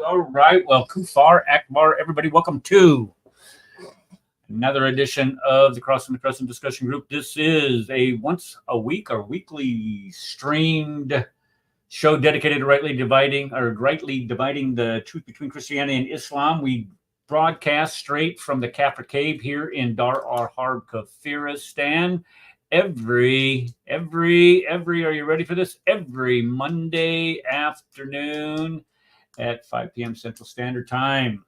All right. Well, Kufar, Akbar, everybody, welcome to another edition of the Crossing the Crescent discussion group. This is a once a week or weekly streamed show dedicated to rightly dividing the truth between Christianity and Islam. We broadcast straight from the Kafir Cave here in Dar al-Harb, Kafiristan. Every, are you ready for this? Every Monday afternoon at 5 p.m. Central Standard Time.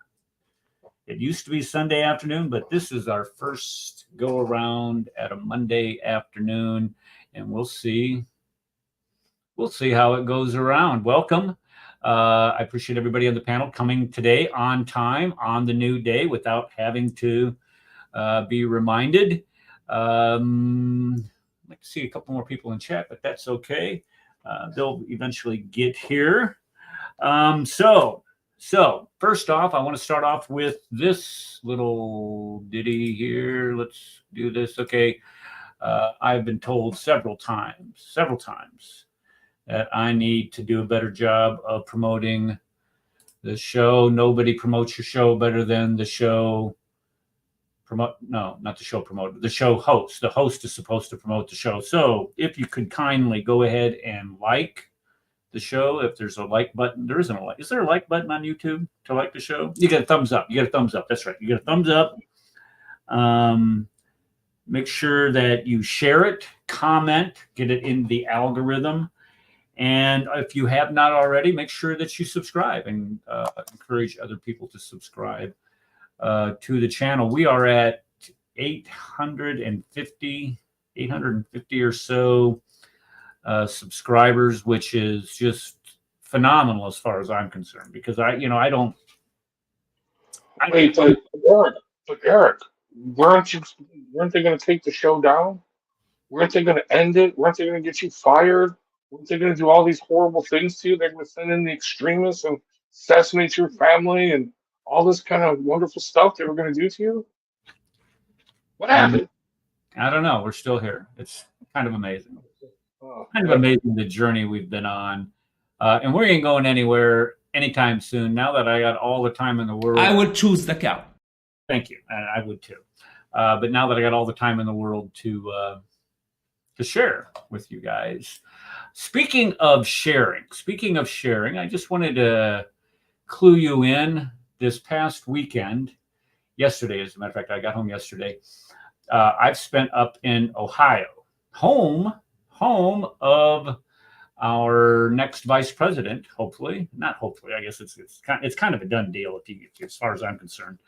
It used to be Sunday afternoon, but this is our first go around at a Monday afternoon, and we'll see how it goes around. Welcome. I appreciate everybody on the panel coming today on time on the new day without having to be reminded. I'd like to see a couple more people in chat, but that's okay. They'll eventually get here. So first off, I want to start off with this little ditty here. Let's do this. Okay. I've been told several times that I need to do a better job of promoting the show. Nobody promotes your show better than the show the show host. The host is supposed to promote the show. So if you could kindly go ahead and like the show. If there's a like button, there isn't a like. Is there a like button on YouTube to like the show? You get a thumbs up. That's right. You get a thumbs up. Make sure that you share it, comment, get it in the algorithm. And if you have not already, make sure that you subscribe and encourage other people to subscribe to the channel. We are at 850 or so subscribers, which is just phenomenal as far as I'm concerned, because Wait, but Eric, weren't they going to take the show down? Weren't they going to end it? Weren't they going to get you fired? Weren't they going to do all these horrible things to you? They're going to send in the extremists and assassinate your family and all this kind of wonderful stuff they were going to do to you? What happened? I don't know. We're still here. It's kind of amazing. Kind of amazing the journey we've been on. And we ain't going anywhere anytime soon. Now that I got all the time in the world. I would choose the cow. Thank you. I would too. But now that I got all the time in the world to share with you guys. Speaking of sharing, I just wanted to clue you in. This past weekend, yesterday, as a matter of fact, I got home yesterday. I've spent up in Ohio, home of our next vice president. Not hopefully. I guess it's kind of a done deal as far as I'm concerned.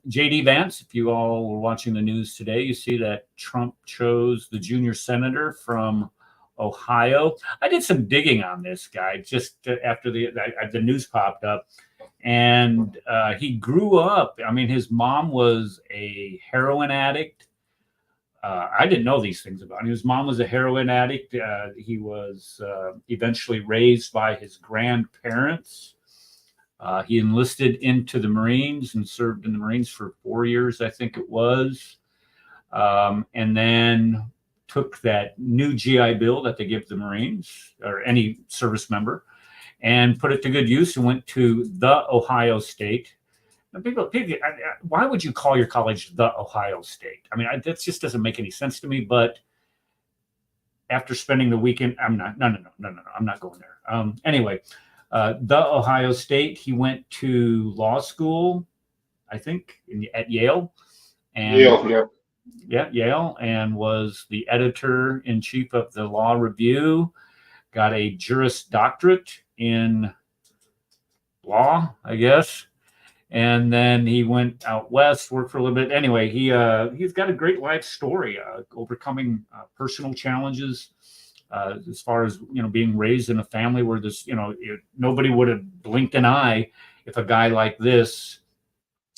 J.D. Vance. If you all were watching the news today, you see that Trump chose the junior senator from Ohio. I did some digging on this guy just after the news popped up. And he grew up. I mean, his mom was a heroin addict. I didn't know these things about him. His mom was a heroin addict. He was eventually raised by his grandparents. He enlisted into the Marines and served in the Marines for 4 years, I think it was. And then took that new GI Bill that they give the Marines or any service member and put it to good use and went to the Ohio State. Now, people, why would you call your college the Ohio State? I mean, that just doesn't make any sense to me. But after spending the weekend, I'm not. No. I'm not going there. Anyway, the Ohio State. He went to law school, I think, at Yale. And Yale, yeah, Yale, and was the editor in chief of the Law Review. Got a Juris Doctorate in law, I guess. And then he went out west, worked for a little bit. Anyway, he's got a great life story, overcoming personal challenges, as far as being raised in a family where this, nobody would have blinked an eye if a guy like this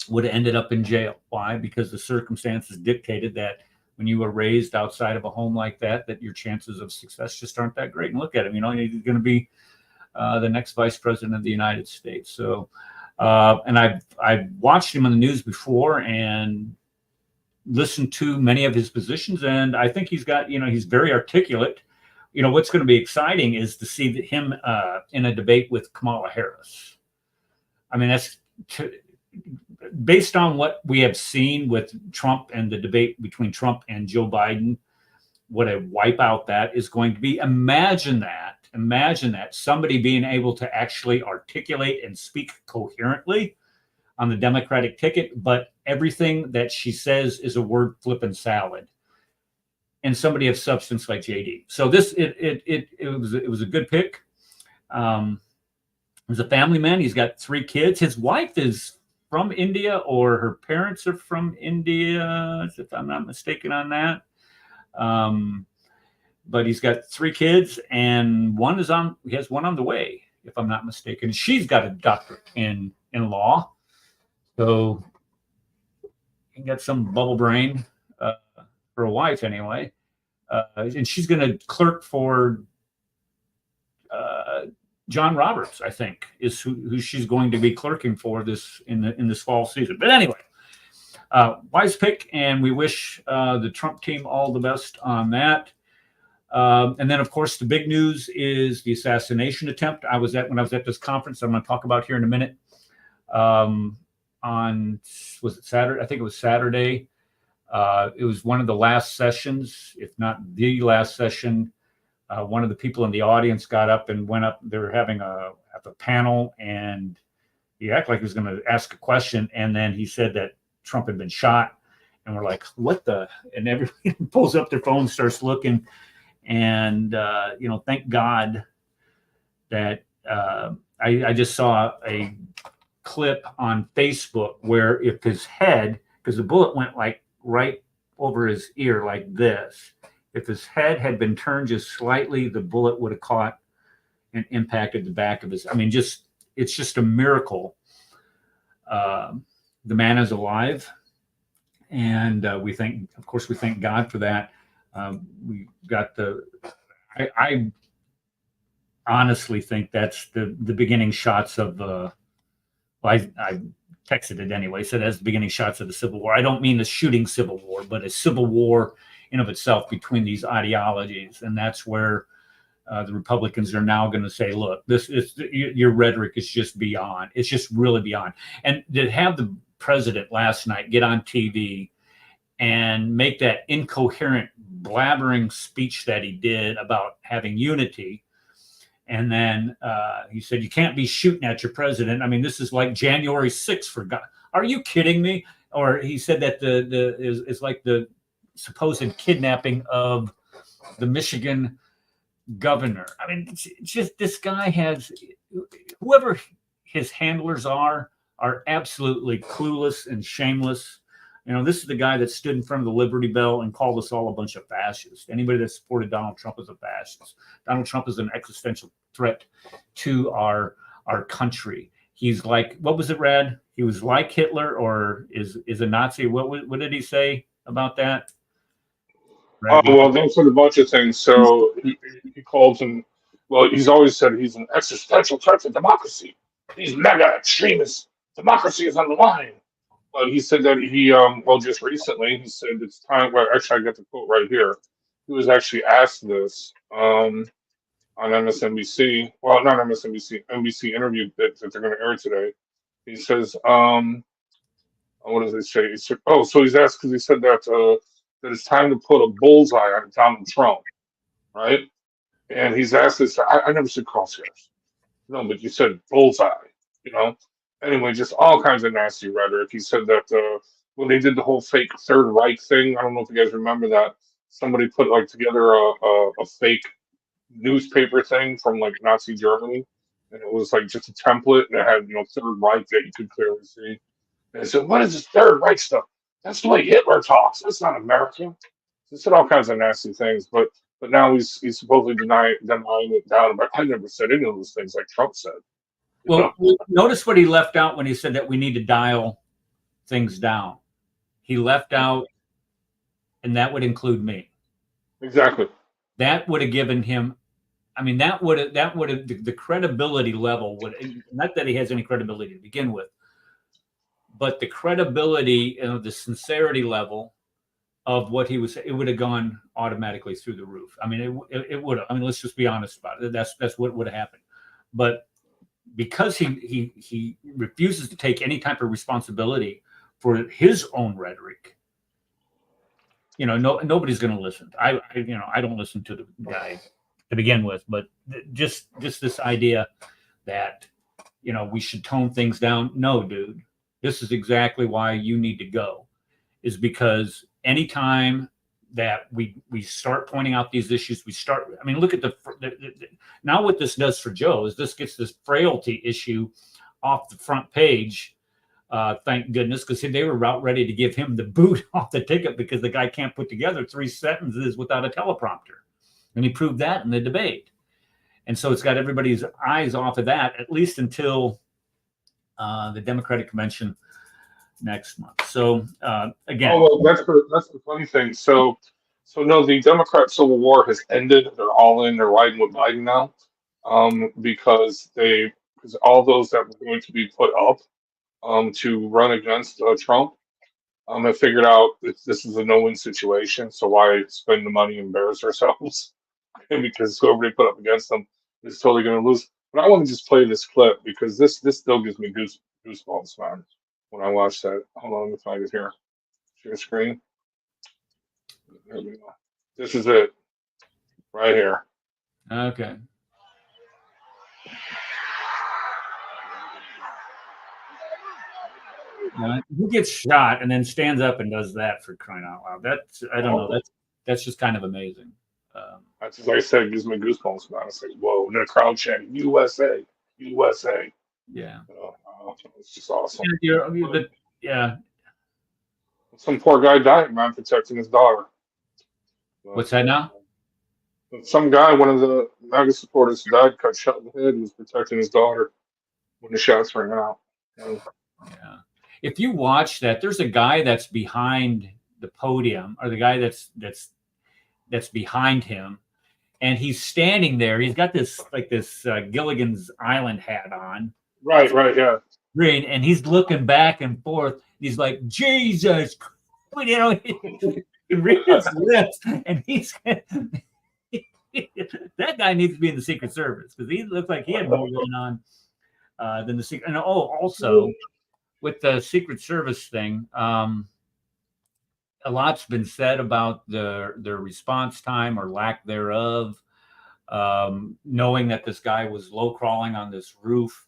would have ended up in jail. Why? Because the circumstances dictated that when you were raised outside of a home like that, that your chances of success just aren't that great. And look at him, he's going to be the next vice president of the United States. So. And I've watched him on the news before and listened to many of his positions, and I think he's got, he's very articulate. What's going to be exciting is to see him in a debate with Kamala Harris. I mean, that's based on what we have seen with Trump and the debate between Trump and Joe Biden. What a wipeout that is going to be. Imagine that somebody being able to actually articulate and speak coherently on the Democratic ticket, but everything that she says is a word flipping salad, and somebody of substance like JD. So this it was a good pick. He's a family man. He's got 3 kids. His wife is from India, or her parents are from India, if I'm not mistaken on that. But he's got 3 kids, and he has one on the way, if I'm not mistaken. She's got a doctorate in law. So he got some bubble brain for a wife anyway. And she's going to clerk for John Roberts, I think, is who she's going to be clerking for in this fall season. But anyway, wise pick, and we wish the Trump team all the best on that. And then, of course, the big news is the assassination attempt. When I was at this conference I'm going to talk about here in a minute. Was it Saturday? I think it was Saturday. It was one of the last sessions, if not the last session. One of the people in the audience got up and went up. They were having a panel, and he acted like he was going to ask a question, and then he said that Trump had been shot, and we're like, what the? And everybody pulls up their phone, starts looking. And, thank God that I just saw a clip on Facebook where if his head, because the bullet went like right over his ear like this, if his head had been turned just slightly, the bullet would have caught and impacted the back of his. I mean, it's just a miracle. The man is alive. And we thank God for that. We got I honestly think that's the beginning shots of I texted it anyway, said that's the beginning shots of the Civil War. I don't mean the shooting Civil War, but a civil war in of itself between these ideologies. And that's where the Republicans are now going to say, look, your rhetoric is just beyond. It's just really beyond. And to have the president last night get on TV and make that incoherent, blabbering speech that he did about having unity. And then he said, you can't be shooting at your president. I mean, this is like January 6th for God. Are you kidding me? Or he said that is like the supposed kidnapping of the Michigan governor. I mean, it's just this guy has, whoever his handlers are absolutely clueless and shameless. This is the guy that stood in front of the Liberty Bell and called us all a bunch of fascists. Anybody that supported Donald Trump is a fascist. Donald Trump is an existential threat to our country. He's like, what was it, Rad? He was like Hitler, or is a Nazi. What did he say about that? Oh, right? well, they said a bunch of things. So he calls him, well, he's always said he's an existential threat to democracy. These mega extremists, democracy is on the line. But he said that well, just recently, he said it's time. Well, actually, I got the quote right here. He was actually asked this on MSNBC. Well, not MSNBC, NBC interview that they're going to air today. He says, what does it say? He said, oh, so he's asked because he said that it's time to put a bullseye on Donald Trump, right? And he's asked this. I never said crosshairs. No, but you said bullseye, you know? Anyway, just all kinds of nasty rhetoric. He said that when they did the whole fake Third Reich thing, I don't know if you guys remember that. Somebody put like together a fake newspaper thing from like Nazi Germany. And it was like just a template and it had, Third Reich that you could clearly see. And I said, what is this Third Reich stuff? That's the way Hitler talks. That's not American. He said all kinds of nasty things, but now he's supposedly denying it down. But I never said any of those things like Trump said. Well, notice what he left out when he said that we need to dial things down. He left out, and that would include me. Exactly. That would have given him. I mean, that would have the credibility level would, not that he has any credibility to begin with, but the credibility and the sincerity level of what he was, it would have gone automatically through the roof. I mean, it would have. I mean, let's just be honest about it. That's what would have happened. But because he refuses to take any type of responsibility for his own rhetoric, nobody's going to listen. I don't listen to the guy to begin with, but just this idea that we should tone things down. No, dude, this is exactly why you need to go, is because anytime that we start pointing out these issues, look at now what this does for Joe is this gets this frailty issue off the front page. Thank goodness, because they were about ready to give him the boot off the ticket because the guy can't put together 3 sentences without a teleprompter. And he proved that in the debate. And so it's got everybody's eyes off of that, at least until the Democratic convention next month. So again, that's the funny thing. So no, the Democrat Civil War has ended. They're all in. They're riding with Biden now, because all those that were going to be put up to run against Trump have figured out that this is a no-win situation. So why spend the money and embarrass ourselves? Because whoever they put up against them is totally going to lose. But I want to just play this clip because this still gives me goosebumps, man. When I watch that, hold on, let me find it here. Share screen. There we go. This is it, right here. okay. Who gets shot and then stands up and does that, for crying out loud? That's, I don't know. That's just kind of amazing. That's just like I said, it gives me goosebumps, man. It's like, whoa, and then the crowd chanting USA, USA. Yeah. It's just awesome. Yeah. Some poor guy died, man, protecting his daughter. What's that now? Some guy, one of the MAGA supporters, died, got shot in the head. He was protecting his daughter when the shots rang out. Yeah. If you watch that, there's a guy that's behind the podium, or the guy that's behind him, and he's standing there. He's got this Gilligan's Island hat on. Right, yeah. Green, and he's looking back and forth. He's like, Jesus, he reads his lips, and he's that guy needs to be in the Secret Service because he looks like he had more going on than the Secret. And also with the Secret Service thing, a lot's been said about their response time or lack thereof, knowing that this guy was low crawling on this roof.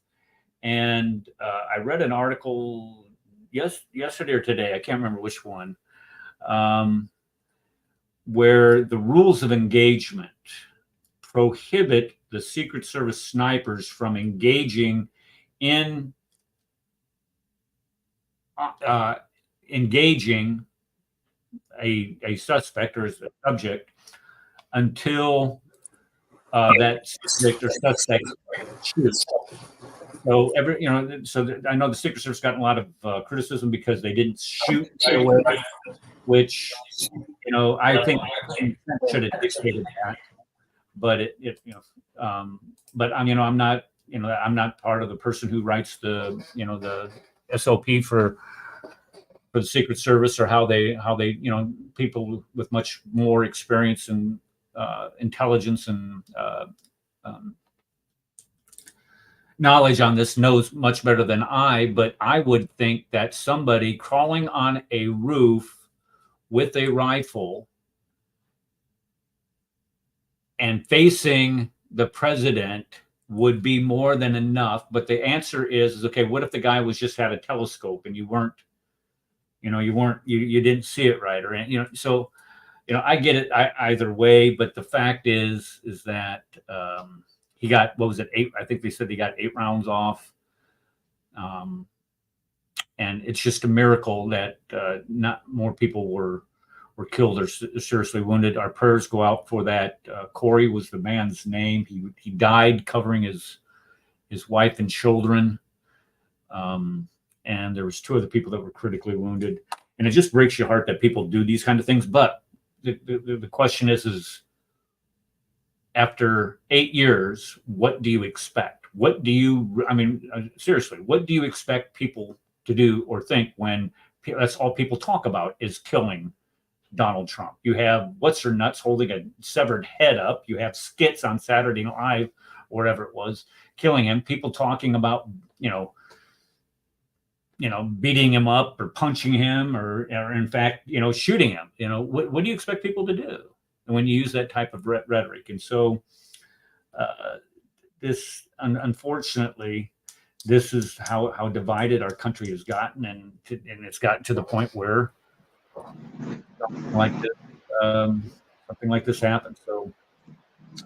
And I read an article yesterday or today, I can't remember which one, where the rules of engagement prohibit the Secret Service snipers from engaging in a suspect or a subject until that subject or suspect shoots. So I know the Secret Service got a lot of criticism because they didn't shoot away, which I think consent should have dictated that, but but I'm not, I'm not part of the person who writes the SOP for the Secret Service, or how they, people with much more experience and intelligence and um, knowledge on this knows much better than I. But I would think that somebody crawling on a roof with a rifle and facing the president would be more than enough. But the answer is okay, what if the guy just had a telescope and you didn't see it right, or so I get it either way. But the fact is that he got, what was it, 8? I think they said he got 8 rounds off, and it's just a miracle that not more people were killed or seriously wounded. Our prayers go out for that. Corey was the man's name. He died covering his wife and children. And there was 2 other people that were critically wounded. And it just breaks your heart that people do these kind of things. But the question is after 8 years, what do you expect? Seriously, what do you expect people to do or think when that's all people talk about is killing Donald Trump? You have what's her nuts holding a severed head up. You have skits on Saturday Night Live, or whatever it was, killing him. People talking about, beating him up or punching him, or in fact, shooting him. What do you expect people to do when you use that type of rhetoric? And so this, unfortunately, this is how divided our country has gotten, and it's gotten to the point where something like this happens. So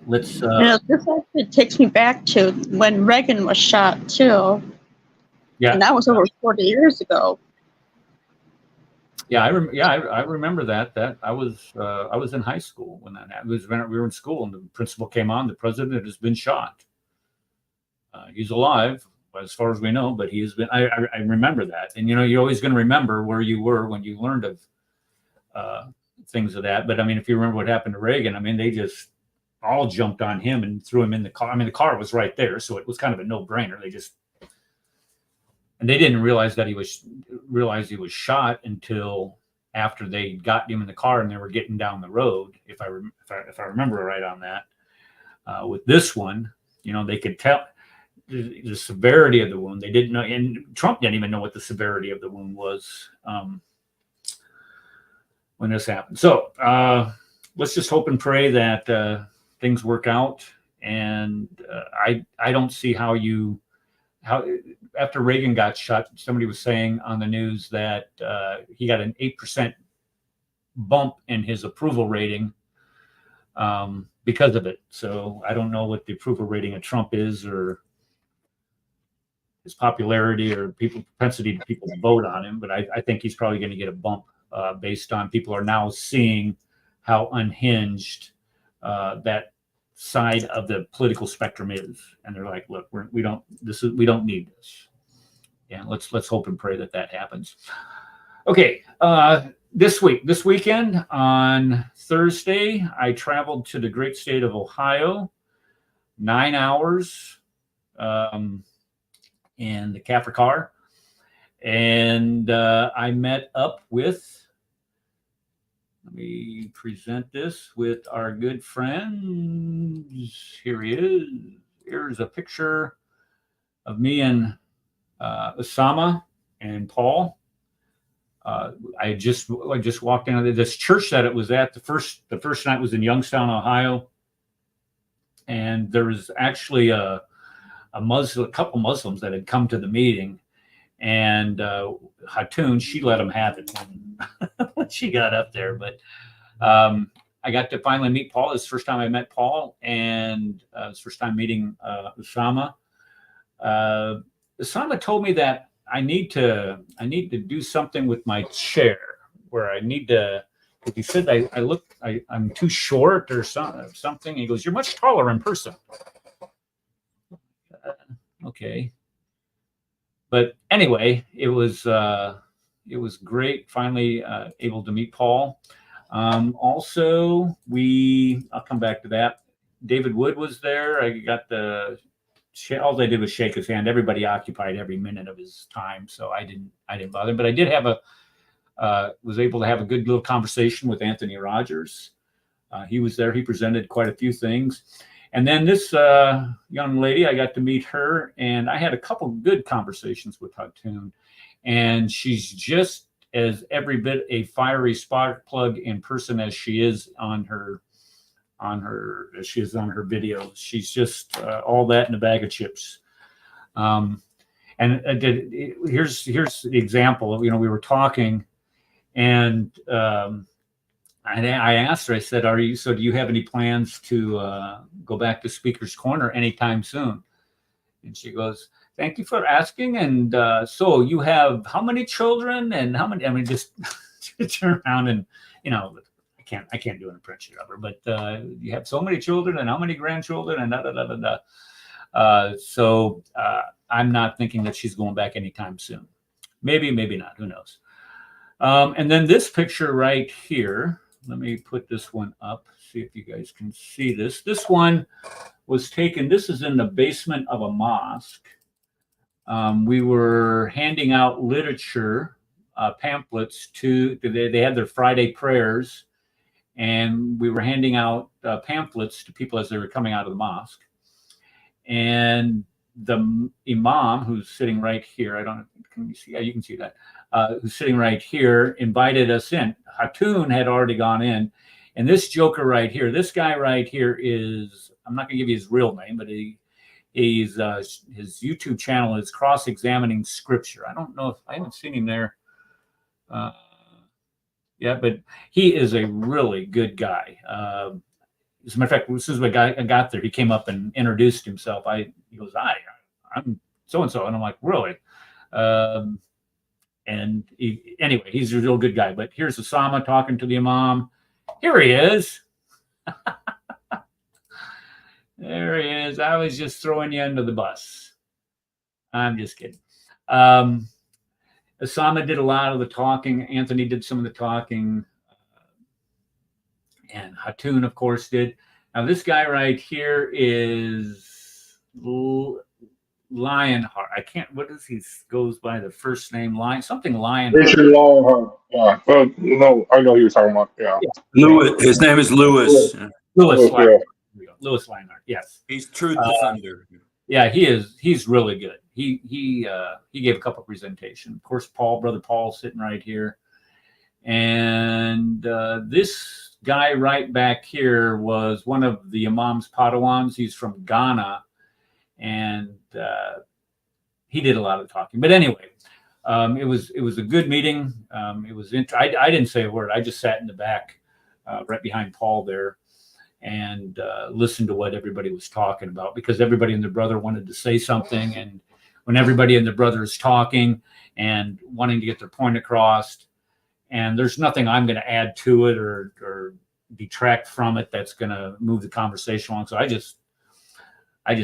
let's. This actually takes me back to when Reagan was shot too. Yeah, and that was over 40 years ago. Yeah, I remember that. That I was in high school when that happened. We were in school, and the principal came on. The president has been shot. He's alive, as far as we know, but he has been. I remember that, and you're always going to remember where you were when you learned of things of that. But if you remember what happened to Reagan, they just all jumped on him and threw him in the car. The car was right there, so it was kind of a no-brainer. And they didn't realize that he was shot until after they got him in the car and they were getting down the road. If I remember right on that. With this one, they could tell the severity of the wound. They didn't know, and Trump didn't even know what the severity of the wound was when this happened. So let's just hope and pray that things work out. And I don't see how after Reagan got shot, somebody was saying on the news that he got an 8% bump in his approval rating because of it. So I don't know what the approval rating of Trump is, or his popularity, or propensity to people to vote on him. But I think he's probably going to get a bump based on people are now seeing how unhinged that side of the political spectrum is, and they're like, look, we don't need this. And let's hope and pray that happens. Okay, this weekend on Thursday, I traveled to the great state of Ohio, 9 hours in the Capra car, and I met up with. Let me present this with our good friends. Here he is. Here's a picture of me and Osama and Paul. I just walked into this church that it was at. The first night was in Youngstown, Ohio, and there was actually a couple Muslims that had come to the meeting, and Hatun, she let them have it when she got up there. But I got to finally meet Paul. It's the first time I met Paul, and it's the first time meeting Osama. Osama told me that I need to do something with my chair, where I need to. He said I'm too short or something. He goes, "You're much taller in person." Okay. But anyway, it was great finally able to meet Paul. Also, I'll come back to that. David Wood was there. I got all I did was shake his hand. Everybody occupied every minute of his time, so I didn't bother. But I did was able to have a good little conversation with Anthony Rogers. He was there. He presented quite a few things. And then this young lady, I got to meet her, and I had a couple good conversations with Hatun. And she's just as every bit a fiery spark plug in person as she is on her videos. She's just all that in a bag of chips. And here's the example. We were talking, and I asked her. I said, do you have any plans to go back to Speaker's Corner anytime soon? And she goes, thank you for asking. And so you have how many children and how many? I mean, just turn around and I can't do an impression of her, but you have so many children and how many grandchildren and da da da da da. So I'm not thinking that she's going back anytime soon. Maybe not. Who knows? And then this picture right here. Let me put this one up. See if you guys can see this. This one was taken. This is in the basement of a mosque. We were handing out literature pamphlets they had their Friday prayers, and we were handing out pamphlets to people as they were coming out of the mosque. And the imam, who's sitting right here, can you see? Yeah, you can see that. Who's sitting right here, invited us in. Hatun had already gone in. And this joker right here, this guy right here is, I'm not going to give you his real name, but his YouTube channel is Cross-Examining Scripture. I don't know if I haven't seen him there. Yeah, but he is a really good guy. As a matter of fact, as soon as I got there, he came up and introduced himself. He goes, I'm so-and-so. And I'm like, really? And anyway, he's a real good guy. But here's Osama talking to the imam. Here he is. There he is. I was just throwing you under the bus. I'm just kidding. Osama did a lot of the talking. Anthony did some of the talking. And Hatun, of course, did. Now, this guy right here is Lionheart. I can't, goes by the first name? Lionheart. Richard Lionheart. Yeah. No, I know who you're talking about. Yeah. Lewis. His name is Lewis. Lewis Lionheart. Yeah. Lewis Lionheart. Yes. He's Truth Defender. Yeah, he is. He's really good. He gave a couple of presentations. Of course, Brother Paul, sitting right here. And this guy right back here was one of the Imam's Padawans. He's from Ghana, and he did a lot of talking. But anyway, it was a good meeting. It was I didn't say a word. I just sat in the back, right behind Paul there, and listened to what everybody was talking about, because everybody and their brother wanted to say something. And when everybody and their brother is talking and wanting to get their point across, and there's nothing I'm going to add to it or detract from it that's going to move the conversation along. So I just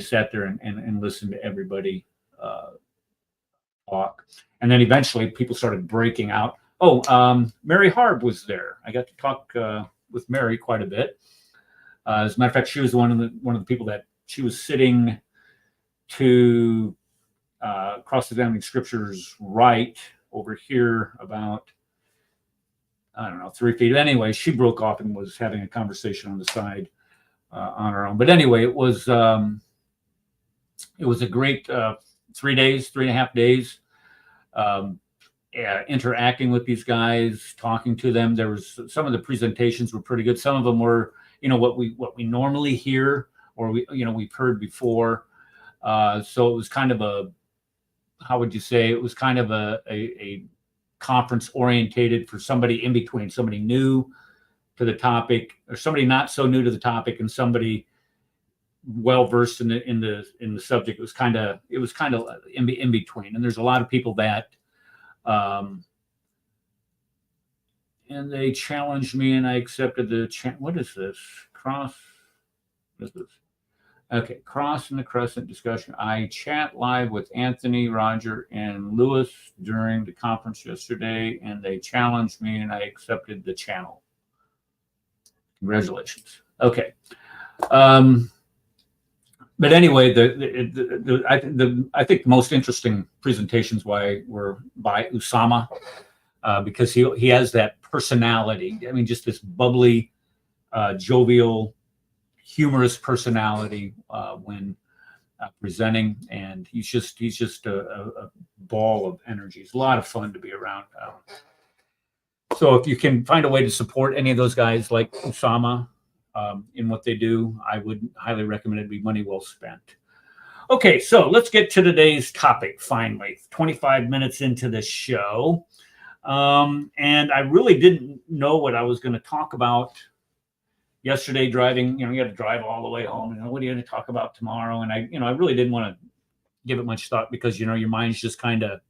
sat there and listened to everybody talk. And then eventually people started breaking out. Mary Harb was there. I got to talk with Mary quite a bit. As a matter of fact, she was one of the people that she was sitting to Cross-Examining Scripture's right over here about, I don't know, 3 feet. Anyway, she broke off and was having a conversation on the side on her own. But anyway, it was a great 3.5 days, interacting with these guys, talking to them. There was some of the presentations were pretty good. Some of them were, what we normally hear, or we've heard before. So it was kind of a conference orientated for somebody in between, somebody new to the topic, or somebody not so new to the topic, and somebody well versed in the subject. It was kind of in between. And there's a lot of people that and they challenged me, and I accepted the what is this? Cross and the Crescent discussion. I chat live with Anthony, Roger, and Lewis during the conference yesterday, and they challenged me, and I accepted the channel. Congratulations. Okay. But anyway, I think the most interesting presentations were by Usama, because he has that personality. I mean, just this bubbly, jovial, humorous personality when presenting, and he's just a ball of energy. It's a lot of fun to be around. So if you can find a way to support any of those guys like Usama in what they do, I would highly recommend it. Be money well spent. Okay, so let's get to today's topic. Finally, 25 minutes into the show, and I really didn't know what I was going to talk about yesterday. Driving, you got to drive all the way home. What are you going to talk about tomorrow? And I really didn't want to give it much thought because your mind's just kind of,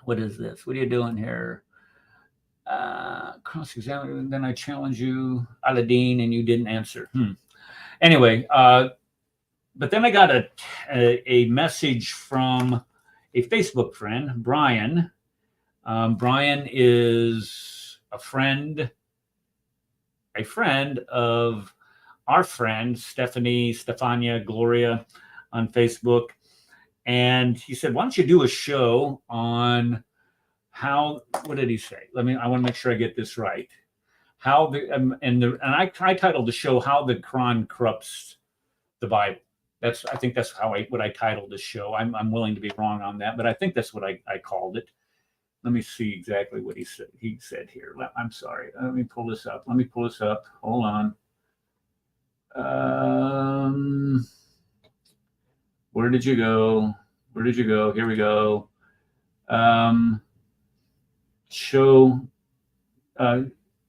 what is this? What are you doing here? Cross-examine. Then I challenge you, Aladdin, and you didn't answer. Anyway, but then I got a message from a Facebook friend, Brian. Brian is a friend of our friend Stefania Gloria on Facebook. And he said, why don't you do a show on how, what did he say? I want to make sure I get this right. How I titled the show, How the Quran Corrupts the Bible. I think that's what I titled the show. I'm willing to be wrong on that, but I think that's what I called it. Let me see exactly what he said here. I'm sorry. Let me pull this up. Hold on. Where did you go? Here we go.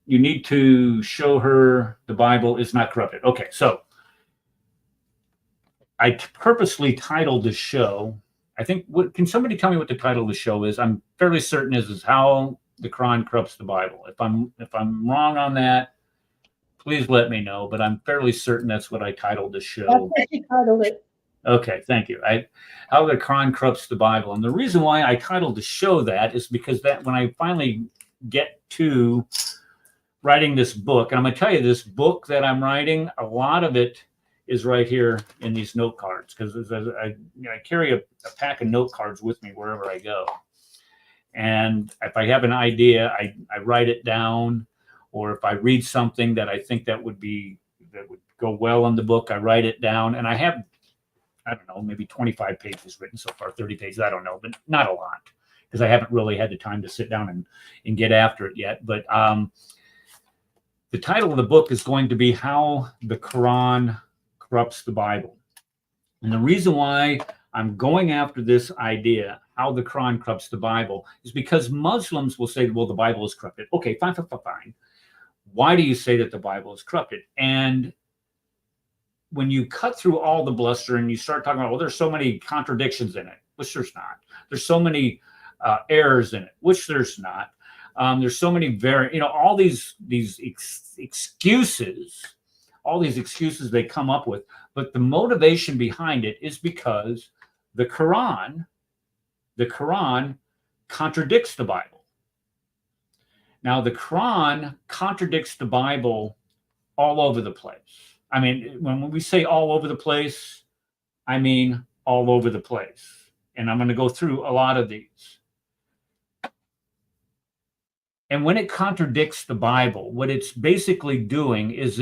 You need to show her the Bible is not corrupted. Okay, so I purposely titled the show. I think, can somebody tell me what the title of the show is? I'm fairly certain is How the Quran Corrupts the Bible. If I'm wrong on that, please let me know. But I'm fairly certain that's what I titled the show. That's what you titled it. Okay, thank you. How the Quran Corrupts the Bible. And the reason why I titled the show that is because that when I finally get to writing this book, and I'm going to tell you, this book that I'm writing, a lot of it is right here in these note cards, because I carry a pack of note cards with me wherever I go. And if I have an idea, I write it down, or if I read something that I think that would go well in the book, I write it down. And I have, I don't know, maybe 25 pages written so far, 30 pages, I don't know, but not a lot, because I haven't really had the time to sit down and get after it yet. But the title of the book is going to be How the Quran Corrupts the Bible. And the reason why I'm going after this idea, how the Quran corrupts the Bible, is because Muslims will say, well, the Bible is corrupted. Okay, fine. Why do you say that the Bible is corrupted? And when you cut through all the bluster and you start talking about, well, there's so many contradictions in it, which there's not. There's so many errors in it, which there's not. There's so many all these excuses, they come up with, but the motivation behind it is because the Quran contradicts the Bible. Now, the Quran contradicts the Bible all over the place. I mean, when we say all over the place, I mean all over the place. And I'm going to go through a lot of these. And when it contradicts the Bible, what it's basically doing is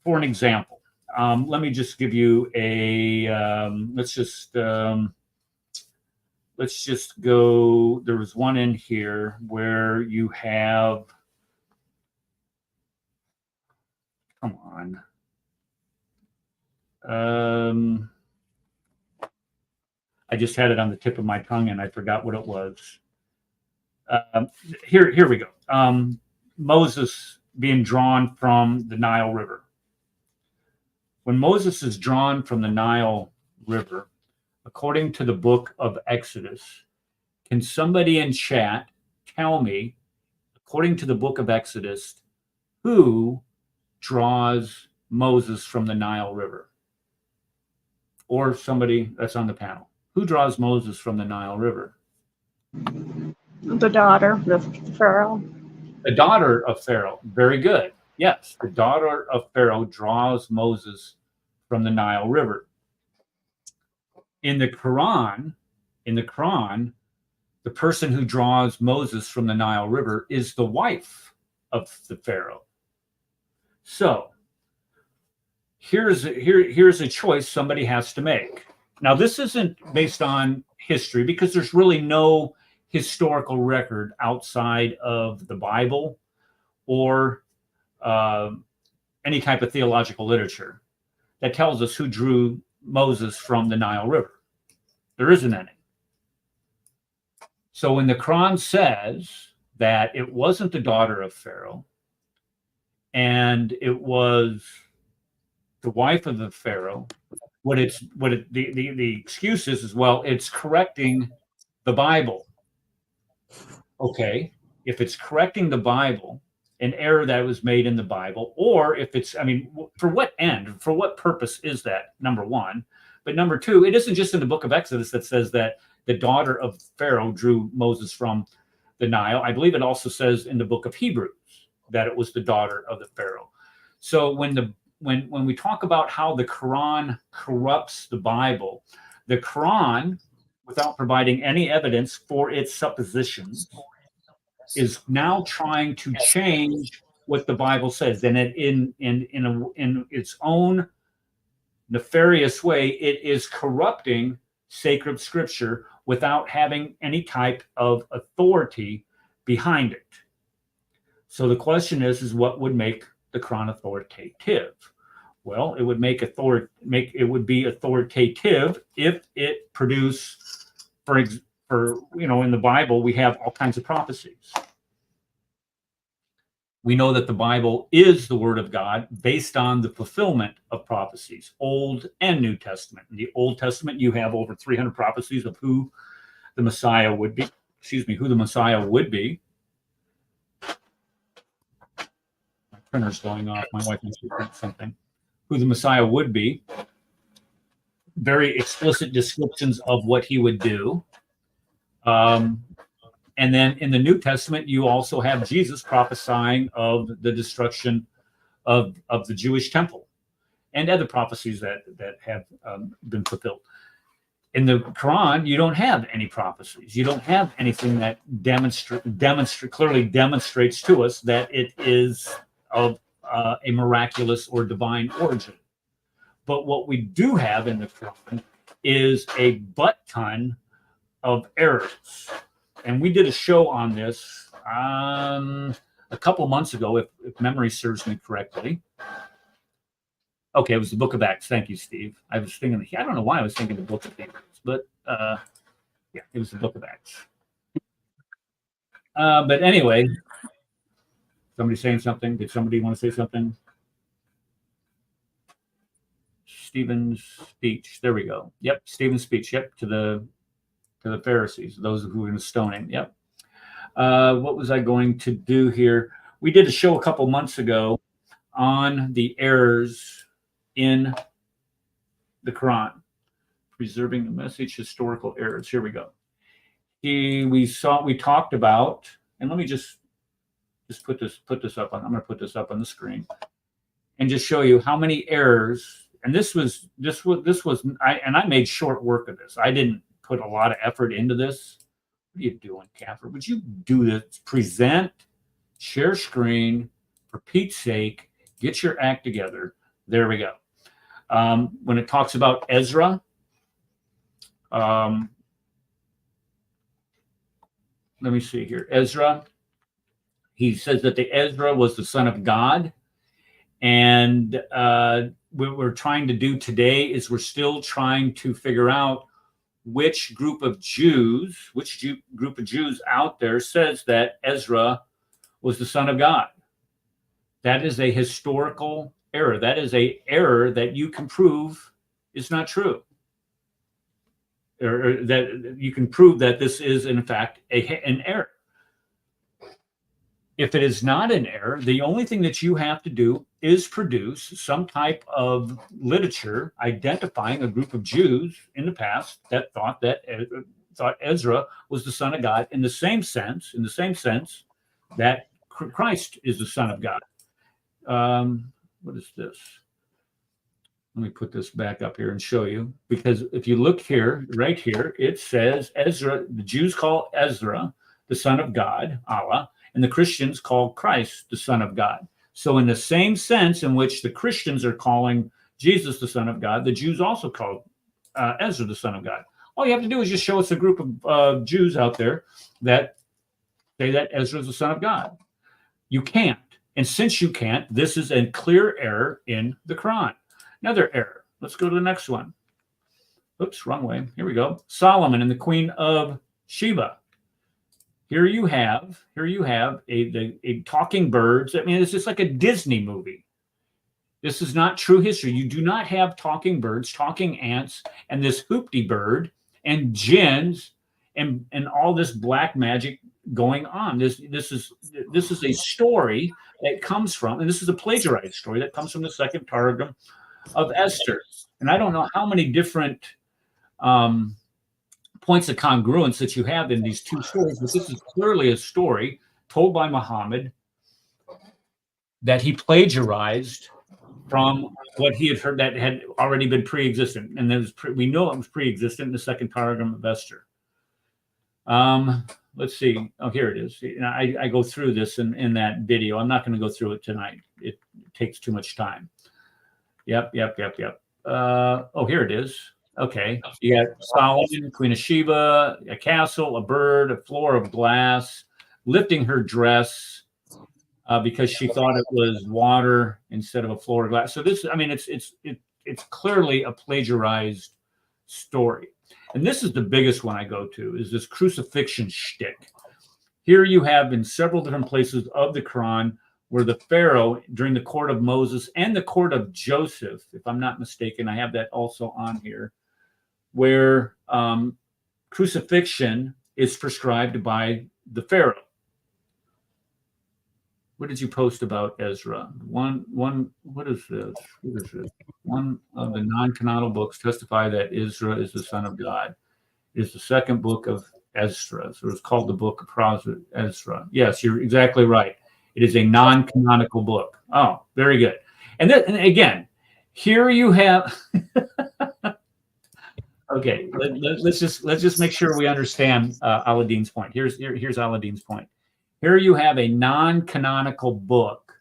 for an example, let me just give you let's just go, there was one in here where you have, come on. I just had it on the tip of my tongue and I forgot what it was. Here we go. Moses being drawn from the Nile River. When Moses is drawn from the Nile River, according to the book of Exodus, can somebody in chat tell me, according to the book of Exodus, who draws Moses from the Nile River? Or somebody that's on the panel. Who draws Moses from the Nile River? The daughter, the Pharaoh. The daughter of Pharaoh. Very good. Yes, the daughter of Pharaoh draws Moses from the Nile River. In the Quran, the person who draws Moses from the Nile River is the wife of the Pharaoh. So here's a choice somebody has to make. Now, this isn't based on history because there's really no historical record outside of the Bible or any type of theological literature that tells us who drew Moses from the Nile River. There isn't any. So when the Quran says that it wasn't the daughter of Pharaoh and it was the wife of the Pharaoh, the excuse is, well, it's correcting the Bible. Okay, if it's correcting the Bible, an error that was made in the Bible, or if it's, I mean, for what end, for what purpose is that, number one? But number two, it isn't just in the book of Exodus that says that the daughter of Pharaoh drew Moses from the Nile. I believe it also says in the book of Hebrews that it was the daughter of the Pharaoh. So when we talk about how the Quran corrupts the Bible, the Quran, without providing any evidence for its suppositions, is now trying to change what the Bible says, and in its own nefarious way, it is corrupting sacred scripture without having any type of authority behind it. So the question is what would make the Quran authoritative? Well, it would it would be authoritative if it produced, for in the Bible, we have all kinds of prophecies. We know that the Bible is the Word of God based on the fulfillment of prophecies, Old and New Testament. In the Old Testament, you have over 300 prophecies of who the Messiah would be. Who the Messiah would be. My printer's going off. My wife needs to print something. Who the Messiah would be. Very explicit descriptions of what he would do. And then in the New Testament, you also have Jesus prophesying of the destruction of the Jewish temple and other prophecies that have been fulfilled. In the Quran, you don't have any prophecies. You don't have anything that clearly demonstrates to us that it is of a miraculous or divine origin. But what we do have in the Quran is a butt-ton of errors. And we did a show on this a couple months ago, if memory serves me correctly. Okay, it was the Book of Acts. Thank you, Steve. I was thinking, I don't know why I was thinking the Book of Hebrews, but yeah, it was the Book of Acts. But anyway, somebody saying something? Did somebody want to say something? Stephen's speech. There we go. Yep, Stephen's speech. Yep, to the Pharisees, those who were going to stone him. Yep. What was I going to do here? We did a show a couple months ago on the errors in the Quran, preserving the message, historical errors. Here we go. We talked about, and let me just put this up on. I'm going to put this up on the screen, and just show you how many errors. And this was. I made short work of this. I didn't put a lot of effort into this. What are you doing, Catherine? Would you do this? Present, share screen, for Pete's sake, get your act together. There we go. When it talks about Ezra, let me see here. Ezra, he says that the Ezra was the son of God. And what we're trying to do today is we're still trying to figure out which group of Jews out there says that Ezra was the son of God. That is a historical error. That is an error that you can prove is not true. Or that you can prove that this is, in fact, an error. If it is not an error, the only thing that you have to do is produce some type of literature identifying a group of Jews in the past that thought Ezra was the son of God in the same sense that Christ is the Son of God. What is this? Let me put this back up here and show you, because if you look here, right here, it says Ezra, the Jews call Ezra the Son of God, Allah, and the Christians call Christ the Son of God. So in the same sense in which the Christians are calling Jesus the Son of God, the Jews also call Ezra the Son of God. All you have to do is just show us a group of Jews out there that say that Ezra is the Son of God. You can't. And since you can't, this is a clear error in the Quran. Another error. Let's go to the next one. Oops, wrong way. Here we go. Solomon and the Queen of Sheba. Here you have a talking birds. I mean, it's just like a Disney movie. This is not true history. You do not have talking birds, talking ants, and this hoopty bird and jinns and all this black magic going on. This is a story that comes from, and this is a plagiarized story that comes from the second Targum of Esther. And I don't know how many different points of congruence that you have in these two stories, but this is clearly a story told by Muhammad that he plagiarized from what he had heard that had already been pre-existent. And we know it was pre-existent in the second Targum of Esther. Let's see. Oh, here it is. I go through this in that video. I'm not going to go through it tonight. It takes too much time. Yep. Oh, here it is. Okay. You got Solomon, Queen of Sheba, a castle, a bird, a floor of glass, lifting her dress because she thought it was water instead of a floor of glass. So this, I mean, it's clearly a plagiarized story. And this is the biggest one I go to, is this crucifixion shtick. Here you have in several different places of the Quran where the Pharaoh, during the court of Moses and the court of Joseph, if I'm not mistaken, I have that also on here, where crucifixion is prescribed by the Pharaoh. What did you post about Ezra? What is this? What is this? One of the non-canonical books testify that Ezra is the son of God. It is the second book of Ezra. So it's called the book of Prophet Ezra. Yes, you're exactly right. It is a non-canonical book. Oh, very good. And again, here you have. Okay, let's just make sure we understand Aladdin's point. Here's Aladdin's point. Here you have a non-canonical book,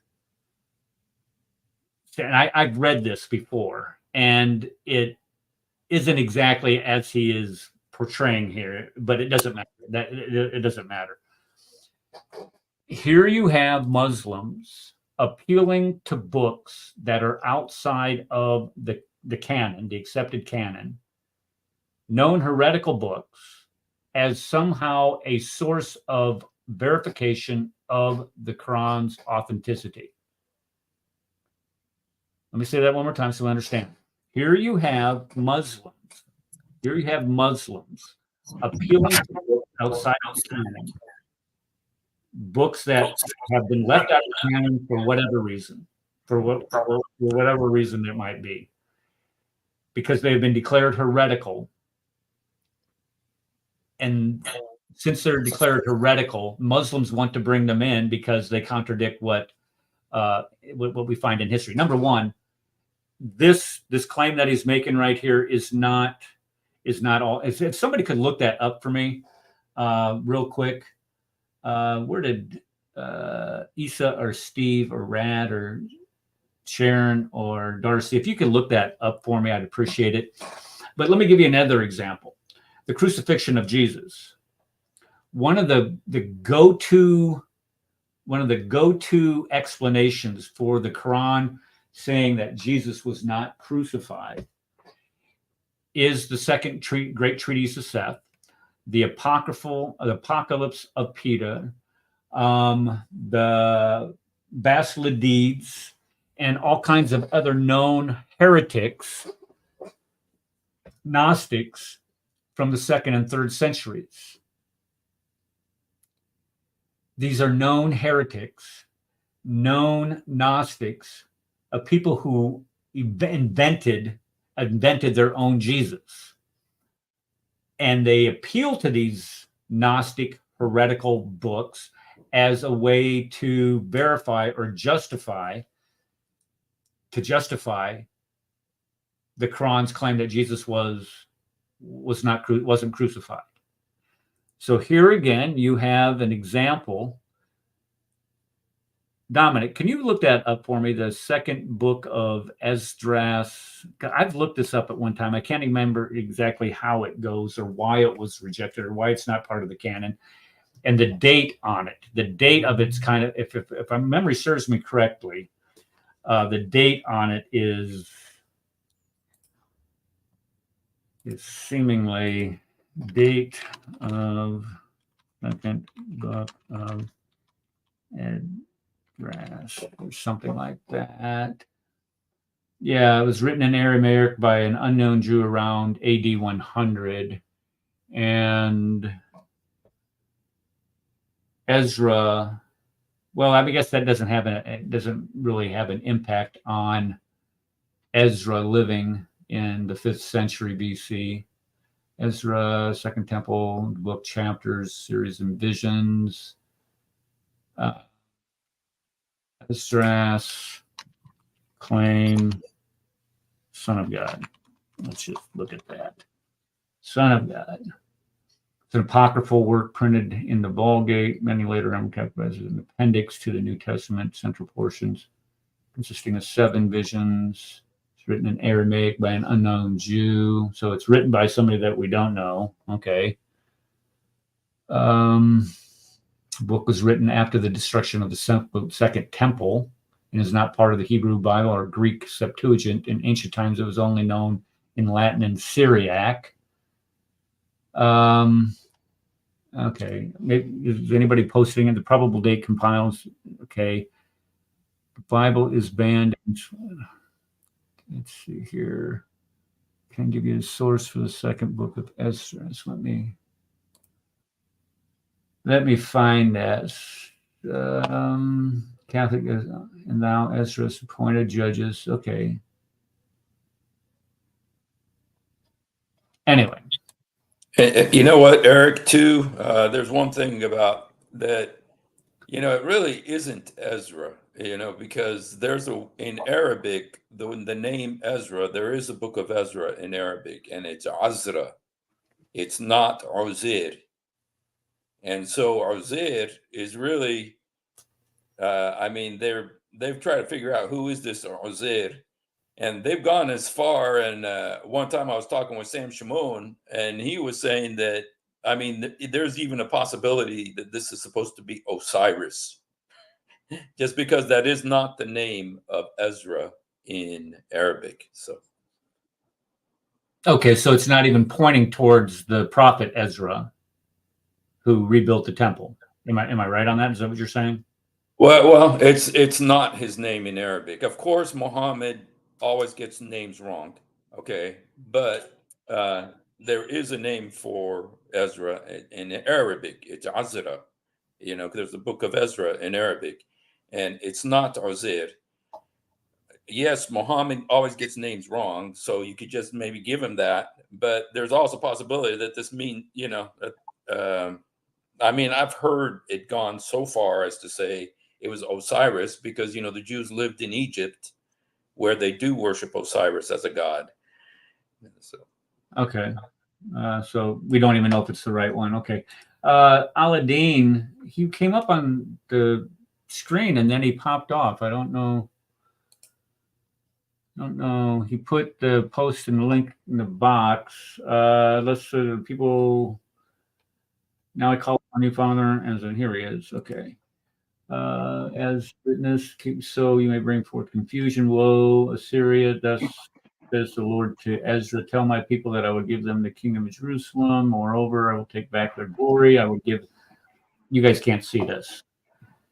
and I've read this before, and it isn't exactly as he is portraying here, but it doesn't matter. It doesn't matter. Here you have Muslims appealing to books that are outside of the canon, the accepted canon, known heretical books, as somehow a source of verification of the Quran's authenticity. Let me say that one more time so we understand. Here you have Muslims. Here you have Muslims appealing to books outside of the canon, books that have been left out of the canon for whatever reason, for whatever reason there might be, because they have been declared heretical. And since they're declared heretical, Muslims want to bring them in because they contradict what we find in history. Number one, this claim that he's making right here is not all. If somebody could look that up for me real quick. Where did Isa or Steve or Rad or Sharon or Darcy, if you could look that up for me, I'd appreciate it. But let me give you another example. The crucifixion of Jesus. One of the go-to explanations for the Quran saying that Jesus was not crucified is the second great treatise of Seth, the Apocalypse of Peter, the Basilides, and all kinds of other known heretics, Gnostics from the 2nd and 3rd centuries. These are known heretics, known Gnostics, of people who invented their own Jesus. And they appeal to these Gnostic heretical books as a way to verify or justify the Quran's claim that Jesus wasn't crucified. So here again, you have an example. Dominic, can you look that up for me? The second book of Esdras. I've looked this up at one time. I can't remember exactly how it goes or why it was rejected or why it's not part of the canon. And the date on it, the date of it's kind of, if my memory serves me correctly, the date on it is seemingly date of second book of Esdras or something like that. Yeah, it was written in Aramaic by an unknown Jew around AD 100, and Ezra. Well, I guess that doesn't really have an impact on Ezra living in the 5th century BC. Ezra, Second Temple, book, chapters, series, and visions. Esdras, claim, Son of God. Let's just look at that. Son of God. It's an apocryphal work printed in the Vulgate, many later categorized as an appendix to the New Testament, central portions consisting of 7 visions. It's written in Aramaic by an unknown Jew. So it's written by somebody that we don't know. Okay. The book was written after the destruction of the Second Temple and is not part of the Hebrew Bible or Greek Septuagint. In ancient times, it was only known in Latin and Syriac. Okay, maybe, is anybody posting it? The probable date compiles. Okay, the Bible is banned. Let's see here. Can I give you a source for the second book of Ezra? Let me find that. Catholic and now Ezra's appointed judges. Okay. Anyway. You know what, Eric, too? There's one thing about that, it really isn't Ezra, because in Arabic, the name Ezra, there is a book of Ezra in Arabic, and it's Azra. It's not Uzair. And so Uzair is really, they've tried to figure out who is this Uzair. And they've gone as far. And one time I was talking with Sam Shimon, and he was saying that, there's even a possibility that this is supposed to be Osiris, just because that is not the name of Ezra in Arabic. So, okay, so it's not even pointing towards the prophet Ezra, who rebuilt the temple. Am I right on that? Is that what you're saying? Well, it's not his name in Arabic. Of course, Muhammad always gets names wrong. Okay, but there is a name for Ezra in Arabic. It's Azra. There's a book of Ezra in Arabic, and it's not Uzair. Yes, Muhammad always gets names wrong, so you could just maybe give him that. But there's also a possibility that this means, I've heard it gone so far as to say it was Osiris because, the Jews lived in Egypt where they do worship Osiris as a god. So. Okay. So we don't even know if it's the right one. Okay. Aladdin, he came up on the screen and then he popped off. I don't know. He put the post and the link in the box. Let's people. Now I call a new father as here he is. Okay. As witness, so you may bring forth confusion. Woe, Assyria, thus says the Lord to Ezra, tell my people that I will give them the kingdom of Jerusalem. Moreover, I will take back their glory. I will give. You guys can't see this.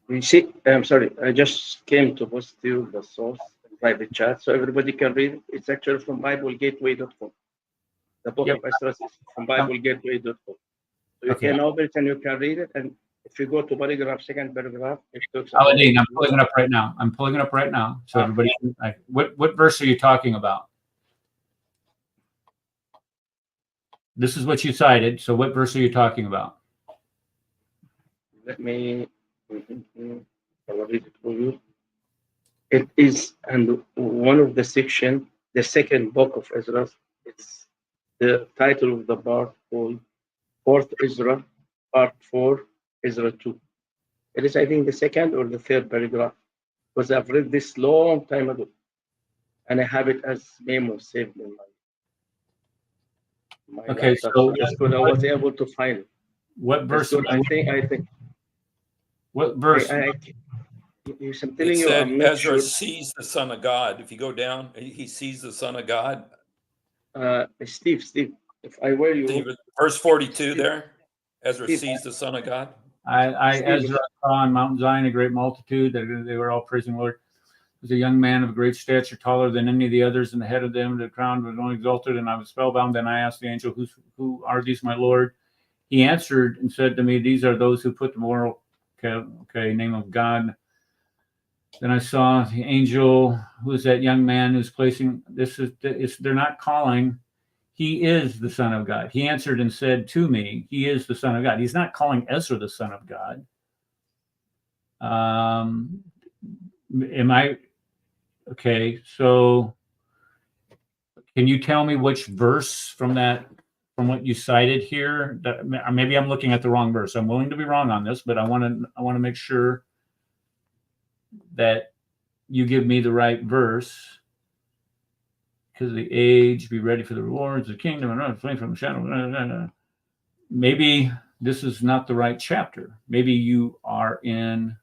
You see, I'm sorry, I just came to post you the source in private chat so everybody can read it. It's actually from BibleGateway.com. The book of Ezra is from BibleGateway.com. So you can open it and you can read it. And if you go to paragraph, second paragraph, it talks about. Aladdin, I'm pulling it up right now. So everybody, what verse are you talking about? This is what you cited. So what verse are you talking about? Let me I will read it for you. It is, and one of the section, the second book of Ezra, it's the title of the part called Fourth Ezra, Part 4, Ezra 2. It is, I think, the second or the third paragraph, because I've read this long time ago, and I have it as memo saved in my Okay, laptop. so That's good. I was able to find it. what That's verse? good. I think. What verse? Yes, I'm It telling you, said I'm not Ezra sure. sees the Son of God. If you go down, he sees the Son of God. Steve, if I were you, Steve, verse 42 Steve, there. Ezra Steve, sees the Son of God. I Steve, Ezra saw on Mount Zion a great multitude that they were all praising the Lord. There was a young man of great stature, taller than any of the others, and the head of them, the crown was only exalted, and I was spellbound. Then I asked the angel, "Who are these, my Lord?" He answered and said to me, "These are those who put the moral name of God." Then I saw the angel, who is that young man who's placing they're not calling, he is the Son of God. He answered and said to me, he is the Son of God. He's not calling Ezra the Son of God. Am I okay? So can you tell me which verse from what you cited here? That maybe I'm looking at the wrong verse. I'm willing to be wrong on this, but I want to make sure that you give me the right verse. Because of the age, be ready for the rewards of the kingdom, and flame from the shadow. Maybe this is not the right chapter. Maybe you are in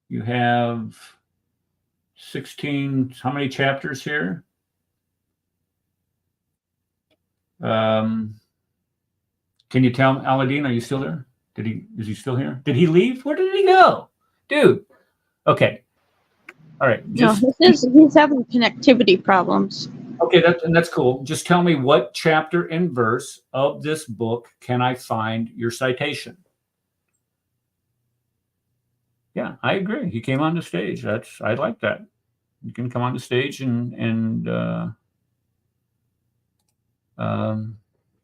you have 16, how many chapters here? Can you tell me, Aladdin, are you still there? Is he still here? Did he leave? Where did he go? Dude. Okay. All right. No, he's having connectivity problems. Okay, that's cool. Just tell me what chapter and verse of this book can I find your citation? Yeah, I agree. He came on the stage. I like that. You can come on the stage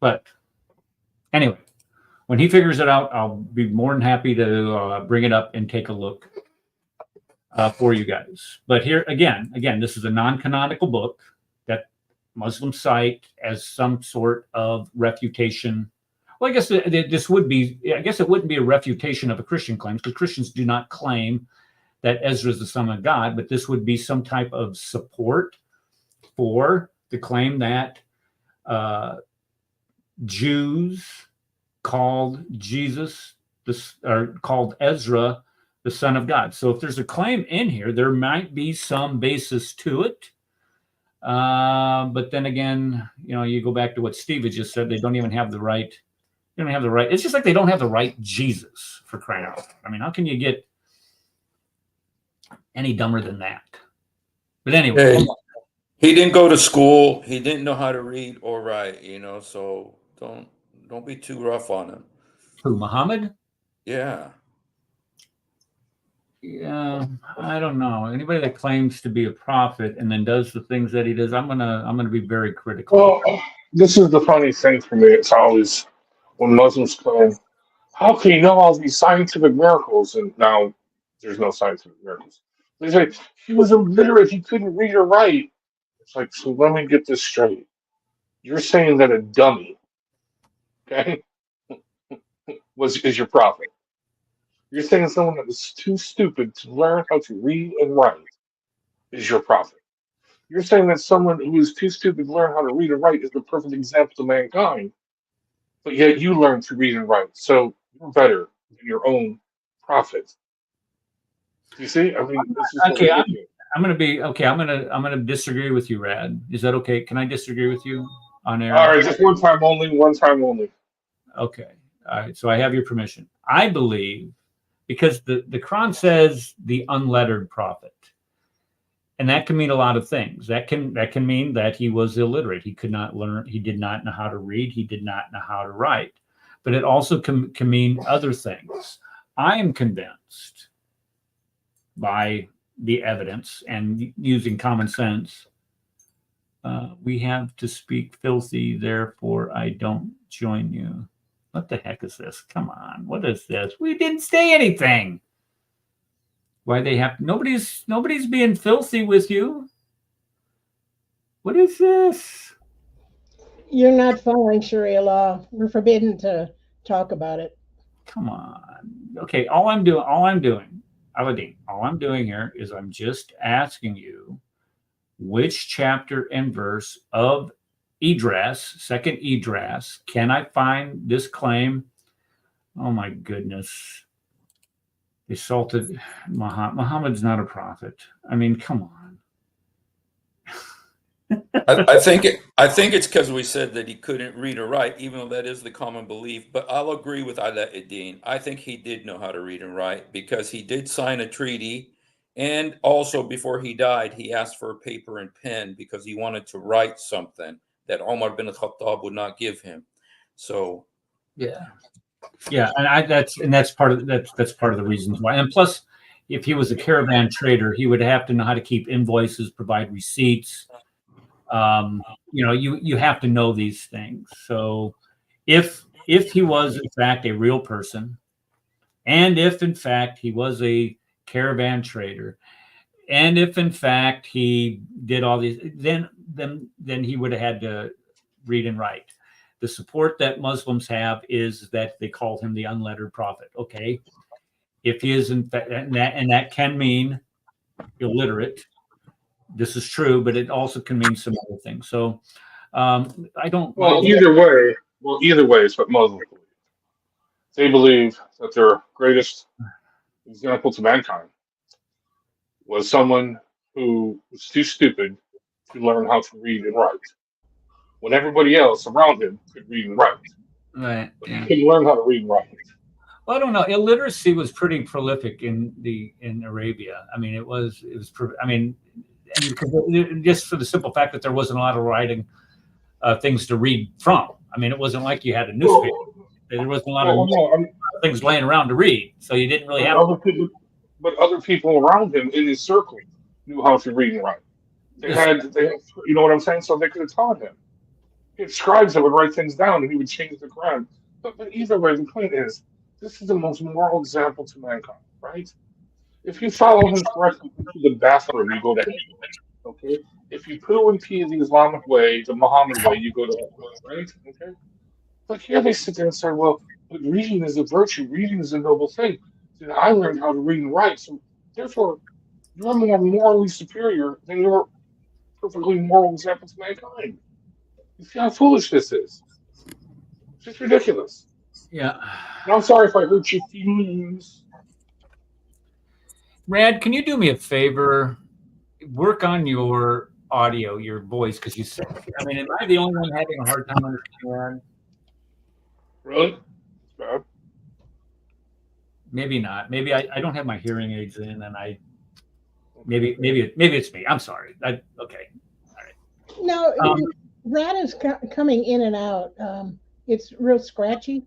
but anyway, when he figures it out, I'll be more than happy to bring it up and take a look for you guys. But here again, this is a non-canonical book that Muslims cite as some sort of refutation. Well, I guess this would be. I guess it wouldn't be a refutation of a Christian claim, because Christians do not claim that Ezra is the Son of God. But this would be some type of support for the claim that Jews called Jesus or called Ezra the Son of God. So if there's a claim in here, there might be some basis to it. But then again, you go back to what Steve had just said. They don't even have the right. They don't have the right. It's just like they don't have the right Jesus, for crying out loud. I mean, how can you get any dumber than that? But anyway. Hey, he didn't go to school. He didn't know how to read or write, so don't be too rough on him. Who, Muhammad? Yeah. Yeah, I don't know. Anybody that claims to be a prophet and then does the things that he does, I'm gonna be very critical. Well, this is the funny thing for me. It's always when Muslims claim, how can you know all these scientific miracles? And now there's no scientific miracles. They say he was illiterate, he couldn't read or write. It's like, so let me get this straight. You're saying that a dummy, okay, is your prophet. You're saying someone that was too stupid to learn how to read and write is your prophet. You're saying that someone who is too stupid to learn how to read and write is the perfect example to mankind, but yet you learn to read and write. So you're better than your own prophet. You see? I mean, this is Okay, ridiculous. I'm gonna disagree with you, Rad. Is that okay? Can I disagree with you on air? All right, just one time only, one time only. Okay. All right. So I have your permission. I believe, because the Quran says the unlettered prophet, and that can mean a lot of things. That can mean that he was illiterate. He could not learn. He did not know how to read. He did not know how to write. But it also can mean other things. I am convinced by the evidence and using common sense We have to speak filthy, therefore I don't join you. What the heck is this? Come on. What is this? We didn't say anything. Why they have nobody's being filthy with you. What is this? You're not following Sharia law. We're forbidden to talk about it. Come on. Okay, all I'm doing, Aladdin, all I'm doing here is I'm just asking you which chapter and verse of Idris, second Idris, can I find this claim? Oh my goodness. Assaulted Muhammad. Muhammad's not a prophet. I mean, come on. I think it's because we said that he couldn't read or write, even though that is the common belief. But I'll agree with Alaeddin. I think he did know how to read and write because he did sign a treaty, and also before he died, he asked for a paper and pen because he wanted to write something that Omar bin Khattab would not give him. So, yeah, and that's part of that's part of the reasons why. And plus, if he was a caravan trader, he would have to know how to keep invoices, provide receipts. You have to know these things. So if he was in fact a real person, and if in fact he was a caravan trader, and if in fact he did all these, then he would have had to read and write. The support that Muslims have is that they call him the unlettered prophet. Okay, if he is in fact, and that can mean illiterate. This is true, but it also can mean some other things. So I don't. Either way, it's what Muslims believe. They believe that their greatest example to mankind was someone who was too stupid to learn how to read and write, when everybody else around him could read and write. Right. But he couldn't learn how to read and write. Well, I don't know. Illiteracy was pretty prolific in Arabia. I mean, it was. I mean, and just for the simple fact that there wasn't a lot of writing things to read from. I mean, it wasn't like you had a newspaper. There wasn't a lot of things laying around to read, so you didn't really have. But other people around him in his circle knew how to read and write. They had, you know what I'm saying? So they could have taught him. He had scribes that would write things down, and he would change the Quran. But either way, the point is, this is the most moral example to mankind, right? If you follow him correctly into the bathroom, you go to hell. Okay? If you poo and pee the Islamic way, the Muhammad way, you go to hell, right? Okay? But here they sit there and say, well, but reading is a virtue, reading is a noble thing. So I learned how to read and write, so therefore you're more morally superior than your perfectly moral example to mankind. You see how foolish this is? It's just ridiculous. Yeah. And I'm sorry if I hurt your feelings. Brad, can you do me a favor? Work on your audio, your voice, because you said, I mean, am I the only one having a hard time understanding? Really? Bad. Maybe not. Maybe I don't have my hearing aids in, and maybe it's me. I'm sorry. Okay. All right. No, that is coming in and out. It's real scratchy.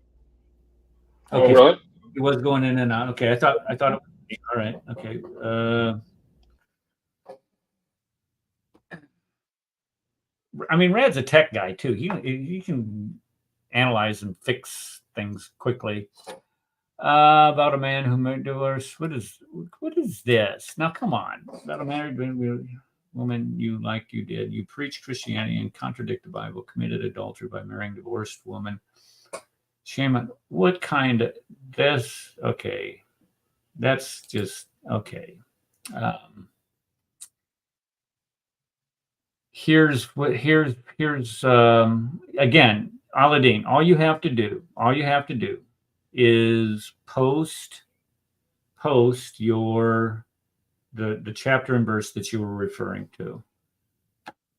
Okay. Oh, really? It was going in and out. Okay. I thought it was me. All right. Okay. I mean, Rad's a tech guy too. He can analyze and fix things quickly. About a man who married divorce. What is this? Now, come on. About a married woman you did. You preached Christianity and contradict the Bible, committed adultery by marrying a divorced woman. Shame on what kind of this? Okay. That's just okay. Here's again, Aladdin, all you have to do is post your the chapter and verse that you were referring to.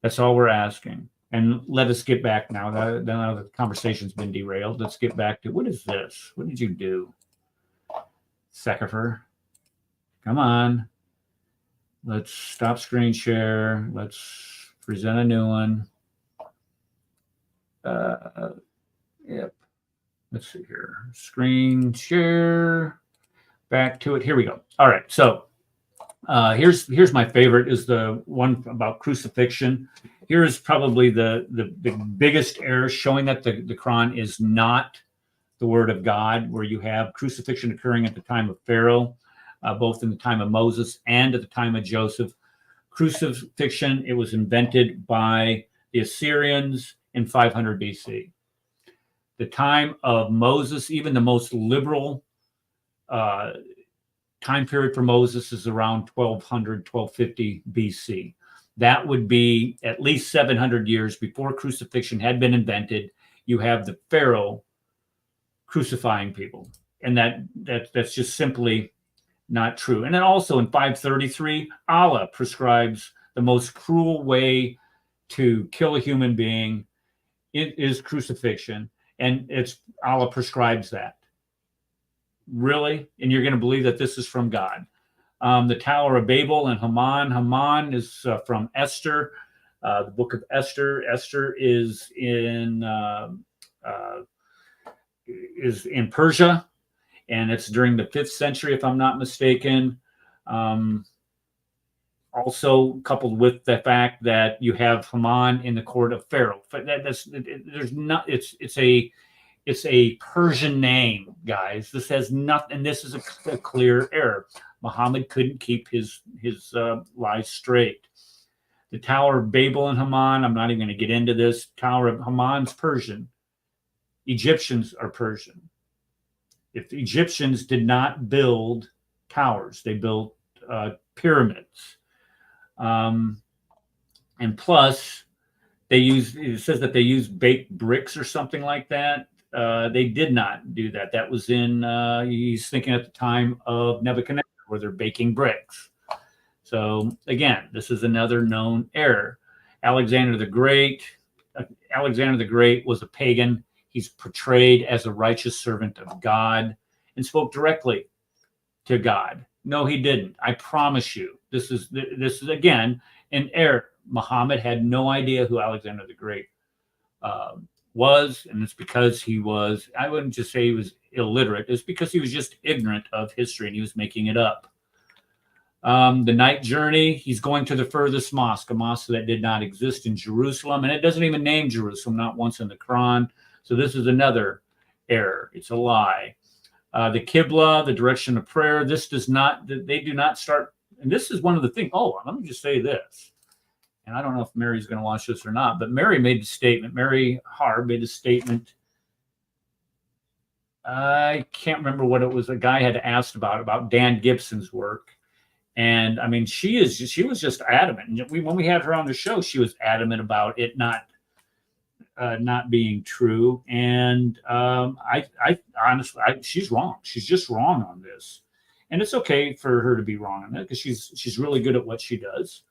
That's all we're asking. And let us get back now. Now the conversation's been derailed. Let's get back to what is this? What did you do? Sekifer. Come on. Let's stop screen share. Let's present a new one. Yep. Let's see here. Screen share. Back to it. Here we go. All right. So Here's my favorite, is the one about crucifixion. Here is probably the biggest error, showing that the Quran is not the word of God, where you have crucifixion occurring at the time of Pharaoh, both in the time of Moses and at the time of Joseph. Crucifixion, it was invented by the Assyrians in 500 BC. The time of Moses, even the most liberal time period for Moses, is around 1200, 1250 BC. That would be at least 700 years before crucifixion had been invented. You have the Pharaoh crucifying people, and that's just simply not true. And then also in 533, Allah prescribes the most cruel way to kill a human being. It is crucifixion, and Allah prescribes that. Really? And you're going to believe that this is from God? The Tower of Babel and Haman. Haman is from Esther, the book of Esther. Esther is in Persia, and it's during the 5th century, if I'm not mistaken. Also coupled with the fact that you have Haman in the court of Pharaoh. It's a Persian name, guys. This has nothing, and this is a clear error. Muhammad couldn't keep his lies straight. The Tower of Babel and Haman, I'm not even going to get into this. Tower of Haman's Persian. Egyptians are Persian. If the Egyptians did not build towers, they built pyramids. And plus, it says that they used baked bricks or something like that. They did not do that. That was he's thinking at the time of Nebuchadnezzar, where they're baking bricks. So again, this is another known error. Alexander the Great was a pagan. He's portrayed as a righteous servant of God and spoke directly to God. No, he didn't. I promise you. This is again an error. Muhammad had no idea who Alexander the Great was, and it's because he was, I wouldn't just say he was illiterate, it's because he was just ignorant of history and he was making it up. The night journey, he's going to the furthest mosque, a mosque that did not exist in Jerusalem, and it doesn't even name Jerusalem, not once in the Quran. So this is another error. It's a lie. The Qibla, the direction of prayer, they do not start, and this is one of the things. Oh, let me just say this. And I don't know if Mary's going to watch this or not, but Mary made a statement. Mary Harb made a statement. I can't remember what it was. A guy had asked about Dan Gibson's work. And I mean, she was just adamant. When we had her on the show, she was adamant about it not being true. And I honestly, she's wrong. She's just wrong on this. And it's okay for her to be wrong on that, because she's really good at what she does.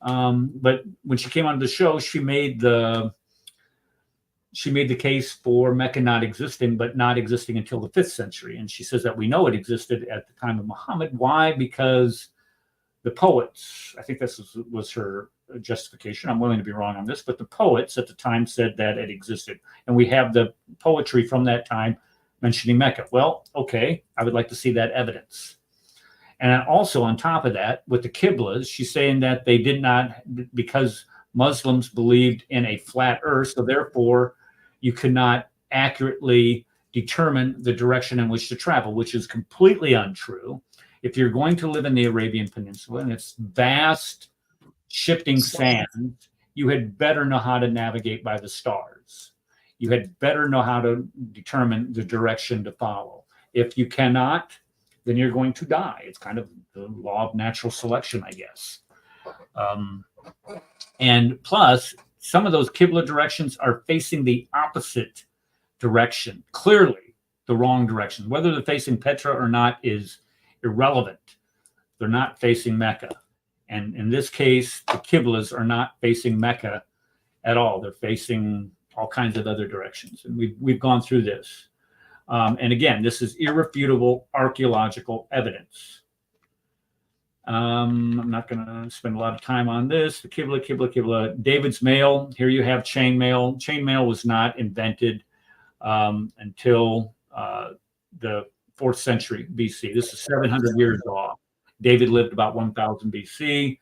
But when she came on the show, she made the case for Mecca not existing, but not existing until the 5th century. And she says that we know it existed at the time of Muhammad. Why? Because the poets, I think this was her justification. I'm willing to be wrong on this, but the poets at the time said that it existed. And we have the poetry from that time mentioning Mecca. Well, okay, I would like to see that evidence. And also on top of that, with the Qiblas, she's saying that they did not, because Muslims believed in a flat earth, so therefore you could not accurately determine the direction in which to travel, which is completely untrue. If you're going to live in the Arabian Peninsula and it's vast shifting sand, you had better know how to navigate by the stars. You had better know how to determine the direction to follow. If you cannot, then you're going to die. It's kind of the law of natural selection, I guess. And plus, some of those Qibla directions are facing the opposite direction, clearly the wrong direction. Whether they're facing Petra or not is irrelevant. They're not facing Mecca. And in this case, the Qiblas are not facing Mecca at all. They're facing all kinds of other directions. And we've gone through this. And again, this is irrefutable archaeological evidence. I'm not going to spend a lot of time on this. The Qibla. David's mail. Here you have chain mail. Chain mail was not invented until the 4th century BC. This is 700 years off. David lived about 1000 BC.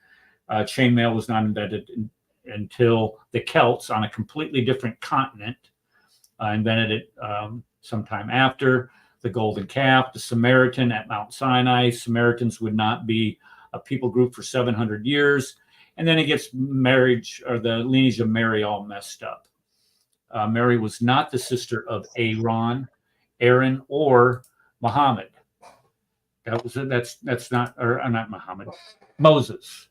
Chainmail was not invented until the Celts on a completely different continent invented it sometime after. The golden calf, the Samaritan at Mount Sinai. Samaritans would not be a people group for 700 years. And then it gets marriage or the lineage of Mary all messed up. Mary was not the sister of Aaron, or Muhammad. That's not Muhammad, Moses.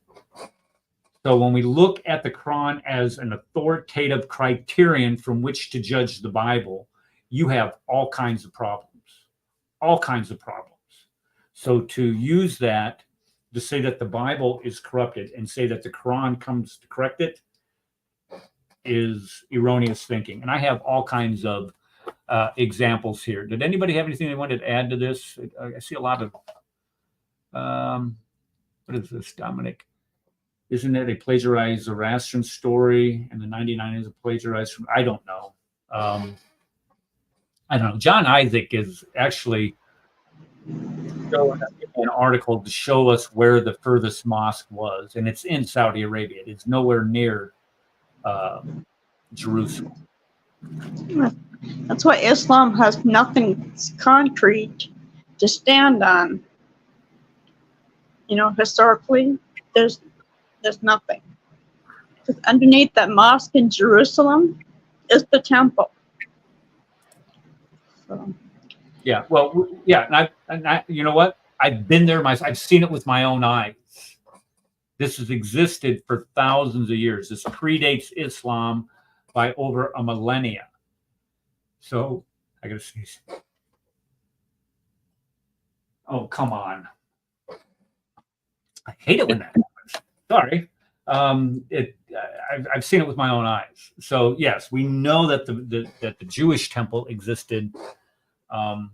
So when we look at the Quran as an authoritative criterion from which to judge the Bible, you have all kinds of problems. So to use that to say that the Bible is corrupted and say that the Quran comes to correct it is erroneous thinking. And I have all kinds of examples here. Did anybody have anything they wanted to add to this? I see a lot of, what is this, Dominic? Isn't it a plagiarized Zoroastrian story and the 99 is a plagiarized from, I don't know. I don't know. John Isaac is actually showing an article to show us where the furthest mosque was, and it's in Saudi Arabia. It's nowhere near Jerusalem. That's why Islam has nothing concrete to stand on. You know, historically, there's nothing. Because underneath that mosque in Jerusalem is the temple. So. Yeah, well, yeah, and I, you know what? I've been there myself. I've seen it with my own eyes. This has existed for thousands of years. This predates Islam by over a millennia. So I gotta sneeze. Oh, come on. I hate it when that happens. Sorry. I've seen it with my own eyes. So yes, we know that the Jewish temple existed, and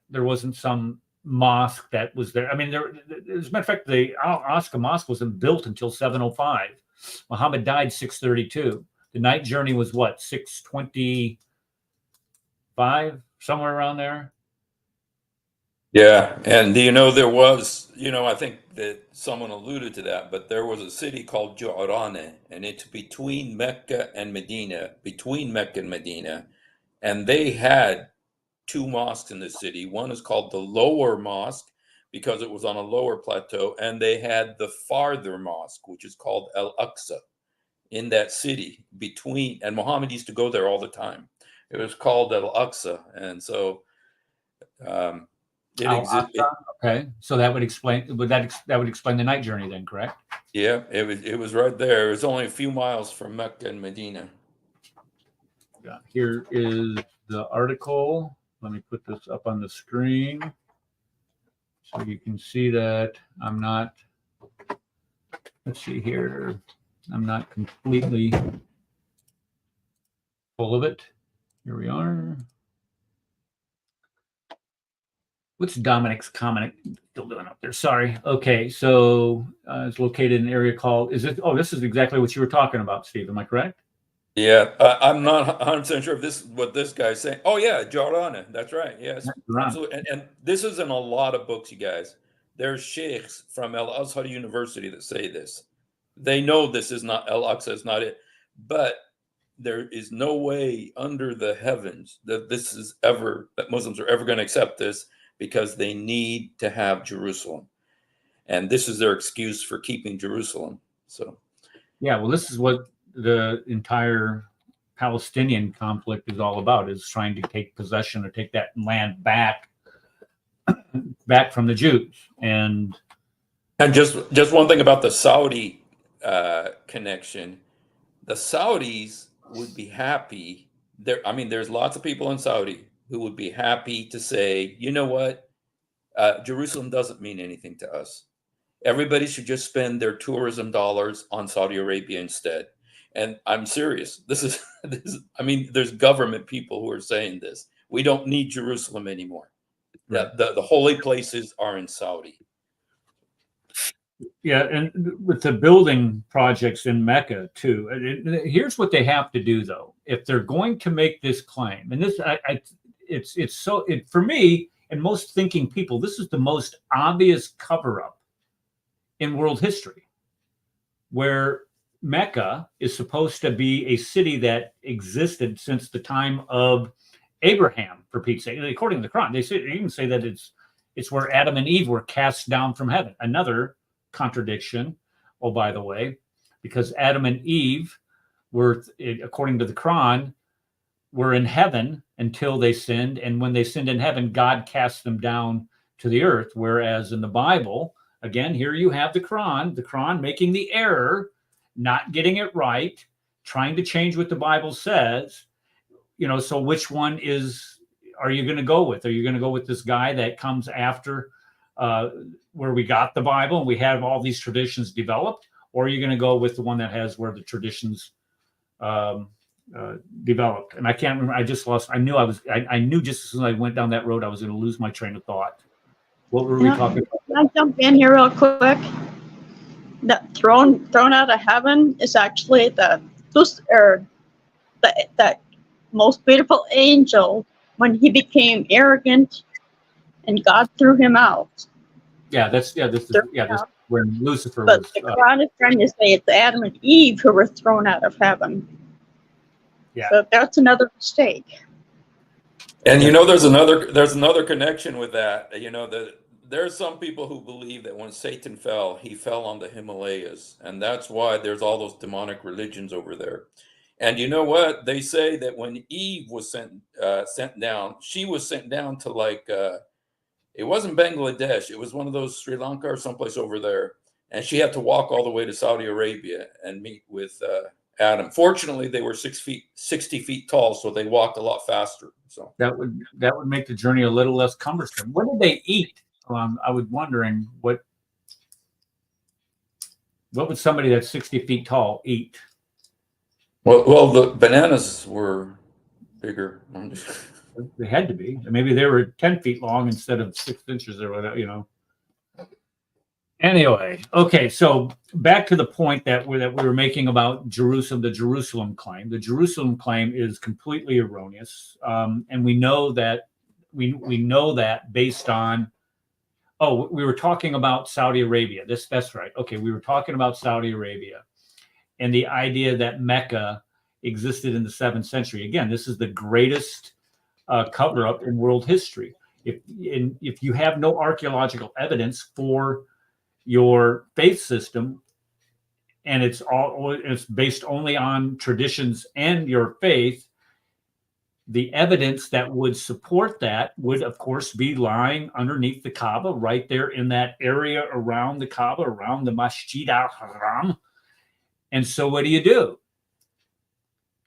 there wasn't some mosque that was there. I mean, as a matter of fact, the Al-Aqsa Mosque wasn't built until 705. Muhammad died 632. The night journey was what, 625, somewhere around there. Yeah, and there was, I think that someone alluded to that, but there was a city called Ju'rana, and it's between Mecca and Medina, and they had two mosques in the city. One is called the Lower Mosque because it was on a lower plateau, and they had the farther mosque, which is called Al-Aqsa, in that city between, and Muhammad used to go there all the time. It was called Al-Aqsa, and so it existed. Okay, so that would explain. That would explain the night journey then, correct? Yeah, it was right there. It was only a few miles from Mecca and Medina. Yeah, here is the article. Let me put this up on the screen so you can see that I'm not. Let's see here. I'm not completely full of it. Here we are. What's Dominic's comment still doing up there? Sorry. Okay, so it's located in an area called, this is exactly what you were talking about, Steve. Am I correct? Yeah, I'm not 100% sure if this is what this guy's saying. Oh, yeah, Jordan. That's right. Yes, absolutely. And this is in a lot of books, you guys. There's sheikhs from Al-Azhar University that say this. They know this is not, Al-Aqsa is not it. But there is no way under the heavens that that Muslims are ever going to accept this, because they need to have Jerusalem. And this is their excuse for keeping Jerusalem. So, yeah, well, this is what the entire Palestinian conflict is all about, is trying to take possession or take that land back from the Jews. And just one thing about the Saudi connection, the Saudis would be happy. There's lots of people in Saudi who would be happy to say, you know what, Jerusalem doesn't mean anything to us. Everybody should just spend their tourism dollars on Saudi Arabia instead. And I'm serious. This is there's government people who are saying this. We don't need Jerusalem anymore. Right. The holy places are in Saudi. Yeah, and with the building projects in Mecca too. Here's what they have to do, though. If they're going to make this claim, and this, for me, and most thinking people, this is the most obvious cover-up in world history, where Mecca is supposed to be a city that existed since the time of Abraham, for Pete's sake. According to the Quran, they even say that it's where Adam and Eve were cast down from heaven. Another contradiction, oh, by the way, because Adam and Eve were, according to the Quran, were in heaven until they sinned. And when they sinned in heaven, God cast them down to the earth. Whereas in the Bible, again, here you have the Quran making the error, not getting it right, trying to change what the Bible says. So which one are you going to go with? Are you going to go with this guy that comes after where we got the Bible and we have all these traditions developed? Or are you going to go with the one that has where the traditions developed? And I can't remember. I just lost. I knew just as soon as I went down that road, I was going to lose my train of thought. What were we talking about? Can I jump in here real quick? That thrown out of heaven is actually the most beautiful angel when he became arrogant, and God threw him out. This is when Lucifer But was. the Quran is trying to say it's Adam and Eve who were thrown out of heaven. Yeah. So that's another mistake. And there's another connection with that. There's some people who believe that when Satan fell, he fell on the Himalayas, and that's why there's all those demonic religions over there. And you know what? They say that when Eve was sent down, she was sent down to it wasn't Bangladesh. It was one of those Sri Lanka or someplace over there. And she had to walk all the way to Saudi Arabia and meet with Adam. Fortunately, they were 60 feet tall, so they walked a lot faster. So that would make the journey a little less cumbersome. What did they eat? I was wondering what would somebody that's 60 feet tall eat? Well, the bananas were bigger. They had to be. Maybe they were 10 feet long instead of 6 inches or whatever, Anyway, okay, so back to the point that we were making about Jerusalem, the Jerusalem claim. The Jerusalem claim is completely erroneous, and we know that based on. Oh, we were talking about Saudi Arabia. That's right. Okay, we were talking about Saudi Arabia and the idea that Mecca existed in the 7th century. Again, this is the greatest cover-up in world history. If you have no archaeological evidence for your faith system, and it's based only on traditions and your faith, the evidence that would support that would, of course, be lying underneath the Kaaba, right there in that area around the Kaaba, around the Masjid al-Haram. And so what do?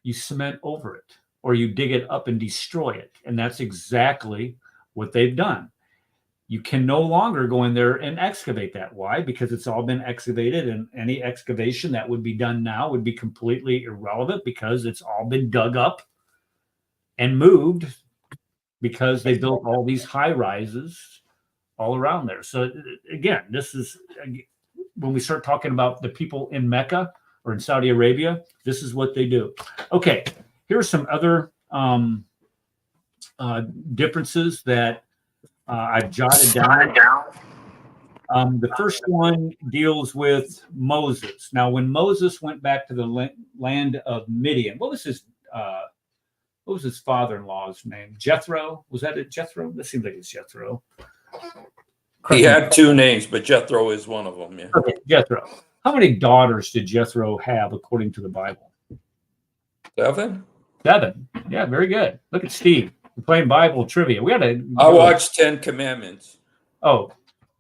You cement over it, or you dig it up and destroy it. And that's exactly what they've done. You can no longer go in there and excavate that. Why? Because it's all been excavated, and any excavation that would be done now would be completely irrelevant because it's all been dug up and moved because they built all these high rises all around there. So again, this is when we start talking about the people in Mecca or in Saudi Arabia, this is what they do. Okay, here are some other differences that I've jotted down. The first one deals with Moses. Now, when Moses went back to the land of Midian, what was his father-in-law's name? Jethro? Was that it? Jethro? That seems like it's Jethro. He had 2 names, but Jethro is one of them. Yeah. Okay, Jethro. How many daughters did Jethro have according to the Bible? 7. 7. Yeah, very good. Look at Steve. We're playing Bible trivia. I watched 10 Commandments. Oh,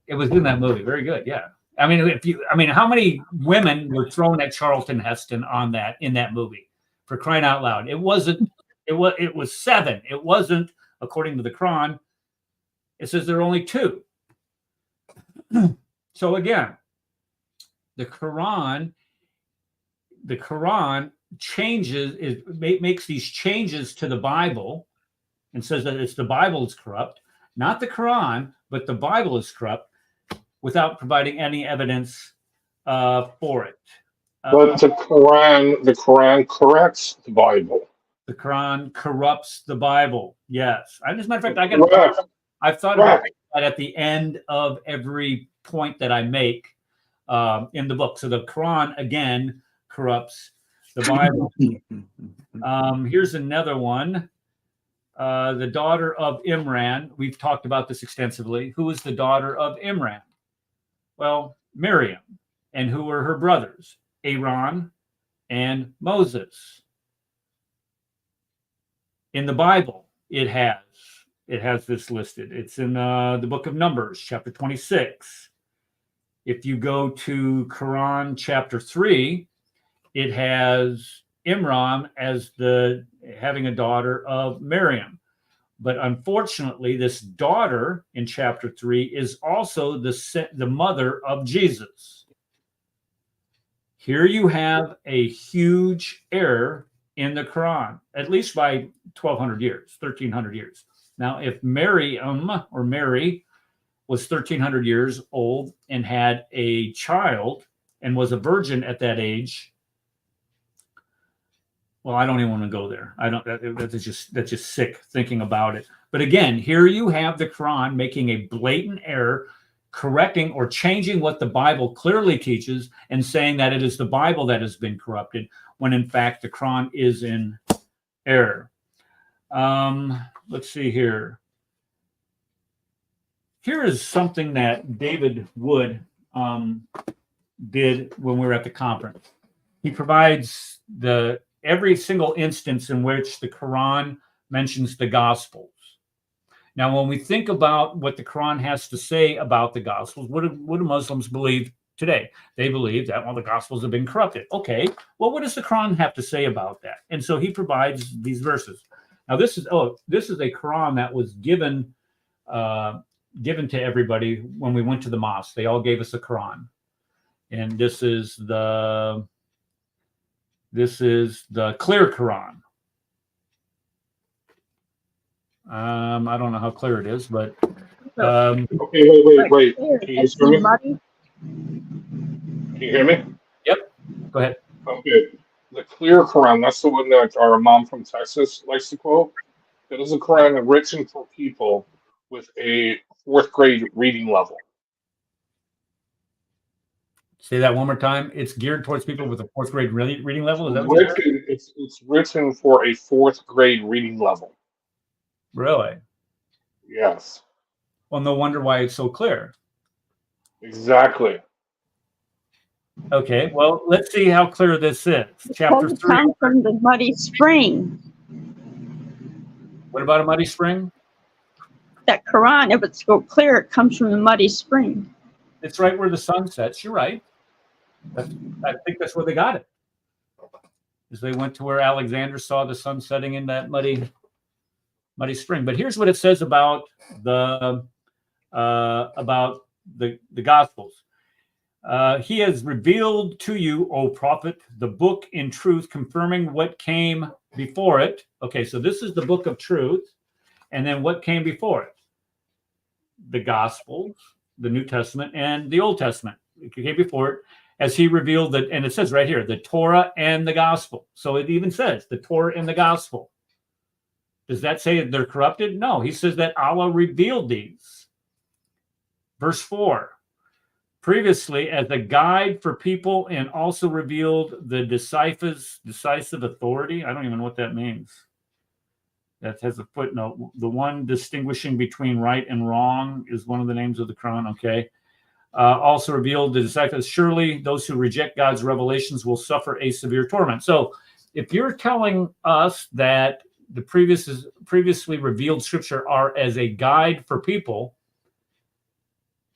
it was in that movie. Very good. Yeah. I mean, how many women were thrown at Charlton Heston in that movie? For crying out loud. It was 7. It wasn't, according to the Quran, it says there are only 2. So again, the Quran makes these changes to the Bible and says that it's the Bible is corrupt, not the Quran, but the Bible is corrupt, without providing any evidence for it. But the Quran corrects the Bible. The Quran corrupts the Bible. Yes. As a matter of fact, I got I've thought about that at the end of every point that I make in the book. So the Quran, again, corrupts the Bible. Here's another one. The daughter of Imran. We've talked about this extensively. Who is the daughter of Imran? Well, Miriam. And who were her brothers? Aaron and Moses. In the Bible, it has this listed. It's in the book of Numbers, chapter 26. If you go to Quran chapter 3, it has Imran as having a daughter of Miriam. But unfortunately, this daughter in chapter 3 is also the mother of Jesus. Here you have a huge error in the Quran, at least by 1,200 years, 1,300 years. Now, if Miriam or Mary was 1,300 years old and had a child and was a virgin at that age, well, I don't even want to go there. That's just sick thinking about it. But again, here you have the Quran making a blatant error, correcting or changing what the Bible clearly teaches and saying that it is the Bible that has been corrupted, when in fact the Quran is in error. Let's see here. Here is something that David Wood did when we were at the conference. He provides every single instance in which the Quran mentions the Gospels. Now, when we think about what the Quran has to say about the Gospels, what do Muslims believe today? They believe that, well, the Gospels have been corrupted. Okay, well, what does the Quran have to say about that? And so he provides these verses. Now, this is a Quran that was given to everybody when we went to the mosque. They all gave us a Quran. And this is the clear Quran. I don't know how clear it is, but Okay, wait. Can you hear me? Can you hear me? Yep. Go ahead. Okay. The clear Quran, that's the one that our mom from Texas likes to quote. That is a Quran written for people with a 4th grade reading level. Say that one more time. It's geared towards people with a 4th grade reading level. Is that what it's written for a 4th grade reading level. Really? Yes. Well, no wonder why it's so clear. Exactly. Okay, well, let's see how clear this is. Chapter 3. Come from the muddy spring. What about a muddy spring? That Quran, if it's so clear, it comes from the muddy spring. It's right where the sun sets. You're right. I think that's where they got it. Is they went to where Alexander saw the sun setting in that muddy spring. But here's what it says about the Gospels. He has revealed to you, O prophet, the book in truth, confirming what came before it. Okay, so this is the book of truth. And then what came before it? The Gospels, the New Testament, and the Old Testament. It came before it, as he revealed that, and it says right here, the Torah and the Gospel. So it even says the Torah and the Gospel. Does that say that they're corrupted? No, he says that Allah revealed these. Verse 4. Previously, as a guide for people, and also revealed the decisive authority. I don't even know what that means. That has a footnote. The one distinguishing between right and wrong is one of the names of the Quran. Okay. Also revealed the disciples. Surely those who reject God's revelations will suffer a severe torment. So if you're telling us that the previously revealed scripture are as a guide for people,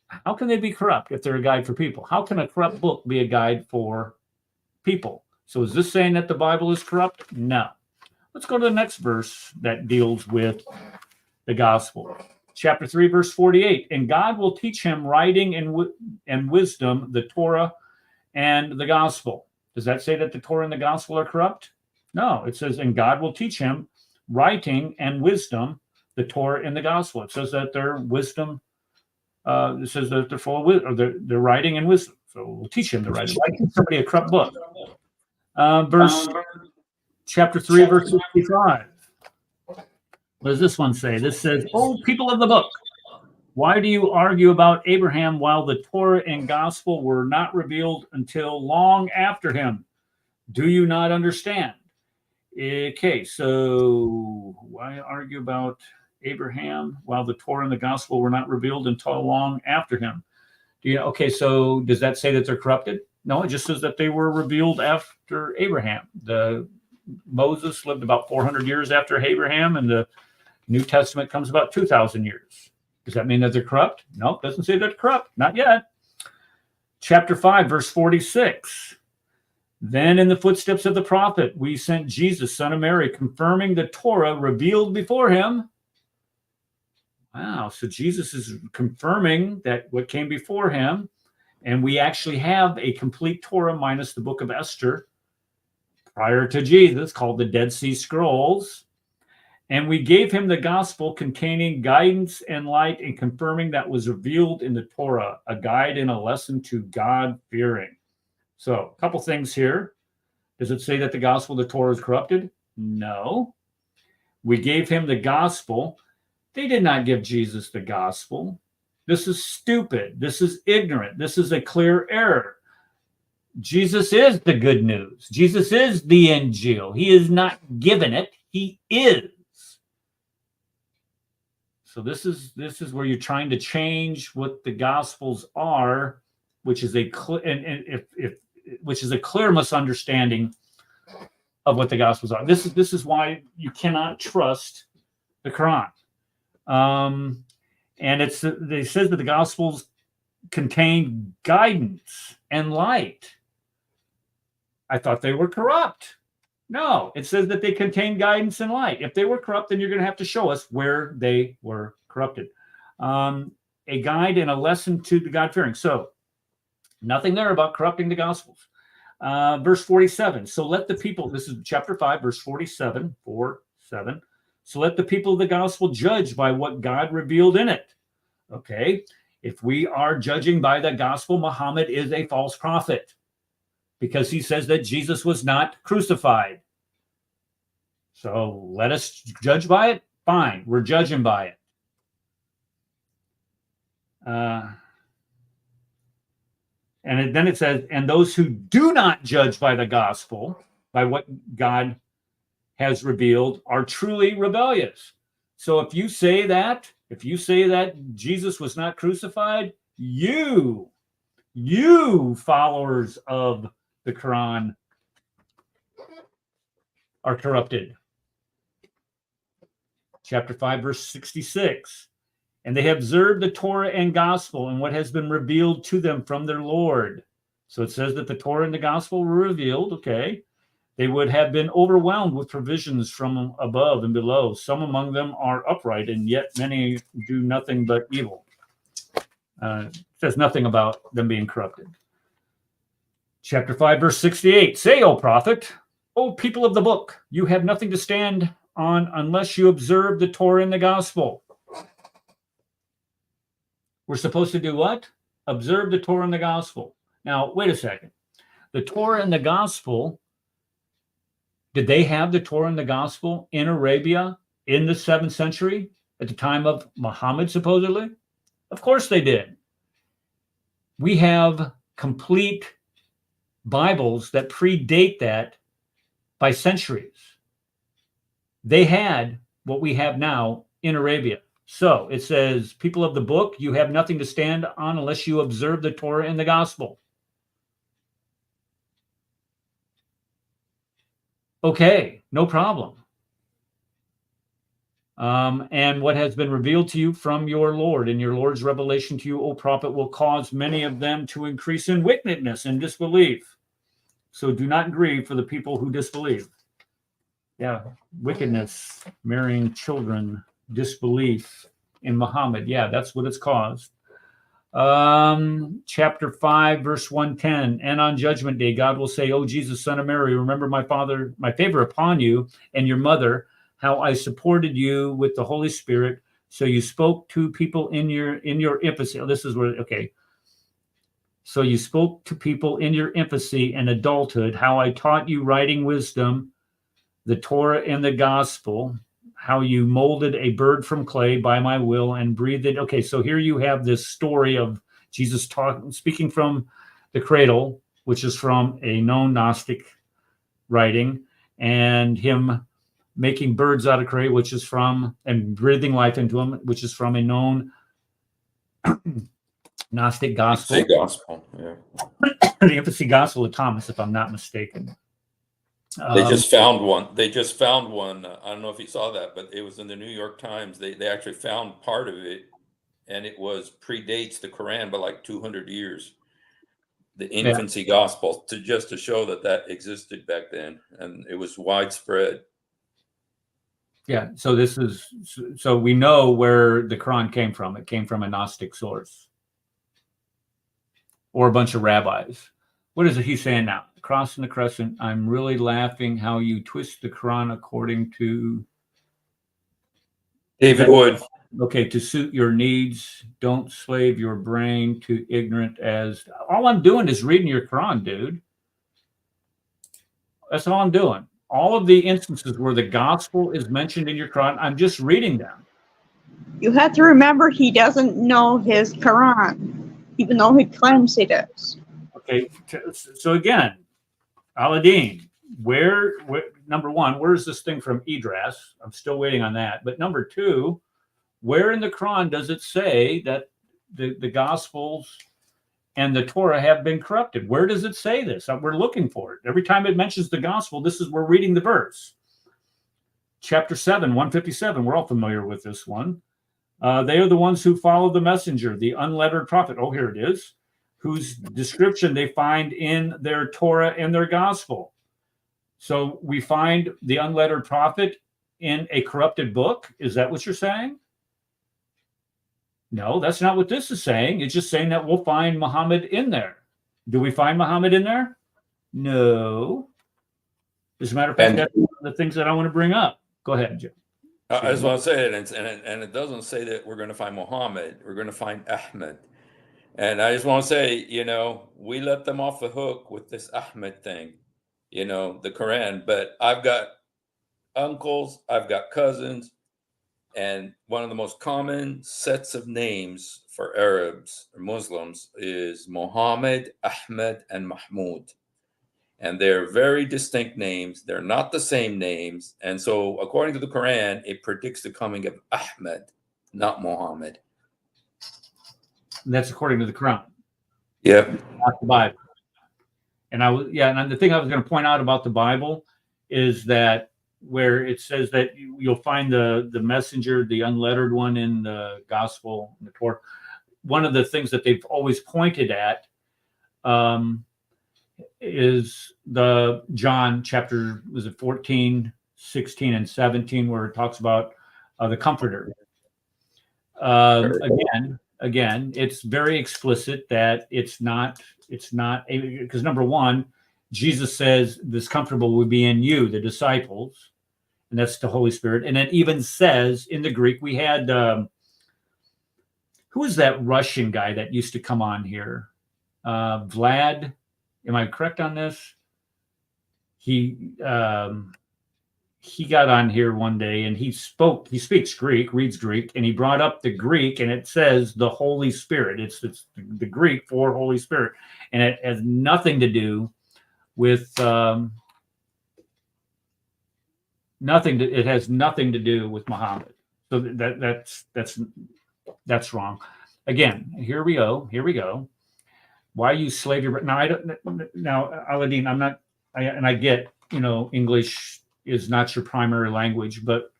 how can they be corrupt if they're a guide for people? How can a corrupt book be a guide for people? So is this saying that the Bible is corrupt? No. Let's go to the next verse that deals with the gospel. Chapter 3, verse 48. And God will teach him writing and wisdom, the Torah and the gospel. Does that say that the Torah and the gospel are corrupt? No. It says, and God will teach him writing and wisdom, the Torah and the gospel. It says that their wisdom, it says that they're full of wisdom, or they're writing and wisdom. So we'll teach him to write. Why teach somebody a corrupt book? Chapter 3, verse 65. What does this one say? This says, "Oh, people of the book, Why do you argue about Abraham while the Torah and gospel were not revealed until long after him? Do you not understand? Okay, so why argue about Abraham while the Torah and the gospel were not revealed until long after him? Okay, so does that say that they're corrupted? No, it just says that they were revealed after Abraham. Moses lived about 400 years after Abraham, and the New Testament comes about 2,000 years. Does that mean that they're corrupt? No, it doesn't say they're corrupt. Not yet. Chapter 5, verse 46. Then in the footsteps of the prophet, we sent Jesus, son of Mary, confirming the Torah revealed before him. Wow, so Jesus is confirming that what came before him, and we actually have a complete Torah minus the book of Esther prior to Jesus, called the Dead Sea Scrolls. And we gave him the gospel containing guidance and light and confirming that was revealed in the Torah, a guide and a lesson to God-fearing. So a couple things here. Does it say that the gospel of the Torah is corrupted? No. We gave him the gospel. They did not give Jesus the gospel. This is stupid. This is ignorant. This is a clear error. Jesus is the good news. Jesus is the Injil. He is not given it. He is. So this is where you're trying to change what the Gospels are, which is a clear misunderstanding of what the Gospels are. This is why you cannot trust the Quran. And it says that the Gospels contain guidance and light. I thought they were corrupt. No, it says that they contain guidance and light. If they were corrupt, then you're going to have to show us where they were corrupted. A guide and a lesson to the God-fearing. So nothing there about corrupting the Gospels. Verse 47. So let the people, this is chapter 5, verse 47, 4:7. So let the people of the gospel judge by what God revealed in it. Okay, if we are judging by the gospel, Muhammad is a false prophet because he says that Jesus was not crucified. So let us judge by it. Fine, we're judging by it. And then it says, and those who do not judge by the gospel, by what God has revealed, are truly rebellious. So if you say that Jesus was not crucified, you followers of the Quran are corrupted. Chapter 5, verse 66. And they have observed the Torah and gospel and what has been revealed to them from their Lord. So it says that the Torah and the gospel were revealed, okay. They would have been overwhelmed with provisions from above and below. Some among them are upright, and yet many do nothing but evil. It says nothing about them being corrupted. Chapter 5, verse 68. Say, O prophet, O people of the book, you have nothing to stand on unless you observe the Torah and the gospel. We're supposed to do what? Observe the Torah and the gospel. Now, wait a second. The Torah and the gospel, did they have the Torah and the gospel in Arabia in the 7th century at the time of Muhammad, supposedly? Of course they did. We have complete Bibles that predate that by centuries. They had what we have now in Arabia. So it says, people of the book, you have nothing to stand on unless you observe the Torah and the gospel. Okay, no problem. And what has been revealed to you from your Lord, and your Lord's revelation to you, O prophet, will cause many of them to increase in wickedness and disbelief. So do not grieve for the people who disbelieve. Yeah, wickedness, marrying children, disbelief in Muhammad. Yeah, that's what it's caused. Chapter 5, verse 110. And on judgment day, God will say, O Jesus, son of Mary, remember my favor upon you and your mother, how I supported you with the Holy Spirit. So you spoke to people in your infancy. Oh, this is where, okay. So you spoke to people in your infancy and adulthood, how I taught you writing wisdom, the Torah and the gospel, how you molded a bird from clay by my will and breathed it. Okay, so here you have this story of Jesus speaking from the cradle, which is from a known Gnostic writing, and him making birds out of clay, which is from, and breathing life into them, which is from a known Gnostic gospel. Say gospel, yeah. The infancy gospel of Thomas, if I'm not mistaken. They just found one. They just found one. I don't know if you saw that, but it was in the New York Times. They actually found part of it, and it was predates the Quran by like 200 years. The infancy gospel, to show that existed back then, and it was widespread. Yeah. So so we know where the Quran came from. It came from a Gnostic source or a bunch of rabbis. What is it he's saying now? Cross and the crescent. I'm really laughing how you twist the Quran according to David Wood. Okay, to suit your needs. Don't slave your brain to ignorant as. All I'm doing is reading your Quran, dude. That's all I'm doing. All of the instances where the gospel is mentioned in your Quran, I'm just reading them. You have to remember he doesn't know his Quran, even though he claims he does. Okay, so again, Aladdin, where number one, where's this thing from Idris? I'm still waiting on that. But number two, where in the Quran does it say that the Gospels and the Torah have been corrupted? Where does it say this? We're looking for it. Every time it mentions the Gospel, we're reading the verse. Chapter 7, 157, we're all familiar with this one. They are the ones who follow the messenger, the unlettered prophet. Oh, here it is. Whose description they find in their Torah and their gospel. So we find the unlettered prophet in a corrupted book. Is that what you're saying? No, that's not what this is saying. It's just saying that we'll find Muhammad in there. Do we find Muhammad in there? No. As a matter of fact, that's one of the things that I want to bring up. Go ahead, Jim. I just want to say it, and it doesn't say that we're going to find Muhammad. We're going to find Ahmed. And I just want to say, we let them off the hook with this Ahmed thing, the Quran. But I've got uncles, I've got cousins, and one of the most common sets of names for Arabs or Muslims is Muhammad, Ahmed, and Mahmud. And they're very distinct names. They're not the same names. And so according to the Quran, it predicts the coming of Ahmed, not Muhammad. And that's according to the Quran. Yep. Not the Bible. And and the thing I was going to point out about the Bible is that where it says that you'll find the messenger, the unlettered one in the gospel, in the Torah. One of the things that they've always pointed at is the John chapter, was it 14, 16, and 17, where it talks about the Comforter. Again, it's very explicit that it's not because number one, Jesus says this Comforter will be in you, the disciples, and that's the Holy Spirit. And it even says in the Greek, we had who was that Russian guy that used to come on here? Vlad, am I correct on this? He got on here one day and he speaks Greek, reads Greek, and he brought up the Greek, and it says the Holy Spirit. It's the Greek for Holy Spirit, and it has nothing to do with it has nothing to do with Muhammad. So that's wrong. Again, here we go. Why you slave your now Aladdin, I'm not, I get, English is not your primary language, but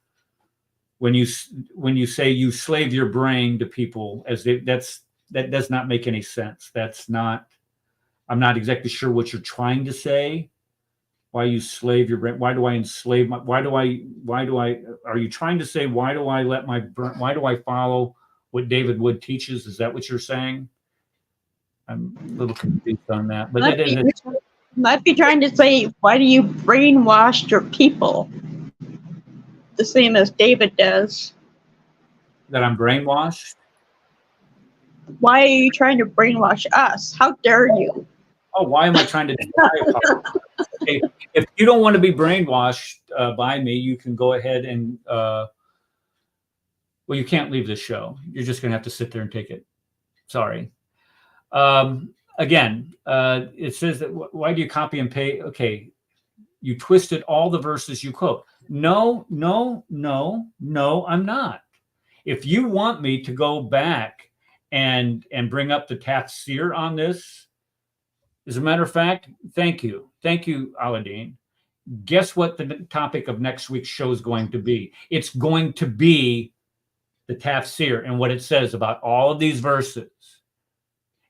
when you say you slave your brain to people that does not make any sense. I'm not exactly sure what you're trying to say. Why you slave your brain? Why do I enslave are you trying to say, why do I follow what David Wood teaches? Is that what you're saying? I'm a little confused on that, but might be trying to say, why do you brainwash your people the same as David does? That I'm brainwashed? Why are you trying to brainwash us? How dare you? Oh, why am I trying to do that? Okay, if you don't want to be brainwashed by me, you can go ahead and Well, you can't leave this show. You're just going to have to sit there and take it. Sorry. Again, it says that why do you copy and paste? Okay, you twisted all the verses you quote. No, I'm not. If you want me to go back and bring up the tafsir on this, as a matter of fact, thank you, Aladdin. Guess what the topic of next week's show is going to be? It's going to be the tafsir and what it says about all of these verses.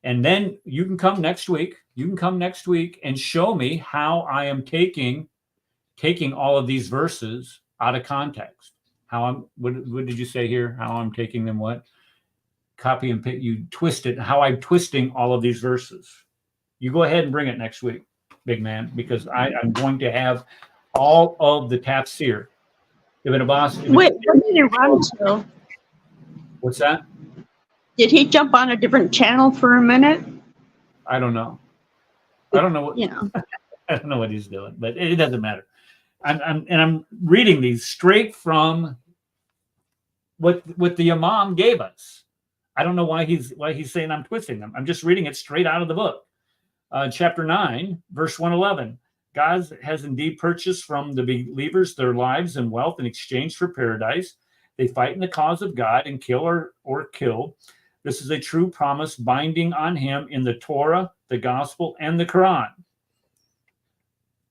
And then you can come next week. You can come next week and show me how I am taking all of these verses out of context. How I'm, what did you say here? How I'm taking them, what? Copy and paste, you twist it, how I'm twisting all of these verses. You go ahead and bring it next week, big man, because I'm going to have all of the tafsir. Ibn Abbas. Wait, where did he run to? What's that? Did he jump on a different channel for a minute? I don't know. I don't know what. Yeah. I don't know what he's doing, but it doesn't matter. I'm reading these straight from what the Imam gave us. I don't know why he's saying I'm twisting them. I'm just reading it straight out of the book. Chapter 9, verse 111. God has indeed purchased from the believers their lives and wealth in exchange for paradise. They fight in the cause of God and kill or killed. This is a true promise binding on him in the Torah, the Gospel, and the Quran.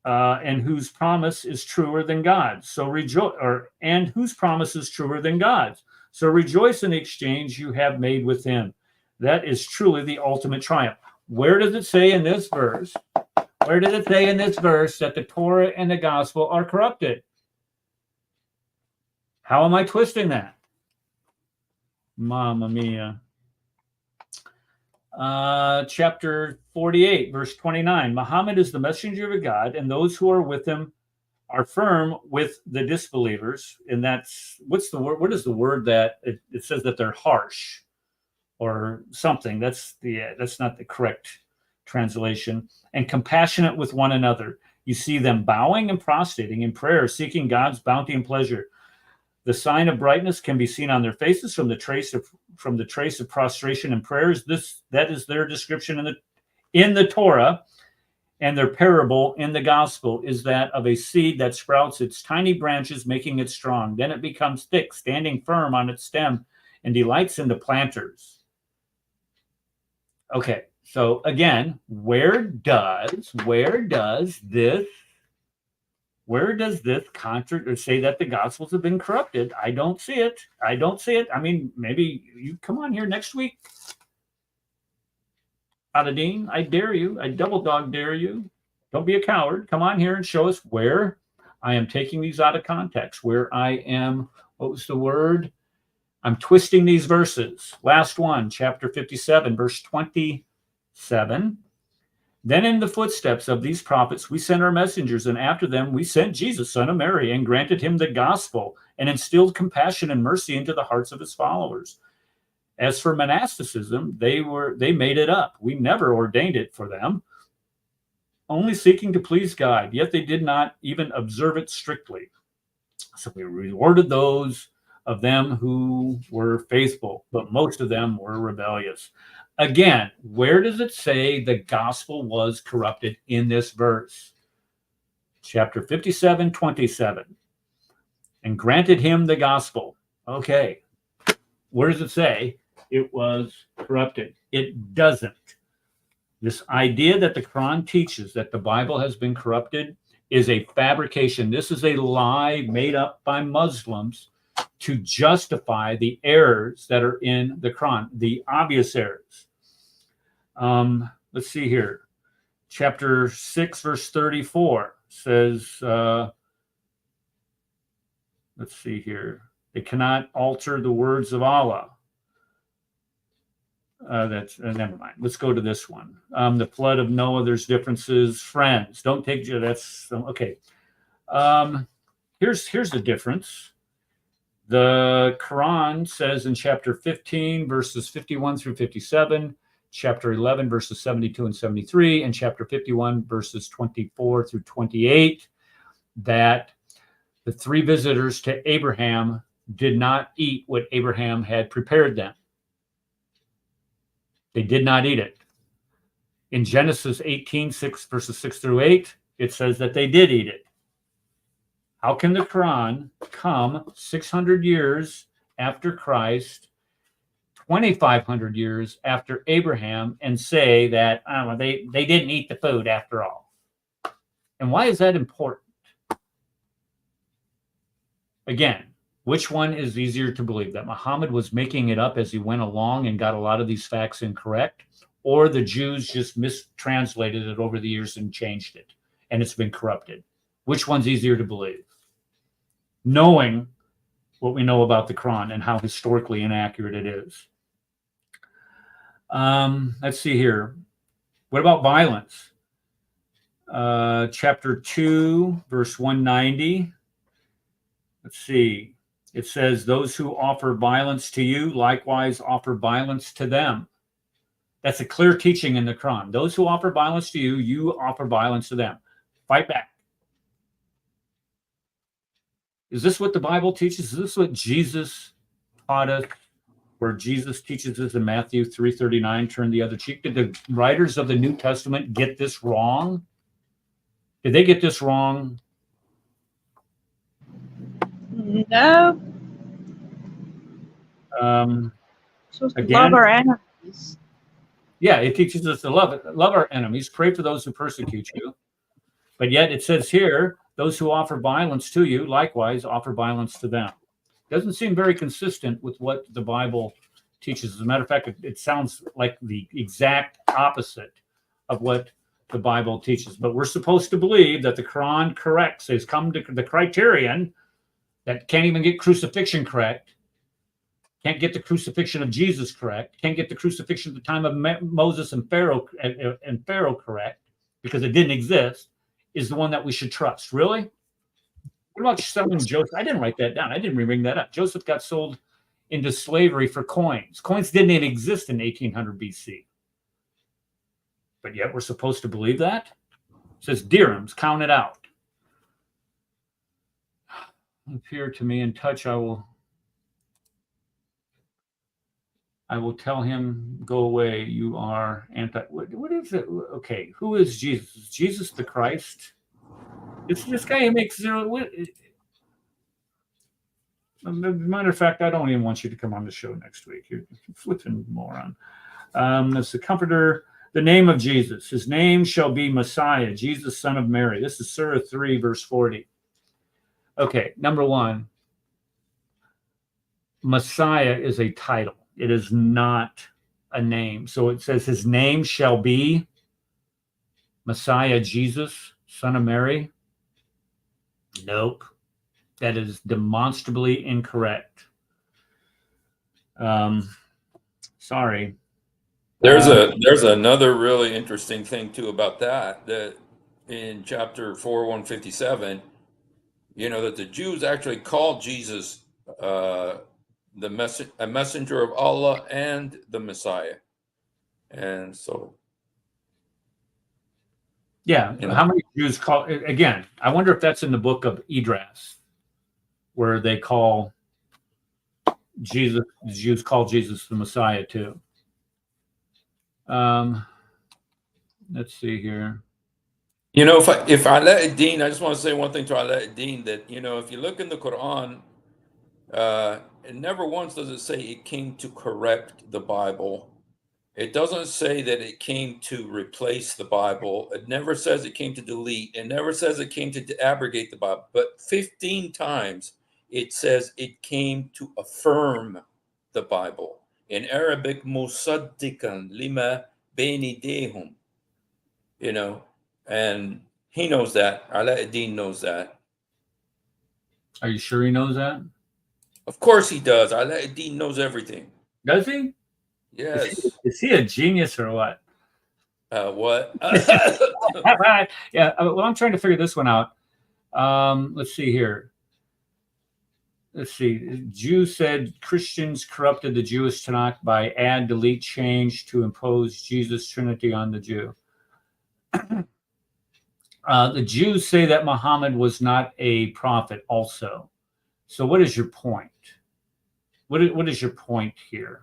And whose promise is truer than God's. So rejoice, and whose promise is truer than God's. So rejoice in the exchange you have made with him. That is truly the ultimate triumph. Where does it say in this verse? Where does it say in this verse that the Torah and the Gospel are corrupted? How am I twisting that? Mamma mia. Chapter 48, verse 29. Muhammad is the messenger of God, and those who are with him are firm with the disbelievers. And that's, what's the word? What is the word that it says that they're harsh or something? That's not the correct translation. And compassionate with one another. You see them bowing and prostrating in prayer, seeking God's bounty and pleasure. The sign of brightness can be seen on their faces from the trace of prostration and prayers. That is their description in the Torah, and their parable in the Gospel is that of a seed that sprouts its tiny branches, making it strong. Then it becomes thick, standing firm on its stem, and delights in the planters. Okay, so again, where does this say that the Gospels have been corrupted? I don't see it. I mean, maybe you come on here next week. Aladdin, I dare you. I double dog dare you. Don't be a coward. Come on here and show us where I am taking these out of context, where I am, what was the word? I'm twisting these verses. Last one, chapter 57, verse 27. Then in the footsteps of these prophets, we sent our messengers, and after them we sent Jesus, son of Mary, and granted him the gospel and instilled compassion and mercy into the hearts of his followers. As for monasticism, they made it up. We never ordained it for them, only seeking to please God, yet they did not even observe it strictly. So we rewarded those of them who were faithful, but most of them were rebellious. Again, where does it say the gospel was corrupted in this verse? Chapter 57, 27. And granted him the gospel. Okay. Where does it say it was corrupted? It doesn't. This idea that the Quran teaches that the Bible has been corrupted is a fabrication. This is a lie made up by Muslims to justify the errors that are in the Quran, the obvious errors. Let's see here. Chapter 6, verse 34 says, let's see here. They cannot alter the words of Allah. That's never mind. Let's go to this one. The flood of Noah, there's differences. Friends, don't take, that's okay. Here's the difference. The Quran says in chapter 15, verses 51 through 57, chapter 11, verses 72 and 73, and chapter 51, verses 24 through 28, that the three visitors to Abraham did not eat what Abraham had prepared them. They did not eat it. In Genesis 18, verses 6 through 8, it says that they did eat it. How can the Quran come 600 years after Christ, 2,500 years after Abraham, and say that they didn't eat the food after all? And why is that important? Again, which one is easier to believe? That Muhammad was making it up as he went along and got a lot of these facts incorrect, or the Jews just mistranslated it over the years and changed it, and it's been corrupted? Which one's easier to believe? Knowing what we know about the Quran and how historically inaccurate it is. Let's see here. What about violence? Chapter 2, verse 190. Let's see. It says, those who offer violence to you, likewise offer violence to them. That's a clear teaching in the Quran. Those who offer violence to you, you offer violence to them. Fight back. Is this what the Bible teaches? Is this what Jesus taught us? Where Jesus teaches us in Matthew 3:39, turn the other cheek. Did the writers of the New Testament get this wrong? Did they get this wrong? No. Supposed to love our enemies. Yeah, it teaches us to love our enemies, pray for those who persecute you. But yet it says here, those who offer violence to you, likewise offer violence to them. Doesn't seem very consistent with what the Bible teaches. As a matter of fact, it sounds like the exact opposite of what the Bible teaches. But we're supposed to believe that the Quran corrects, has come to the criterion that can't even get crucifixion correct, can't get the crucifixion of Jesus correct, can't get the crucifixion at the time of Moses and Pharaoh correct, because it didn't exist, is the one that we should trust. Really? What about selling Joseph? I didn't write that down. I didn't bring that up. Joseph got sold into slavery for coins. Coins didn't even exist in 1800 BC. But yet we're supposed to believe that? It says dirhams, count it out. Appear to me in touch, I will tell him, go away. You are anti. What is it? Okay, who is Jesus? Is Jesus the Christ? It's this guy who makes zero. Matter of fact, I don't even want you to come on the show next week. You're a flipping moron. That's the Comforter. The name of Jesus. His name shall be Messiah, Jesus, son of Mary. This is Surah 3, verse 40. Okay, number one, Messiah is a title. It is not a name. So it says his name shall be Messiah, Jesus, son of Mary. Nope. That is demonstrably incorrect. Sorry. There's another really interesting thing too about that in chapter 4, 157, that the Jews actually called Jesus a messenger of Allah and the Messiah. And so, yeah, how many Jews call, again, I wonder if that's in the book of Idris, where they call Jesus, the Jews call Jesus the Messiah too. Let's see here. If Ala-ad-Din, I just want to say one thing to Ala-ad-Din, that, if you look in the Quran, it never once does it say it came to correct the Bible. It doesn't say that it came to replace the Bible. It never says it came to delete. It never says it came to abrogate the Bible. But 15 times it says it came to affirm the Bible. In Arabic, musaddiqan lima bayni dehum. And he knows that. Ala-ad-Din knows that. Are you sure he knows that? Of course he does. Ala-ad-Din knows everything. Does he? Yes. Is he a genius or what? What? Yeah. Well, I'm trying to figure this one out. Let's see here. Let's see. Jews said Christians corrupted the Jewish Tanakh by add, delete, change to impose Jesus' Trinity on the Jew. The Jews say that Muhammad was not a prophet also. So what is your point? what is your point here?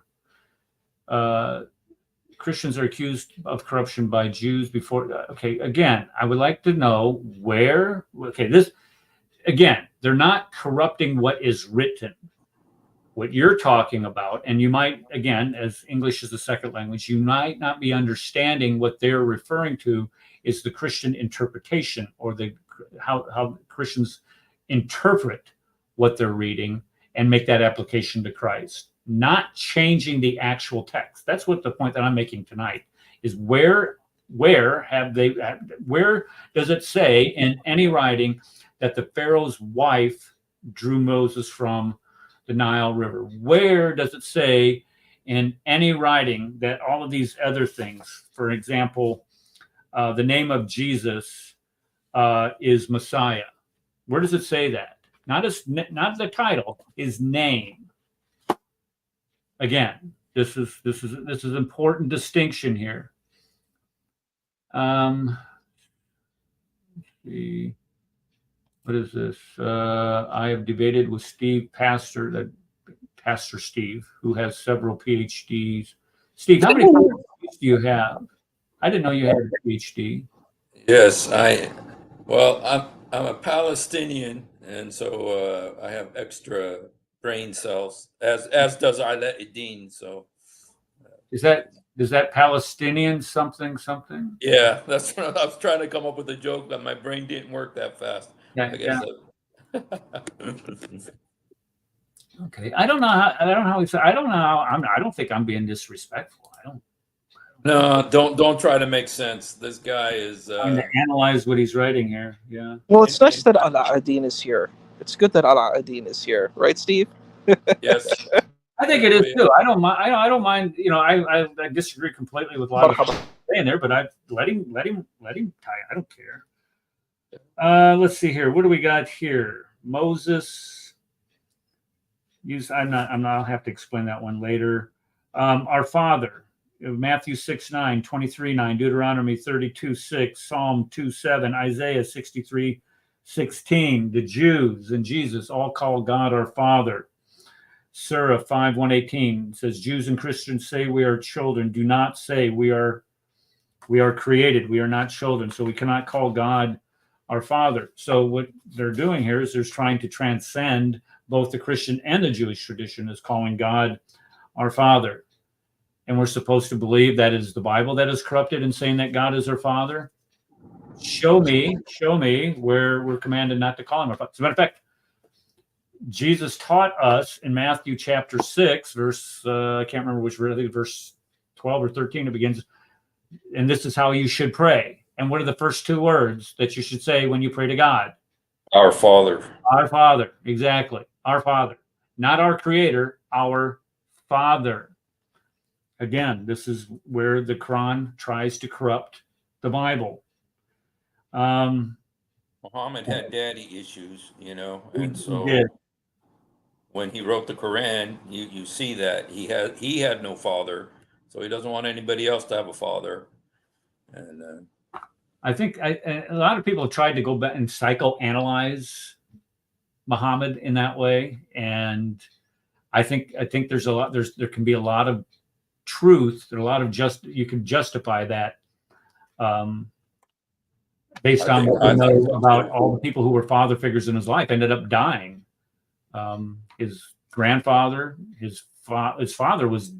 Christians are accused of corruption by Jews before. Okay, again, I would like to know where. Okay, this again, they're not corrupting what is written. What you're talking about, and you might, again, as English is a second language, you might not be understanding what they're referring to is the Christian interpretation, or the how Christians interpret what they're reading and make that application to Christ, not changing the actual text. That's what the point that I'm making tonight is where does it say in any writing that the Pharaoh's wife drew Moses from the Nile River? Where does it say in any writing that all of these other things, for example, the name of Jesus is Messiah? Where does it say that? Not the title, his name. Again, this is important distinction here. Let's see. What is this? I have debated with Pastor Steve, who has several PhDs. Steve, how many PhDs do you have? I didn't know you had a PhD. Yes, I'm a Palestinian, and so I have extra brain cells, as does Ala-Eddin. So Does that Palestinian something? yeah, that's what I was trying to come up with a joke, but my brain didn't work that fast. Yeah, I guess Okay. I don't know how I don't think I'm being disrespectful. No, don't try to make sense. This guy is trying to analyze what he's writing here. Yeah. Well, it's nice that Ala-Eddin is here. It's good that Ala-Eddin is here, right, Steve? yes. I think it is too. I don't mind. I don't mind. You know, I disagree completely with a lot of what saying there, but I let him tie. I don't care. Let's see here. What do we got here? Moses. I'll have to explain that one later. Our Father. Matthew 6:9, 23:9, Deuteronomy 32:6, Psalm 2:7, Isaiah 63:16. The Jews and Jesus all call God our Father. Surah 5:118 says, Jews and Christians say we are children. Do not say we are created. We are not children. So we cannot call God our Father. So what they're doing here is they're trying to transcend both the Christian and the Jewish tradition as calling God our Father. And we're supposed to believe that it is the Bible that is corrupted in saying that God is our Father. Show me where we're commanded not to call him our Father. As a matter of fact, Jesus taught us in Matthew chapter 6, verse, I can't remember which, I think verse 12 or 13, it begins, and this is how you should pray. And what are the first two words that you should say when you pray to God? Our Father. Our Father, exactly. Our Father. Not our Creator, our Father. Again, this is where the Quran tries to corrupt the Bible. Muhammad had daddy issues, and so when he wrote the Quran, you see that he had no father, so he doesn't want anybody else to have a father. And I think a lot of people have tried to go back and psychoanalyze Muhammad in that way, and I think there's there can be a lot of truth, and a lot of you can justify that based on what we know about all the people who were father figures in his life ended up dying. His grandfather, his father was,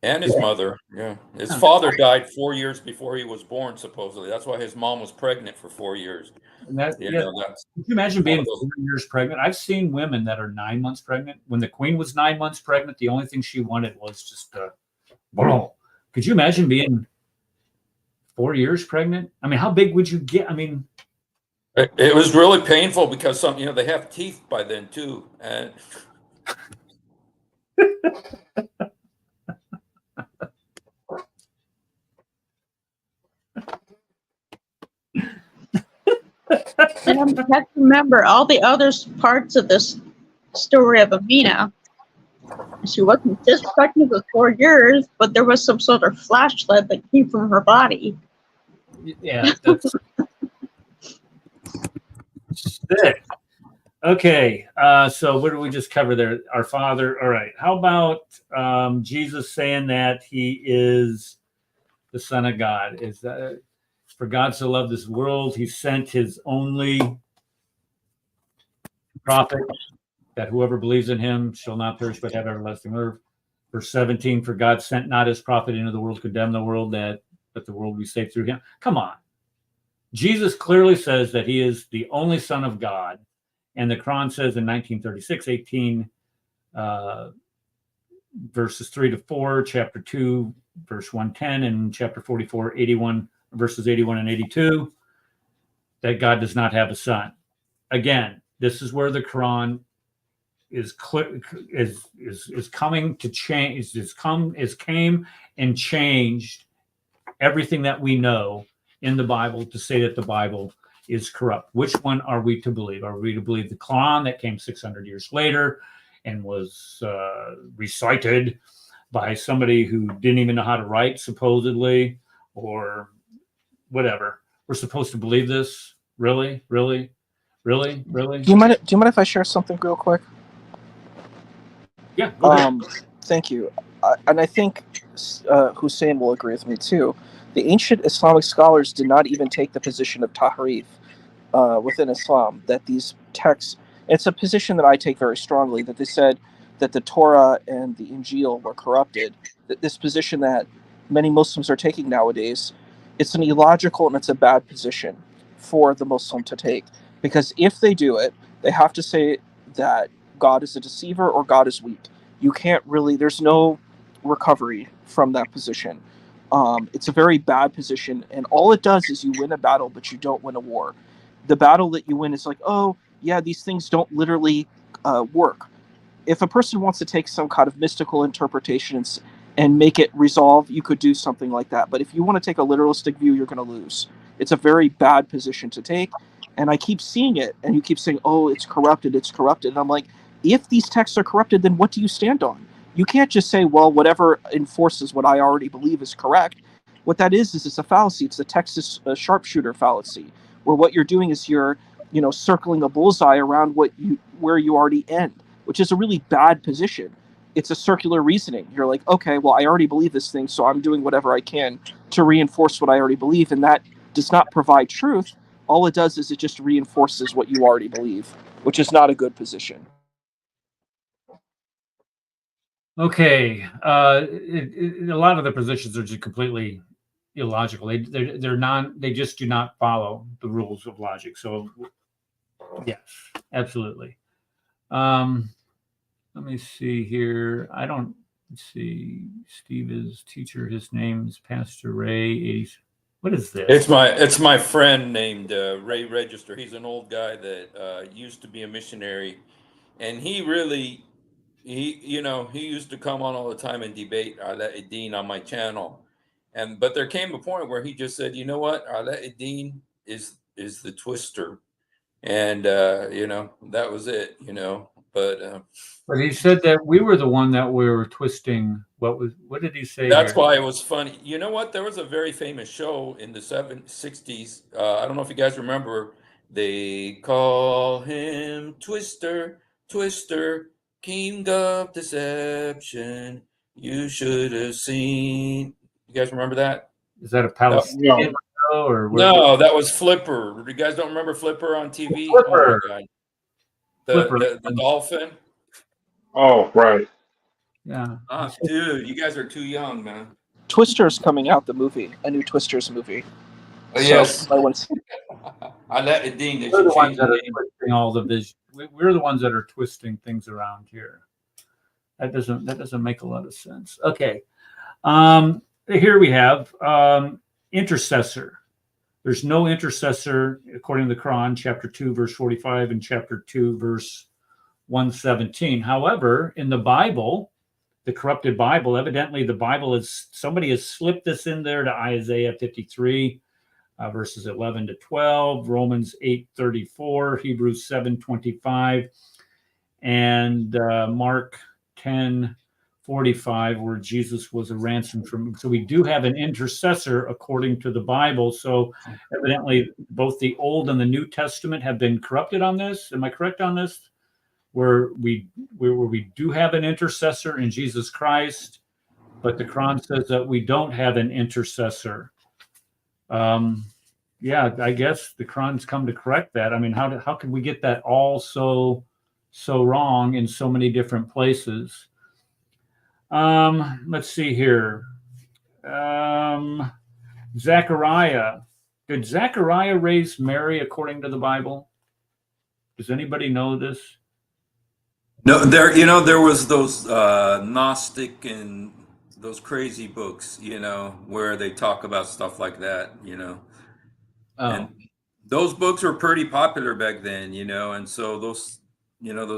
and his mother. Yeah, his father died 4 years before he was born. Supposedly, that's why his mom was pregnant for 4 years. And could you imagine being 4 years pregnant? I've seen women that are 9 months pregnant. When the queen was 9 months pregnant, the only thing she wanted was just could you imagine being 4 years pregnant? I mean, how big would you get? I mean, it was really painful because they have teeth by then too, and And you have to remember all the other parts of this story of Amina. She wasn't just pregnant with 4 years, but there was some sort of flashlight that came from her body. Yeah, that's sick. Okay, so what did we just cover there? Our Father. All right. How about Jesus saying that he is the Son of God? Is that for God so loved this world, he sent his only prophet, that whoever believes in him shall not perish but have everlasting life. Verse 17, for God sent not his prophet into the world to condemn the world, that the world be saved through him. Come on. Jesus clearly says that he is the only Son of God. And the Quran says in 1936, 18, verses 3 to 4, chapter 2, verse 110, and chapter 44, 81, verses 81 and 82, that God does not have a son. Again, this is where the Quran is coming to change, came and changed everything that we know in the Bible to say that the Bible is corrupt. Which one are we to believe? Are we to believe the Quran that came 600 years later and was recited by somebody who didn't even know how to write, supposedly, or whatever? We're supposed to believe this? Really? Really? Really? Really? Do you mind if I share something real quick? Yeah, go ahead. Thank you. And I think Hussein will agree with me too. The ancient Islamic scholars did not even take the position of tahrif within Islam, that these texts, it's a position that I take very strongly, that they said that the Torah and the Injil were corrupted. That this position that many Muslims are taking nowadays, it's an illogical and it's a bad position for the Muslim to take. Because if they do it, they have to say that God is a deceiver or God is weak. You can't really, there's no recovery from that position. It's a very bad position, and all it does is you win a battle, but you don't win a war. The battle that you win is like, oh, yeah, these things don't literally work. If a person wants to take some kind of mystical interpretation and make it resolve, you could do something like that. But if you want to take a literalistic view, you're going to lose. It's a very bad position to take. And I keep seeing it, and you keep saying, oh, it's corrupted, it's corrupted. And I'm like, if these texts are corrupted, then what do you stand on? You can't just say, well, whatever enforces what I already believe is correct. What that is it's a fallacy. It's the Texas sharpshooter fallacy, where what you're doing is you're, circling a bullseye around where you already end, which is a really bad position. It's a circular reasoning. You're like, okay, well, I already believe this thing, so I'm doing whatever I can to reinforce what I already believe, and that does not provide truth. All it does is it just reinforces what you already believe, which is not a good position. Okay, a lot of the positions are just completely illogical. They just do not follow the rules of logic. So, yes, absolutely. Let me see here. Let's see. Steve is teacher. His name is Pastor Ray. What is this? It's my friend named Ray Register. He's an old guy that used to be a missionary, and he used to come on all the time and debate Ala Eddin on my channel. But there came a point where he just said, you know what, Ala Eddin is the twister. And that was it, But he said that we were the one that we were twisting. What did he say? That's here? why it was funny. You know what? There was a very famous show in the 60s. I don't know if you guys remember. They call him Twister, Twister, King of Deception. You should have seen. You guys remember that? Is that a Palestinian show or No, that was Flipper. You guys don't remember Flipper on TV? Flipper. Oh my God. Flipper. The dolphin. Oh, right. Yeah. Dude, you guys are too young, man. Twister's coming out, the movie, a new Twisters movie. Yes. We're the ones that are twisting all the vision. We're the ones that are twisting things around here. That doesn't make a lot of sense. Okay. Here we have intercessor. There's no intercessor according to the Quran, chapter 2, verse 45, and chapter 2, verse 117. However, in the Bible, the corrupted Bible, evidently the Bible somebody has slipped this in there to Isaiah 53, verses 11 to 12, Romans 8:34, Hebrews 7:25, and Mark 10, 45, where Jesus was a ransom from. So we do have an intercessor according to the Bible. So evidently, both the Old and the New Testament have been corrupted on this. Am I correct on this? Where we do have an intercessor in Jesus Christ, but the Quran says that we don't have an intercessor. Yeah, I guess the Quran's come to correct that. I mean, how could we get that all so wrong in so many different places? Let's see here. Zechariah. Did Zechariah raise Mary according to the Bible? Does anybody know this? No, there was those Gnostic and those crazy books, where they talk about stuff like that, Oh. and those books were pretty popular back then, and so those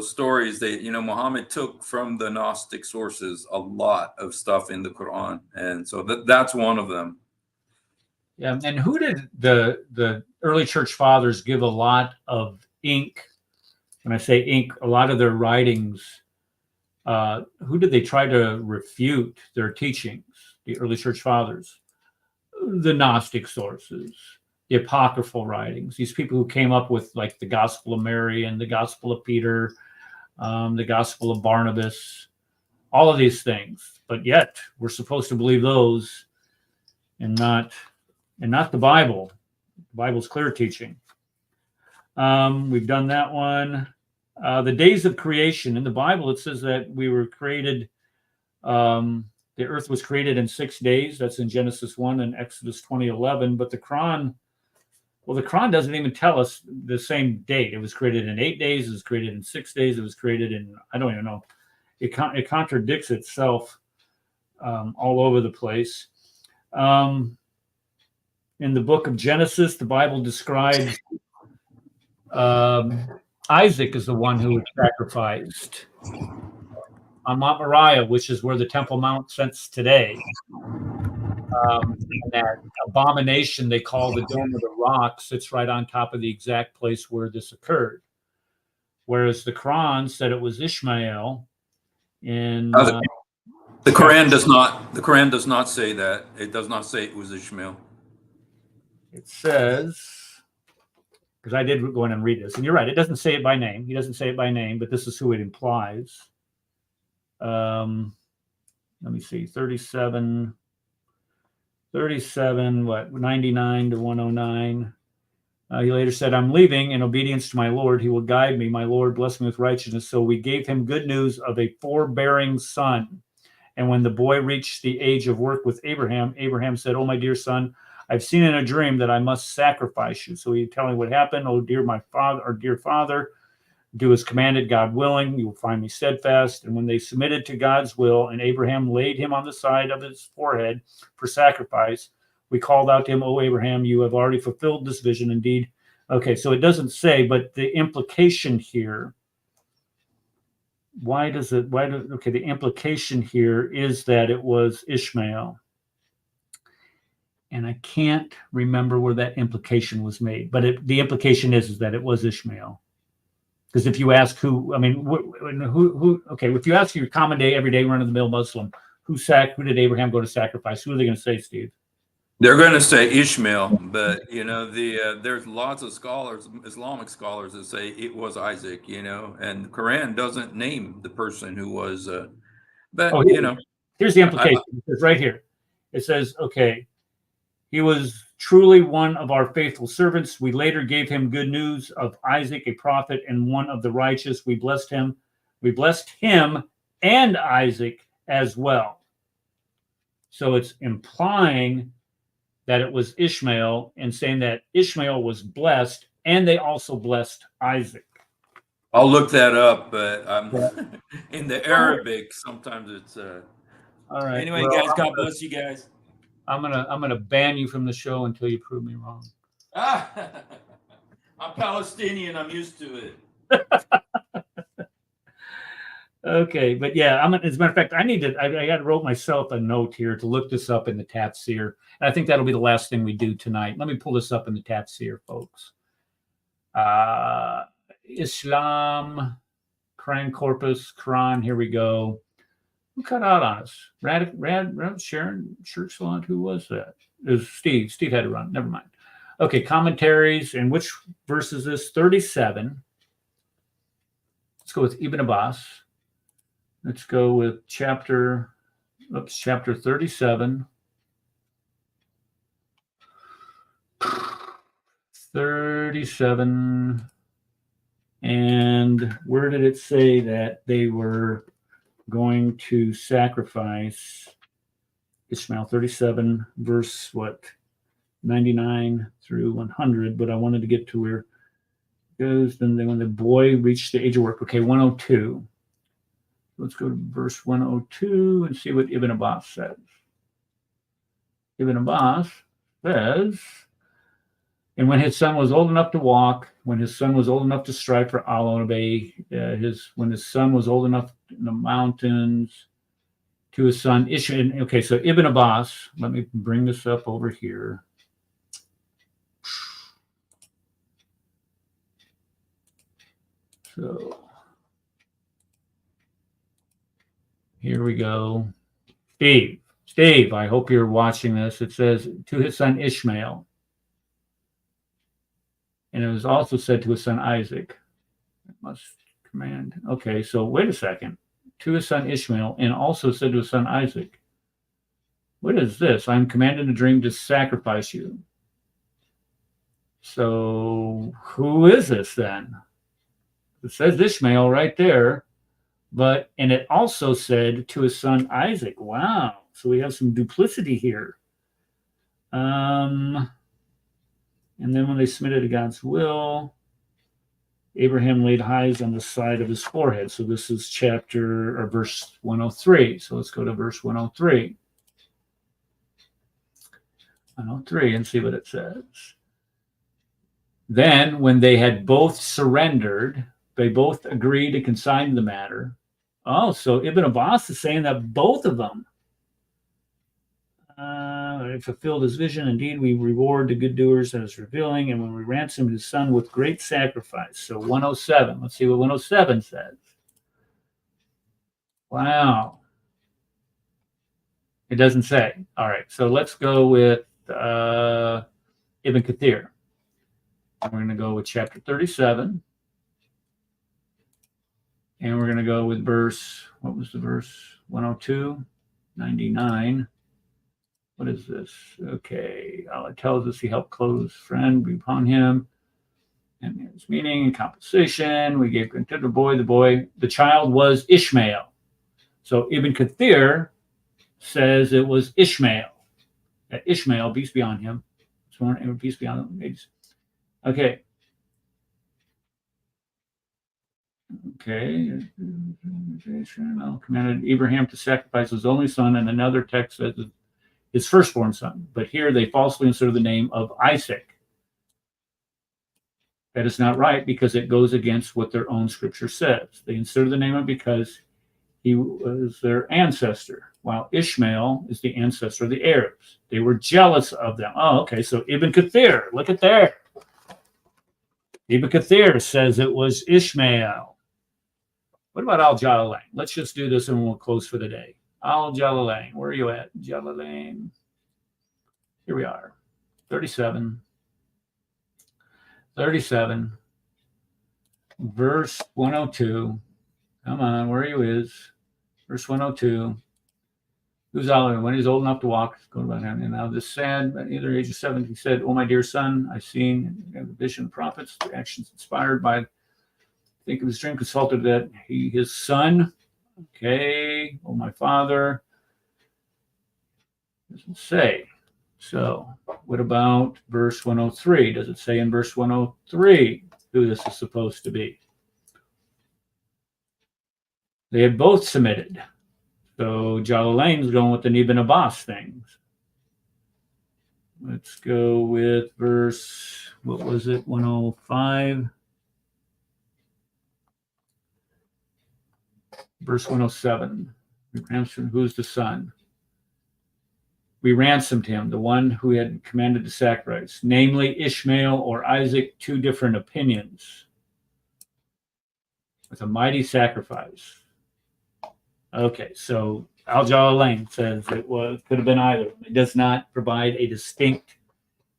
stories Muhammad took from the Gnostic sources a lot of stuff in the Quran, and so that's one of them. Yeah, and who did the early church fathers give a lot of ink? When I say ink, a lot of their writings, who did they try to refute their teachings? The early church fathers, the Gnostic sources, the apocryphal writings, these people who came up with like the Gospel of Mary and the Gospel of Peter, the Gospel of Barnabas, all of these things. But yet we're supposed to believe those and not the Bible. The Bible's clear teaching. We've done that one. The days of creation in the Bible, it says that we were created. The earth was created in 6 days. That's in Genesis 1 and Exodus 20:11. But the Quran doesn't even tell us the same date. It was created in 8 days. It was created in 6 days. It was created in, I don't even know. It contradicts itself all over the place. In the book of Genesis, the Bible describes Isaac is the one who was sacrificed on Mount Moriah, which is where the Temple Mount sits today. And that abomination they call the Dome of the Rock sits right on top of the exact place where this occurred. Whereas the Quran said it was Ishmael. The Quran does not. The Quran does not say that. It does not say it was Ishmael. It says, because I did go in and read this, and you're right, it doesn't say it by name. He doesn't say it by name, but this is who it implies. Let me see, 37, 99 to 109. He later said, I'm leaving in obedience to my Lord. He will guide me. My Lord bless me with righteousness. So we gave him good news of a forbearing son. And when the boy reached the age of work with Abraham, Abraham said, oh, my dear son, I've seen in a dream that I must sacrifice you. So he tell me what happened. Oh, dear father, do as commanded, God willing, you will find me steadfast. And when they submitted to God's will, and Abraham laid him on the side of his forehead for sacrifice, we called out to him, oh, Abraham, you have already fulfilled this vision indeed. Okay, so it doesn't say, but the implication here, the implication here is that it was Ishmael. And I can't remember where that implication was made, but the implication is that it was Ishmael. Because if you ask who if you ask your common day, everyday run-of-the-mill Muslim, who did Abraham go to sacrifice? Who are they going to say, Steve? They're going to say Ishmael, but there's lots of scholars, Islamic scholars, that say it was Isaac. And the Quran doesn't name the person who was. Here's the implication. It's right here. It says, okay, he was truly one of our faithful servants. We later gave him good news of Isaac, a prophet, and one of the righteous. We blessed him. We blessed him and Isaac as well. So it's implying that it was Ishmael and saying that Ishmael was blessed, and they also blessed Isaac. I'll look that up, but in the Arabic, sometimes it's. All right. Anyway, well, guys, God bless you guys. I'm gonna ban you from the show until you prove me wrong. I'm Palestinian. I'm used to it. Okay, but yeah, as a matter of fact, I wrote myself a note here to look this up in the Tafsir. And I think that'll be the last thing we do tonight. Let me pull this up in the Tafsir, folks. Islam, Quran Corpus, Quran, here we go. Who cut out on us? Sharon Schertzland. Who was that? It was Steve. Steve had to run. Never mind. Okay, commentaries. And which verse is this? 37. Let's go with Ibn Abbas. Let's go with chapter 37. 37. And where did it say that they were going to sacrifice? Ishmael 37, verse what? 99 through 100. But I wanted to get to where it goes. Then when the boy reached the age of work. Okay, 102. Let's go to verse 102 and see what Ibn Abbas says. Ibn Abbas says, and when his son was old enough to walk, when his son was old enough to strive for Allah and obey, when his son was old enough in the mountains, to his son Ishmael. Okay, so Ibn Abbas, let me bring this up over here. So here we go. Steve, I hope you're watching this. It says to his son Ishmael. And it was also said to his son Isaac. It must command. Okay, so wait a second. To his son Ishmael, and also said to his son Isaac. What is this? I'm commanded in a dream to sacrifice you. So who is this then? It says Ishmael right there. And it also said to his son Isaac. Wow. So we have some duplicity here. And then when they submitted to God's will, Abraham laid eyes on the side of his forehead. So this is verse 103. So let's go to verse 103. 103 and see what it says. Then when they had both surrendered, they both agreed to consign the matter. Oh, so Ibn Abbas is saying that both of them fulfilled his vision. Indeed, we reward the good doers as revealing, and when we ransomed his son with great sacrifice. So 107. Let's see what 107 says. Wow. It doesn't say. All right, so let's go with Ibn Kathir. We're going to go with chapter 37. And we're going to go with what was the verse? 102, 99. What is this? Okay. Allah tells us he helped close friend be upon him. And there's meaning and compensation. We gave to the boy. The child was Ishmael. So Ibn Kathir says it was Ishmael. That Ishmael, peace be on him. Peace be on him. Okay. Okay. Commanded Abraham to sacrifice his only son, and another text says his firstborn son. But here they falsely insert the name of Isaac. That is not right because it goes against what their own scripture says. They inserted the name of because he was their ancestor, while Ishmael is the ancestor of the Arabs. They were jealous of them. Oh, okay. So Ibn Kathir, look at there. Ibn Kathir says it was Ishmael. What about Al-Jalalain? Let's just do this and we'll close for the day. Al-Jalalain, where are you at? Jalalain. Here we are. 37. 37. Verse 102. Come on, where you is? Verse 102. Who's Al? When he's old enough to walk, go about him. And now this sad, at either age of 70, he said, "Oh, my dear son, I've seen the vision of prophets, the actions inspired by, think of his dream, consulted that his son, okay, oh, my father, doesn't say. So what about verse 103? Does it say in verse 103 who this is supposed to be? They had both submitted. So Jalalain's going with the Ibn Abbas things. Let's go with verse, what was it, 105? Verse 107. We ransomed, who's the son? We ransomed him, the one who had commanded the sacrifice, namely Ishmael or Isaac, two different opinions, with a mighty sacrifice. Okay, so Al Lane says could have been either. It does not provide a distinct.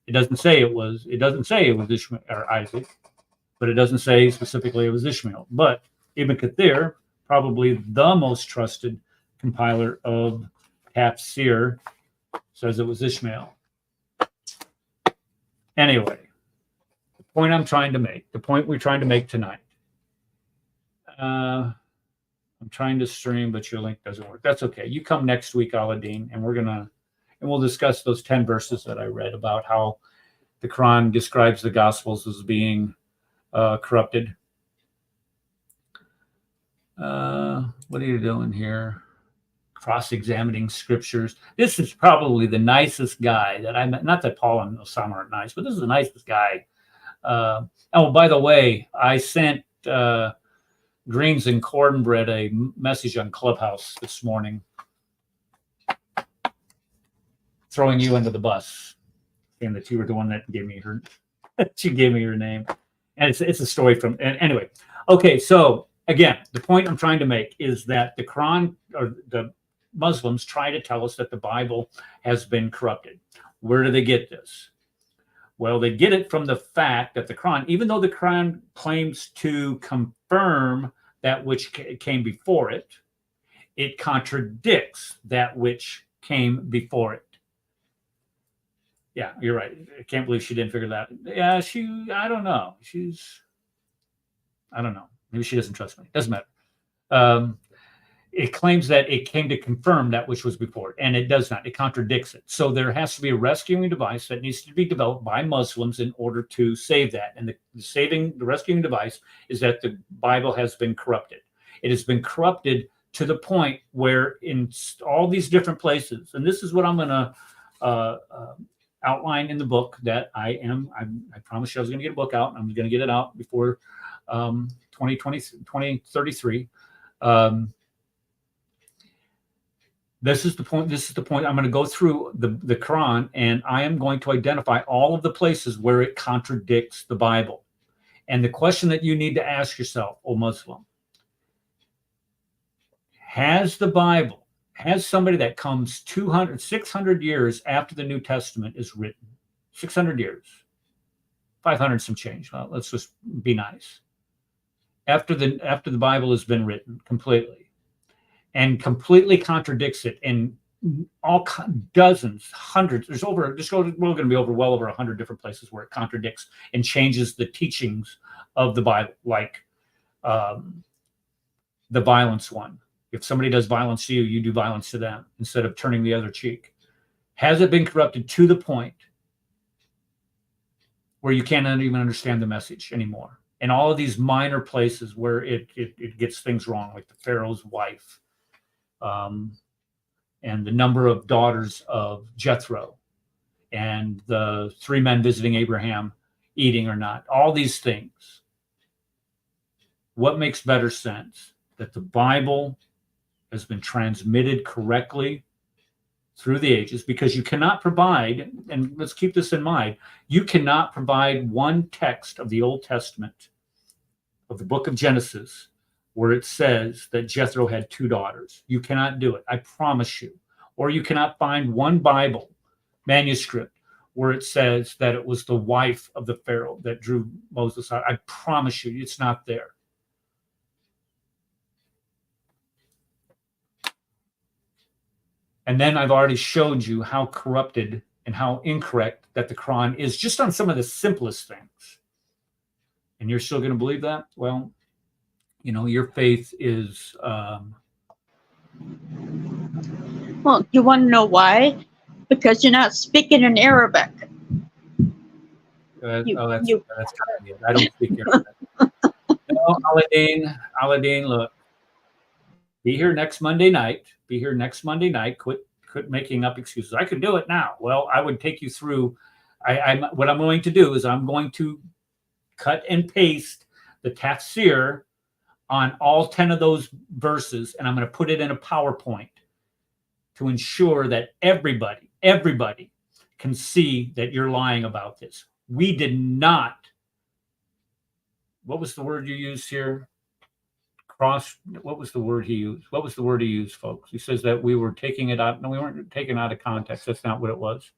It doesn't say it was. It doesn't say it was Ishmael or Isaac, but it doesn't say specifically it was Ishmael. But Ibn Kathir, probably the most trusted compiler of Tafsir, says it was Ishmael. Anyway, the point I'm trying to make, the point we're trying to make tonight. I'm trying to stream, but your link doesn't work. That's okay. You come next week, Aladdin, and we'll discuss those 10 verses that I read about how the Quran describes the Gospels as being corrupted. What are you doing here? Cross-examining scriptures. This is probably the nicest guy that I met. Not that Paul and Osama aren't nice, but this is the nicest guy. Oh, by the way, I sent Greens and Cornbread a message on Clubhouse this morning, throwing you under the bus, saying that you were the one that gave me her. She gave me her name, and it's a story from. And anyway, okay. So again, the point I'm trying to make is that the Quran or the Muslims try to tell us that the Bible has been corrupted. Where do they get this? Well, they get it from the fact that the Quran, even though the Quran claims to confirm that which came before it, it contradicts that which came before it. Yeah, you're right. I can't believe she didn't figure that out. Yeah, I don't know. I don't know. Maybe she doesn't trust me. Doesn't matter. It claims that it came to confirm that which was before it, and it does not. It contradicts it. So there has to be a rescuing device that needs to be developed by Muslims in order to save that. And the rescuing device is that the Bible has been corrupted. It has been corrupted to the point where in all these different places, and this is what I'm going to outline in the book that I promised you I was going to get a book out. I'm going to get it out before 2033. This is the point. I'm going to go through the Quran, and I am going to identify all of the places where it contradicts the Bible. And the question that you need to ask yourself, O Muslim, has somebody that comes 600 years after the New Testament is written, 600 years, 500 some change. Well, let's just be nice. After the Bible has been written completely, and completely contradicts it in all dozens, hundreds. There's going to be well over 100 different places where it contradicts and changes the teachings of the Bible, like the violence one. If somebody does violence to you, you do violence to them instead of turning the other cheek. Has it been corrupted to the point where you cannot even understand the message anymore? And all of these minor places where it gets things wrong, like the Pharaoh's wife, and the number of daughters of Jethro, and the 3 men visiting Abraham, eating or not, all these things. What makes better sense? That the Bible has been transmitted correctly through the ages, because you cannot provide, and let's keep this in mind, you cannot provide one text of the Old Testament, of the book of Genesis, where it says that Jethro had 2 daughters. You cannot do it. I promise you. Or you cannot find one Bible manuscript where it says that it was the wife of the Pharaoh that drew Moses out. I promise you, it's not there. And then I've already showed you how corrupted and how incorrect that the Quran is, just on some of the simplest things. And you're still going to believe that? Well, your faith is... Well, you want to know why? Because you're not speaking in Arabic. That's kind of it. I don't speak Arabic. No, Aladdin, look. Be here next Monday night. Quit making up excuses. I can do it now. Well, I would take you through. What I'm going to do is I'm going to cut and paste the tafsir on all 10 of those verses, and I'm going to put it in a PowerPoint to ensure that everybody can see that you're lying about this. We did not. What was the word you used here? what was the word he used? What was the word he used, folks? He says that we were taking it out. No, we weren't taking it out of context. That's not what it was.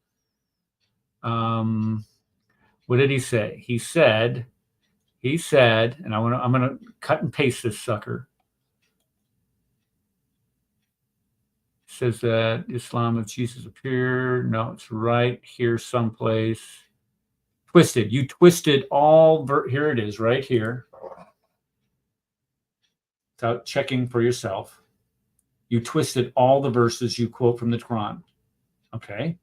What did he say? He said, and I'm gonna cut and paste this sucker. It says that Islam of Jesus appeared. No, it's right here someplace. Twisted. You twisted all. Here it is, right here. Without checking for yourself, you twisted all the verses you quote from the Quran. Okay,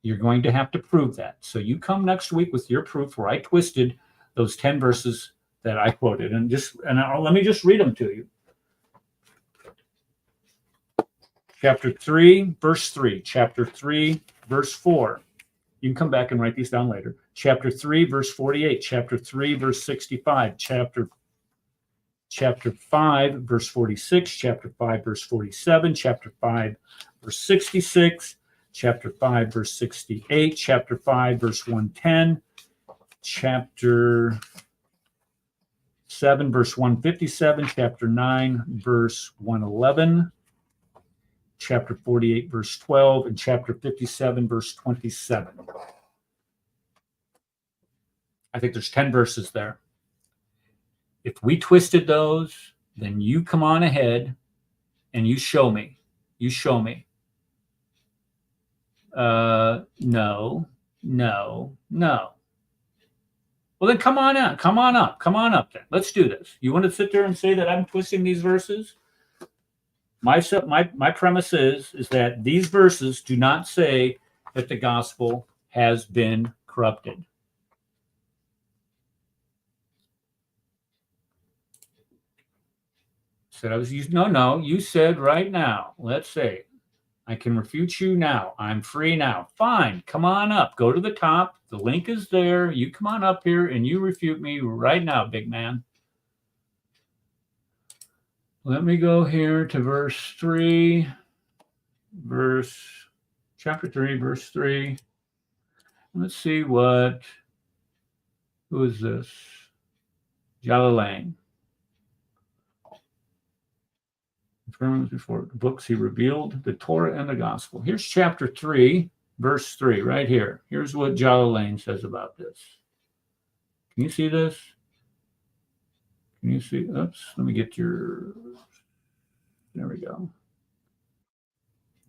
you're going to have to prove that. So you come next week with your proof where I twisted those 10 verses that I quoted, and let me just read them to you. Chapter 3, verse 3. Chapter 3, verse 4. You can come back and write these down later. Chapter 3, verse 48. Chapter 3, verse 65. Chapter 5, verse 46, chapter 5, verse 47, chapter 5, verse 66, chapter 5, verse 68, chapter 5, verse 110, chapter 7, verse 157, chapter 9, verse 111, chapter 48, verse 12, and chapter 57, verse 27. I think there's 10 verses there. If we twisted those, then you come on ahead and you show me. You show me. No. Well, then come on out. Come on up then. Let's do this. You want to sit there and say that I'm twisting these verses? My premise is that these verses do not say that the gospel has been corrupted. Said I was using, no, you said right now. Let's say I can refute you now. I'm free now. Fine, come on up. Go to the top. The link is there. You come on up here and you refute me right now, big man. Let me go here to verse 3. Chapter 3, verse 3. Let's see who is this? Jalalain. Before the books he revealed, the Torah and the gospel. Here's chapter 3, verse 3, right here. Here's what Jalalain says about this. Can you see this? Can you see? Oops, let me get your, there we go.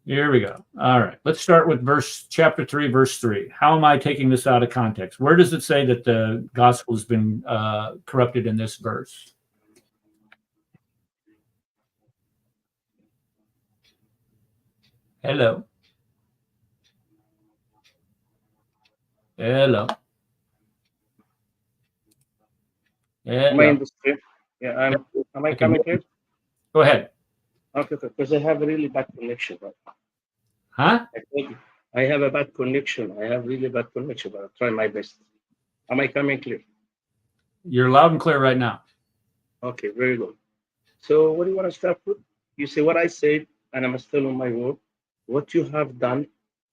Here we go. All right, let's start with chapter 3, verse 3. How am I taking this out of context? Where does it say that the gospel has been corrupted in this verse? Hello. Am I in the stream? Yeah, am I coming here? Go ahead. Okay, because I have a really bad connection. Huh? I have a bad connection. I have really bad connection, but I'll try my best. Am I coming clear? You're loud and clear right now. Okay, very good. So what do you want to start with? You say what I said, and I'm still on my word. What you have done,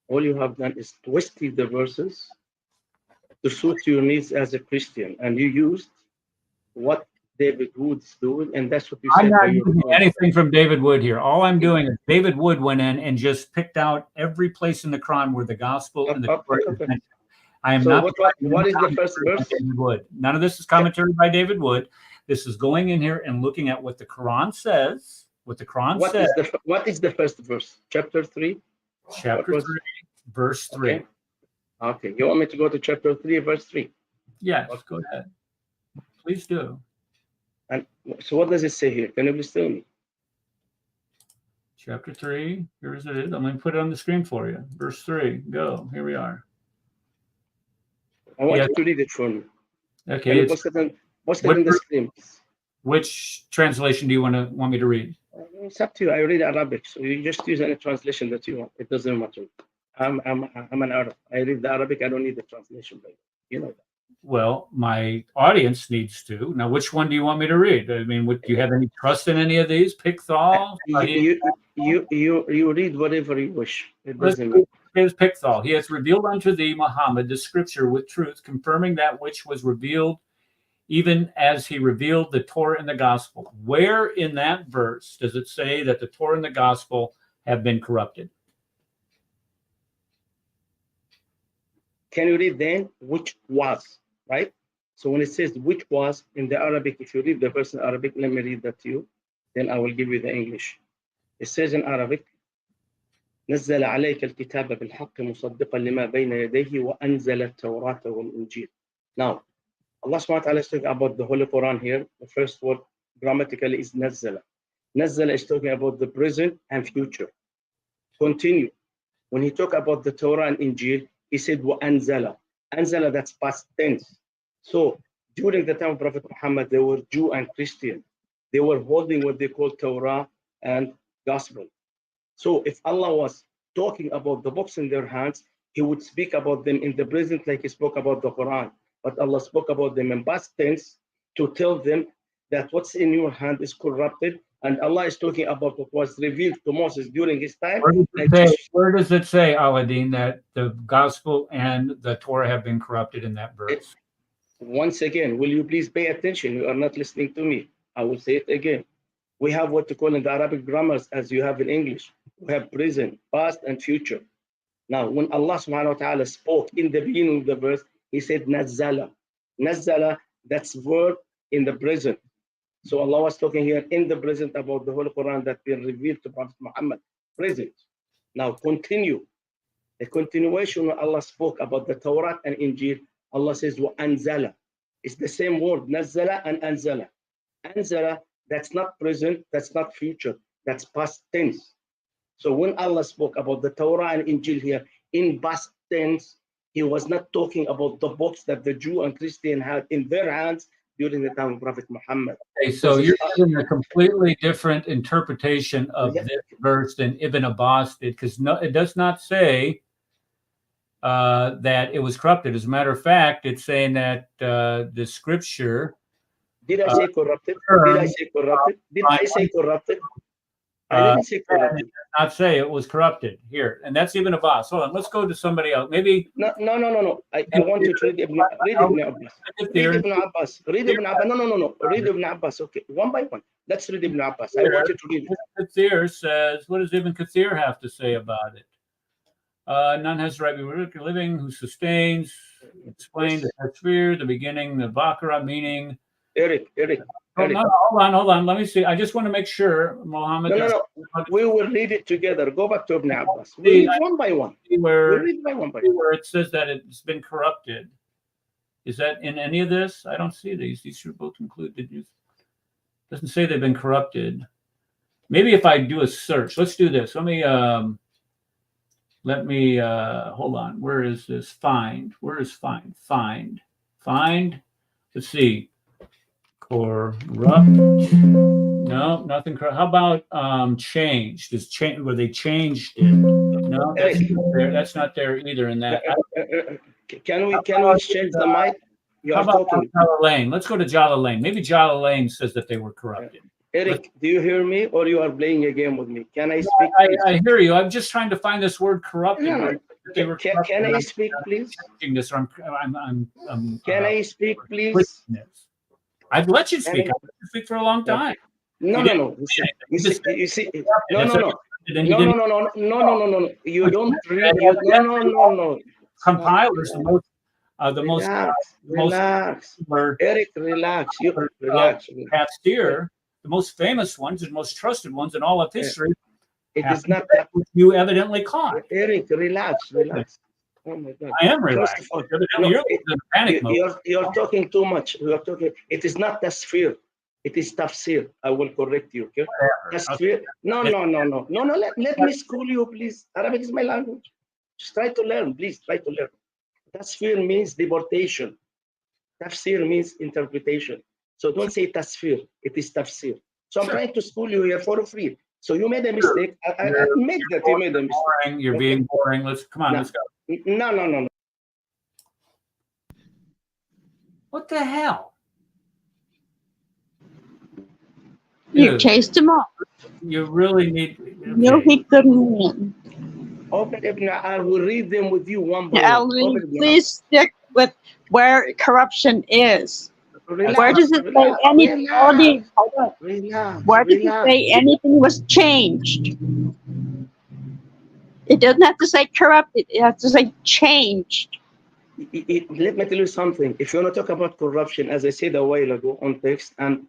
all you have done is twisted the verses to suit your needs as a Christian, and you used what David Wood's doing, and that's what you said. I'm not using anything from David Wood here. All I'm doing is David Wood went in and just picked out every place in the Quran where the gospel and the Torah is mentioned. I am not. What is the first verse? David Wood. None of this is commentary by David Wood. This is going in here and looking at what the Quran says. What the Quran says. What is the first verse? Chapter 3? Chapter 3, verse 3. Okay. You want me to go to chapter 3, verse 3? Yes, go ahead. Please do. And so what does it say here? Can you please tell me? Chapter 3, here's it. I'm going to put it on the screen for you. Verse 3, go. Here we are. I want you to read it for me. Okay. What's it in the screen? Which translation do you want me to read? It's up to you. I read Arabic, so you just use any translation that you want. It doesn't matter. I'm an Arab. I read the Arabic. I don't need the translation, but you know that. Well, my audience needs to. Now, which one do you want me to read? I mean, do you have any trust in any of these? Pickthall? You read whatever you wish. It doesn't matter. Here's Pickthall. He has revealed unto thee, Muhammad, the scripture with truth, confirming that which was revealed even as he revealed the Torah and the gospel. Where in that verse does it say that the Torah and the gospel have been corrupted? Can you read then which was, right? So when it says which was in the Arabic, if you read the verse in Arabic, let me read that to you, then I will give you the English. It says in Arabic, نزل عليك الكتاب بالحق مصدقا لما بين يديه وأنزل التوراة والإنجيل. Now, Allah subhanahu wa ta'ala is talking about the Holy Quran here. The first word grammatically is نزل. نزل is talking about the present and future. Continue. When he talk about the Torah and Injil, he said وأنزل. أنزل, that's past tense. So during the time of Prophet Muhammad, they were Jew and Christian. They were holding what they call Torah and Gospel. So if Allah was talking about the books in their hands, he would speak about them in the present like he spoke about the Quran. But Allah spoke about them in past tense to tell them that what's in your hand is corrupted. And Allah is talking about what was revealed to Moses during his time. Where does it say, Aladdin, that the gospel and the Torah have been corrupted in that verse? Once again, will you please pay attention? You are not listening to me. I will say it again. We have what to call in the Arabic grammars, as you have in English. We have present, past, and future. Now, when Allah subhanahu wa ta'ala spoke in the beginning of the verse, he said, Nazzala. Nazzala, that's verb in the present. So Allah was talking here in the present about the Holy Quran that been revealed to Prophet Muhammad. Present. Now, continue. The continuation when Allah spoke about the Torah and Injil, Allah says, Wa anzala. It's the same word, Nazzala and Anzala. Anzala, that's not present, that's not future, that's past tense. So when Allah spoke about the Torah and Injil here in past tense, he was not talking about the books that the Jew and Christian had in their hands during the time of Prophet Muhammad. Okay, so you're giving a completely different interpretation of this verse than Ibn Abbas did, because no, it does not say that it was corrupted. As a matter of fact, it's saying that the scripture. Did I say corrupted? Did I say corrupted? Did I say corrupted? I didn't say corrupted. It does not say it was corrupted here, and that's Ibn Abbas. Hold on, let's go to somebody else. Maybe. No. I want you to read Ibn Abbas. Read Ibn Abbas. Read Ibn Abbas. No. Read Ibn Abbas. Okay, one by one. Let's read Ibn Abbas. I want you to read it. Kathir says, what does Ibn Kathir have to say about it? None has the right to be living who sustains, explain the Tasfir, the beginning, the Bakara, meaning. Eric. No, hold on. Let me see. I just want to make sure, Mohammed. No. We will read it together. Go back to Ibn Abbas. We read one by one. Where it says that it's been corrupted. Is that in any of this? I don't see these. These should both include. It doesn't say they've been corrupted. Maybe if I do a search. Let's do this. Let me hold on. Where is this? Find. Where is find? Find. Let's see. Corrupt. No, nothing. How about changed? Is change where they changed it? No, that's not there either. In that. Can we exchange the mic? How about Jalalain? Let's go to Jalalain. Maybe Jalalain says that they were corrupted. Eric, do you hear me, or you are playing a game with me? Can I speak? I hear you. I'm just trying to find this word corrupted. No. Can I speak, please? Can I speak, please? I've let you speak. I've let you speak for a long time. No. You see. No. You don't read. No. Compilers, the most. Relax. Eric, relax. You relax. Tafsir, the most famous ones and most trusted ones in all of history. It is not that you evidently caught. Eric, relax. Oh my God. I am relaxed. You're in panic mode. You're talking too much. It is not Tasfir. It is Tafsir. I will correct you. Okay? Tasfir. No. Let me school you, please. Arabic is my language. Just try to learn, please. Try to learn. Tasfir means deportation. Tafsir means interpretation. So don't say Tasfir. It is Tafsir. So I'm trying to school you here for free. So you made a mistake. I admit that you made a mistake. You're being boring. Let's go. No. What the hell? You chased him off. You really need. Okay. No, he couldn't win. Open Ibn. I will read them with you one by one. Please stick with where corruption is. Where does it say anything? Hold on. Relax. Where does it Relax. say anything was changed? It doesn't have to say corrupted. It has to say changed. Let me tell you something. If you want to talk about corruption, as I said a while ago on text, and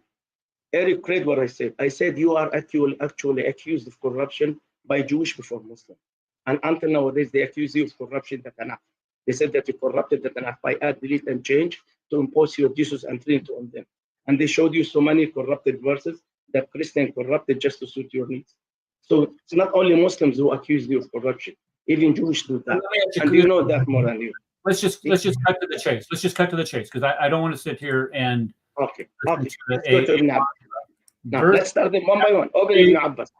Eric read what I said you are actually accused of corruption by Jewish before Muslim. And until nowadays, they accuse you of corruption the Tanakh. They said that you corrupted the Tanakh by add, delete, and change to impose your Jesus and Trinity on them. And they showed you so many corrupted verses that Christian corrupted just to suit your needs. So it's not only Muslims who accuse you of corruption, even Jewish do that. And you know that more than you. Let's just cut to the chase. Let's just cut to the chase, because I don't want to sit here and Okay. Let's go to Ibn Abbas. Now, let's start them one by one. Open Ibn Abbas.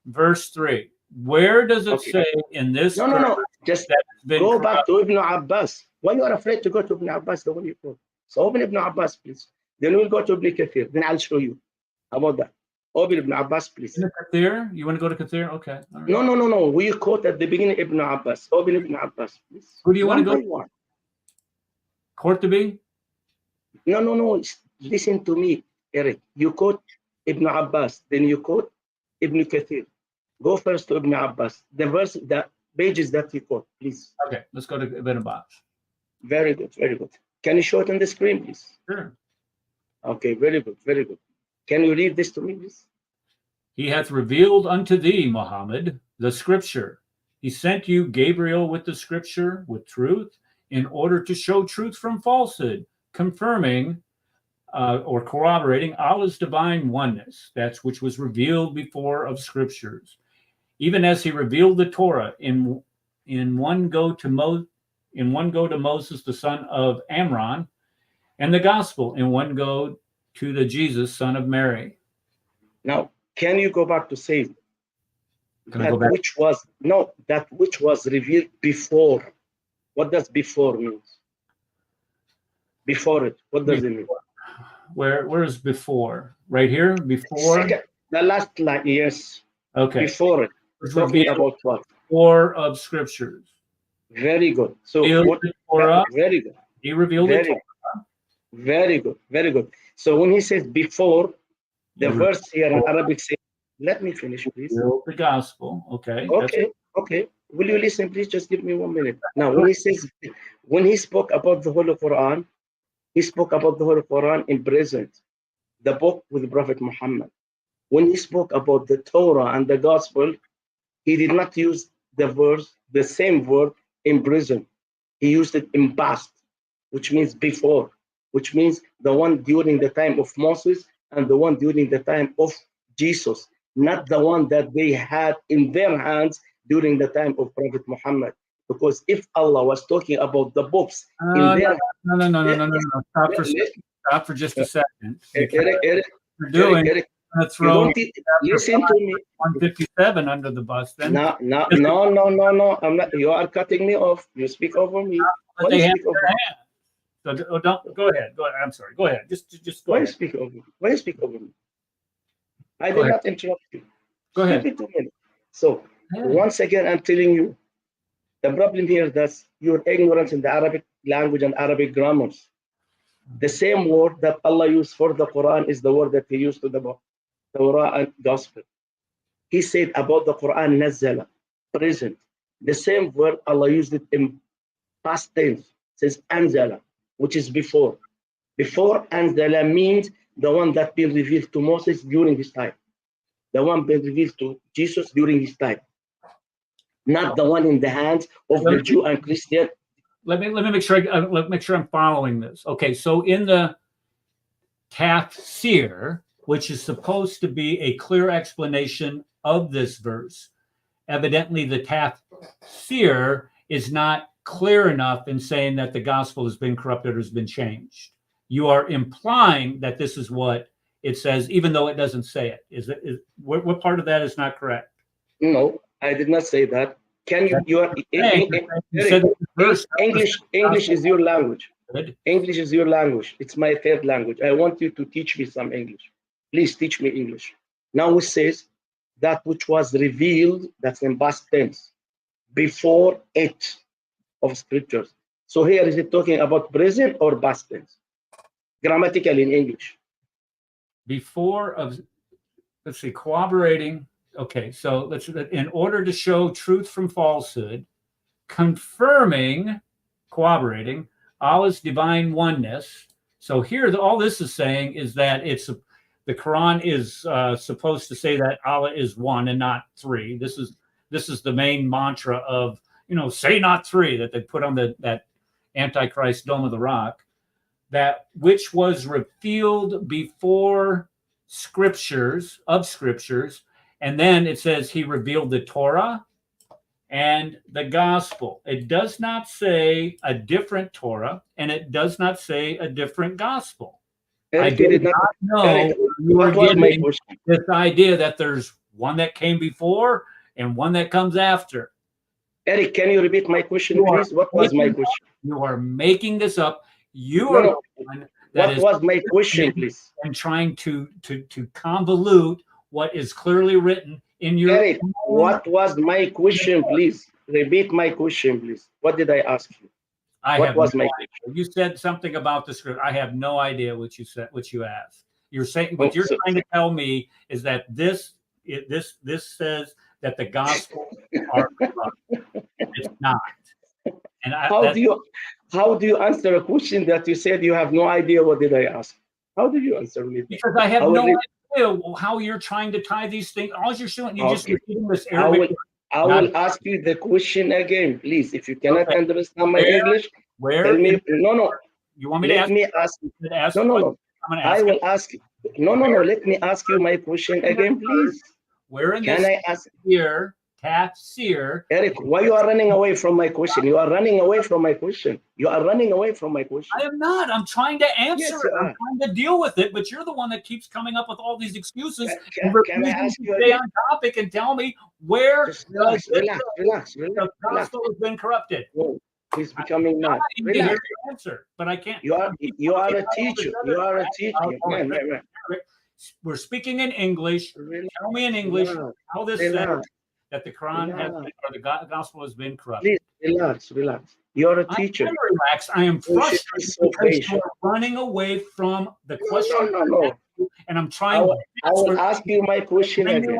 Verse 3. Where does it say in this? No. Just go back to Ibn Abbas. Why you are afraid to go to Ibn Abbas, the one you quote? So open Ibn Abbas, please. Then we'll go to Ibn Kathir. Then I'll show you. How about that? Open Ibn Abbas, please. Kathir? You want to go to Kathir? Okay. All right. No. We quote at the beginning Ibn Abbas. Open Ibn Abbas, please. Who do you want to go? Qurtubi? No. Listen to me, Eric. You quote Ibn Abbas, then you quote Ibn Kathir. Go first to Ibn Abbas. The pages that you quote, please. Okay, let's go to Ibn Abbas. Very good. Can you show it on the screen, please? Sure. Okay, very good. Can you read this to me, please? He hath revealed unto thee, Muhammad, the scripture. He sent you Gabriel with the scripture, with truth, in order to show truth from falsehood, confirming or corroborating Allah's divine oneness, that which was revealed before of scriptures, even as he revealed the Torah in one go to Moses, the son of Amram, and the gospel in one go to the Jesus, son of Mary. Now, can you go back to say that which was revealed before? What does before mean? Before it, what does it mean? Where is before? Right here? Before? The last line, yes. Okay. Before it. Talking about what? Before of scriptures. Very good. So what? Very good. He revealed it. Very good. So when he says before, the verse here in Arabic says, let me finish, please. The gospel. Okay. Okay. Will you listen, please? Just give me 1 minute. Now, when he spoke about the Holy Quran, he spoke about the Holy Quran in present, the book with Prophet Muhammad. When he spoke about the Torah and the Gospel, he did not use the same word in present. He used it in past, which means before, which means the one during the time of Moses and the one during the time of Jesus, not the one that they had in their hands during the time of Prophet Muhammad. Because if Allah was talking about the books in their no. Stop for just a second. Eric, listen to me. 157 under the bus. Then no. I'm not. You are cutting me off. You speak over me. But they have their hand. So don't go ahead. I'm sorry. Go ahead. Just go Why ahead. You speak over me? Why you speak over me? I did not interrupt you. Go ahead. 2 minutes. So once again, I'm telling you, the problem here is that you're ignorant in the Arabic language and Arabic grammars. The same word that Allah used for the Quran is the word that He used to the book, Torah and Gospel. He said about the Quran, Nazzala, present. The same word Allah used it in past tense, says Anzala, which is before. Before Anzala means the one that been revealed to Moses during his time. The one been revealed to Jesus during his time. Not the one in the hands of the Jew and Christian. Let me make sure I'm following this. Okay, so in the tafsir, which is supposed to be a clear explanation of this verse, evidently the tafsir is not clear enough in saying that the gospel has been corrupted or has been changed. You are implying that this is what it says, even though it doesn't say it. What part of that is not correct? No, I did not say that. Can you? English is your language. English is your language. It's my third language. I want you to teach me some English. Please teach me English. Now it says that which was revealed, that's in past tense, before it of scriptures. So here is it talking about present or past tense? grammatical in English. Before of, let's see, corroborating. Okay, so let's, in order to show truth from falsehood, confirming, corroborating Allah's divine oneness. So here, all this is saying is that it's the Quran is supposed to say that Allah is one and not three. This is the main mantra of, say not three, that they put on that Antichrist Dome of the Rock, that which was revealed before scriptures, and then it says he revealed the Torah and the gospel. It does not say a different Torah, and it does not say a different gospel. Eric, I did not know Eric, you were what was my getting question? this idea that there's one that came before and one that comes after. Eric, can you repeat my question, please? What was my question? You are making this up. You No, are no. the one that What is was my question, please? and trying to convolute what is clearly written in your Eric, what was my question, please? Repeat my question, please. What did I ask you? What was my question? You said something about the script. I have no idea what you said, what you asked. You're saying what you're trying to tell me is that this says that the gospel are corrupt. It's not. And how do you answer a question that you said you have no idea? What did I ask? How did you answer me? Because I have no idea how you're trying to tie these things. All you're doing, you're just repeating this Arabic. I will ask you the question again, please. If you cannot understand my English, tell me. No. You want me to ask? No. I will ask. No. Let me ask you my question again, please. Where in can this I ask here? Tafsir. Eric, why you are running away from my question? You are running away from my question. You are running away from my question. I am not. I'm trying to answer Yes, it. I'm trying to deal with it, but you're the one that keeps coming up with all these excuses. Can I ask you? Stay on topic and tell me where relax. The gospel has been corrupted. Whoa, he's becoming mad. Relax. Answer, but I can't. You are a teacher. You are a teacher. Man. We're speaking in English. Tell me in English how this says that the Quran has been, or the gospel has been corrupted. Please, relax. You're a teacher. I'm relaxed. I am frustrated because you're running away from the question. No. And I'm trying. I will ask you my question again.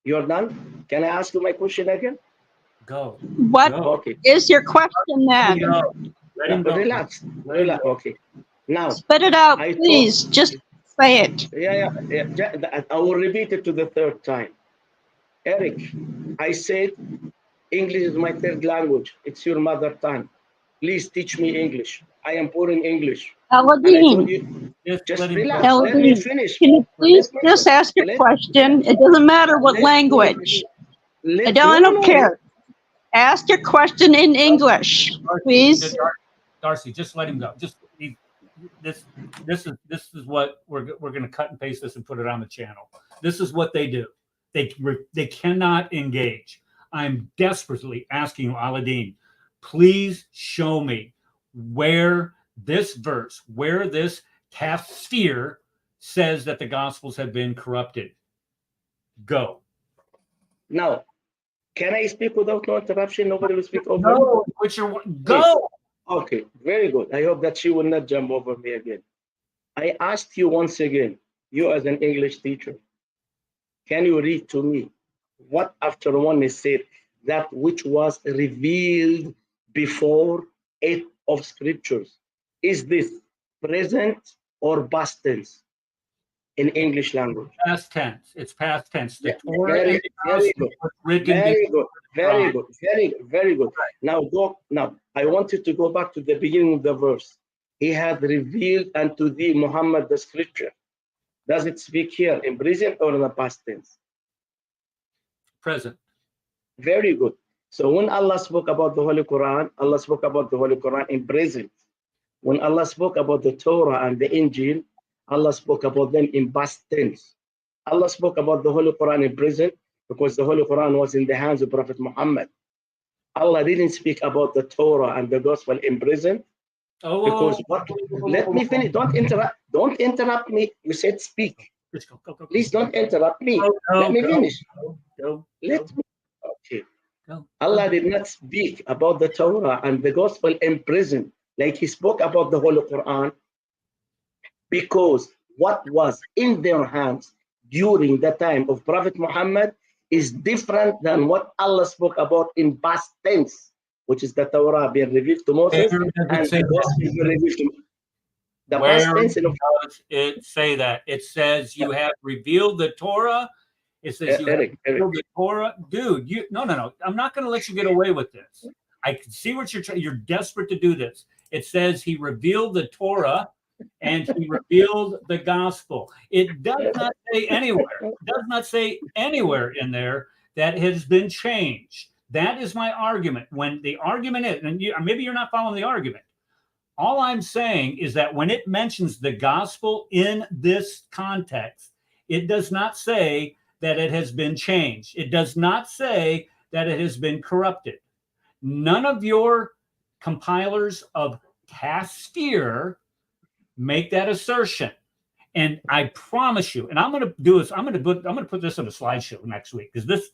You're done? Can I ask you my question again? Go. What is your question then? Let him go. Relax. Okay. Now, spit it out, please. Just say it. Yeah. I will repeat it to the third time. Eric, I said English is my third language. It's your mother tongue. Please teach me English. I am poor in English. Aladdin. Just relax. Let me finish. Can you please just ask your question? It doesn't matter what language. I don't care. Ask your question in English, please. Darcy, just let him go. This is what we're going to cut and paste this and put it on the channel. This is what they do. They cannot engage. I'm desperately asking you, Aladdin, please show me where this verse, where this tafsir says that the gospels have been corrupted. Go. Now, can I speak without no interruption? Nobody will speak over me? Go. Okay, very good. I hope that she will not jump over me again. I asked you once again, you as an English teacher, can you read to me what after one is said, that which was revealed before it of scriptures? Is this present or past tense in English language? Past tense. It's past tense. The Torah very good. Now I want you to go back to the beginning of the verse. He had revealed unto thee, Muhammad, the scripture. Does it speak here in present or in the past tense? Present. Very good. So when Allah spoke about the Holy Quran, Allah spoke about the Holy Quran in present. When Allah spoke about the Torah and the Injil, Allah spoke about them in past tense. Allah spoke about the Holy Quran in present because the Holy Quran was in the hands of Prophet Muhammad. Allah didn't speak about the Torah and the gospel in present because what? Let me finish. Don't interrupt me. You said speak. Please don't interrupt me. Let me finish. Let me. Okay. Allah did not speak about the Torah and the gospel in present Like he spoke about the Holy Quran because what was in their hands during the time of Prophet Muhammad is different than what Allah spoke about in past tense, which is the Torah being revealed to Moses Where does it and say the Gospel that? being revealed to the Where past tense. does it say that? It says you have revealed the Torah. It says you have revealed the Torah. Dude, no. I'm not going to let you get away with this. I can see what you're trying. You're desperate to do this. It says he revealed the Torah and he revealed the gospel. It does not say anywhere. It does not say anywhere in there that has been changed. That is my argument. When the argument is, and maybe you're not following the argument. All I'm saying is that when it mentions the gospel in this context, it does not say that it has been changed. It does not say that it has been corrupted. None of your compilers of Castile make that assertion. And I promise you, and I'm going to do this, I'm going to put this on a slideshow next week, because this,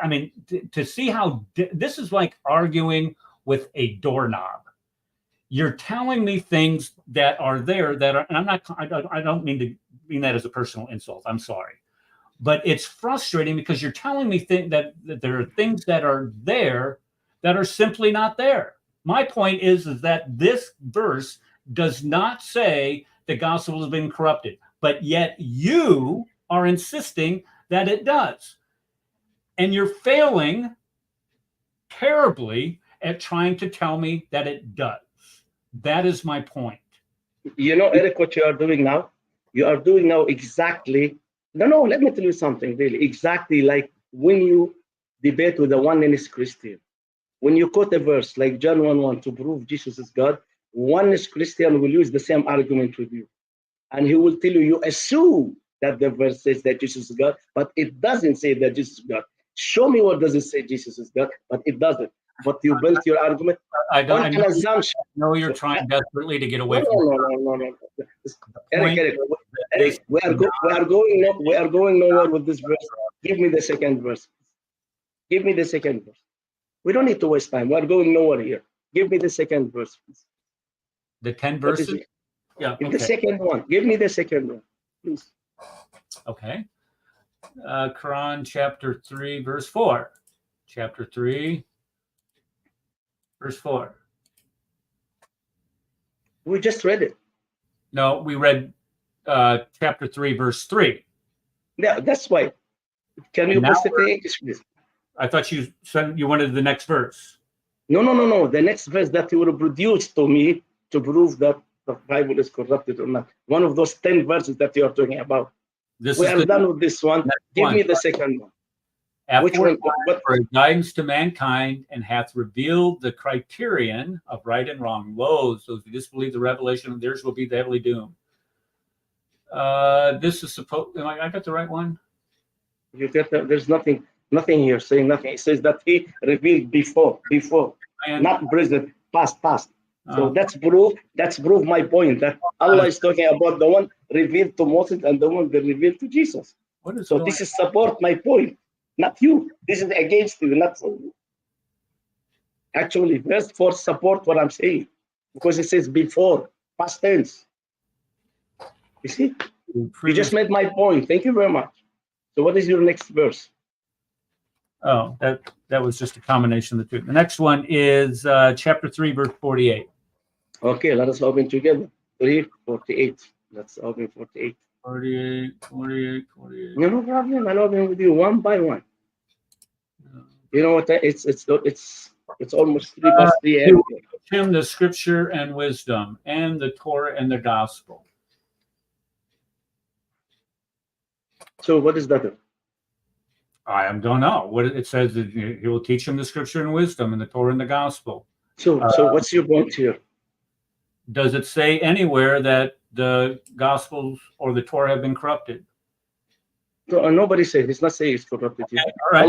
I mean, to see how this is like arguing with a doorknob. You're telling me things that are there that are, and I don't mean that as a personal insult. I'm sorry. But it's frustrating because you're telling me that there are things that are there that are simply not there. My point is that this verse does not say the gospel has been corrupted, but yet you are insisting that it does. And you're failing terribly at trying to tell me that it does. That is my point. You know, Eric, what you are doing now? You are doing now exactly. No, let me tell you something, really. Exactly like when you debate with a oneness Christian. When you quote a verse like John 1:1 to prove Jesus is God, oneness Christian will use the same argument with you. And he will tell you, you assume that the verse says that Jesus is God, but it doesn't say that Jesus is God. Show me what does it say Jesus is God, but it doesn't. But you built your argument on an assumption. No, you're trying desperately to get away from No. Eric, we are going nowhere with this verse. Give me the second verse. Give me the second verse. We don't need to waste time. We are going nowhere here. Give me the second verse, please. The 10 verses? Yeah. Okay. The second one. Give me the second one, please. Okay. Quran chapter 3, verse 4. Chapter 3, verse 4. We just read it. No, we read chapter 3, verse 3. Yeah, that's why. Can you post it in English, please? I thought you said you wanted the next verse. No. The next verse that you will produce to me to prove that the Bible is corrupted or not. One of those 10 verses that you are talking about. We are done with this one. Give me the second one. Which one? For a guidance to mankind, and hath revealed the criterion of right and wrong. Lo, those who disbelieve the revelation of theirs will be heavily doomed. This is supposed. I got the right one. You get that? There's nothing here saying nothing. It says that he revealed before, not present, past. So that's proof my point that Allah is talking about the one revealed to Moses and the one that revealed to Jesus. So this is support my point, not you. This is against you, not for you. Actually, verse 4 support what I'm saying because it says before, past tense. You see? You just made my point. Thank you very much. So what is your next verse? Oh, that was just a combination of the two. The next one is chapter 3, verse 48. Okay, let us open together. 3:48. Let's open 48. 48. No problem. I'll open with you one by one. You know what? It's almost 3 past 3 a.m. Him the scripture and wisdom, and the Torah and the gospel. So what is that? I don't know. What it says that he will teach him the scripture and wisdom, and the Torah and the gospel. So what's your point here? Does it say anywhere that the gospels or the Torah have been corrupted? No, nobody says. It's not saying it's corrupted. Okay, all right.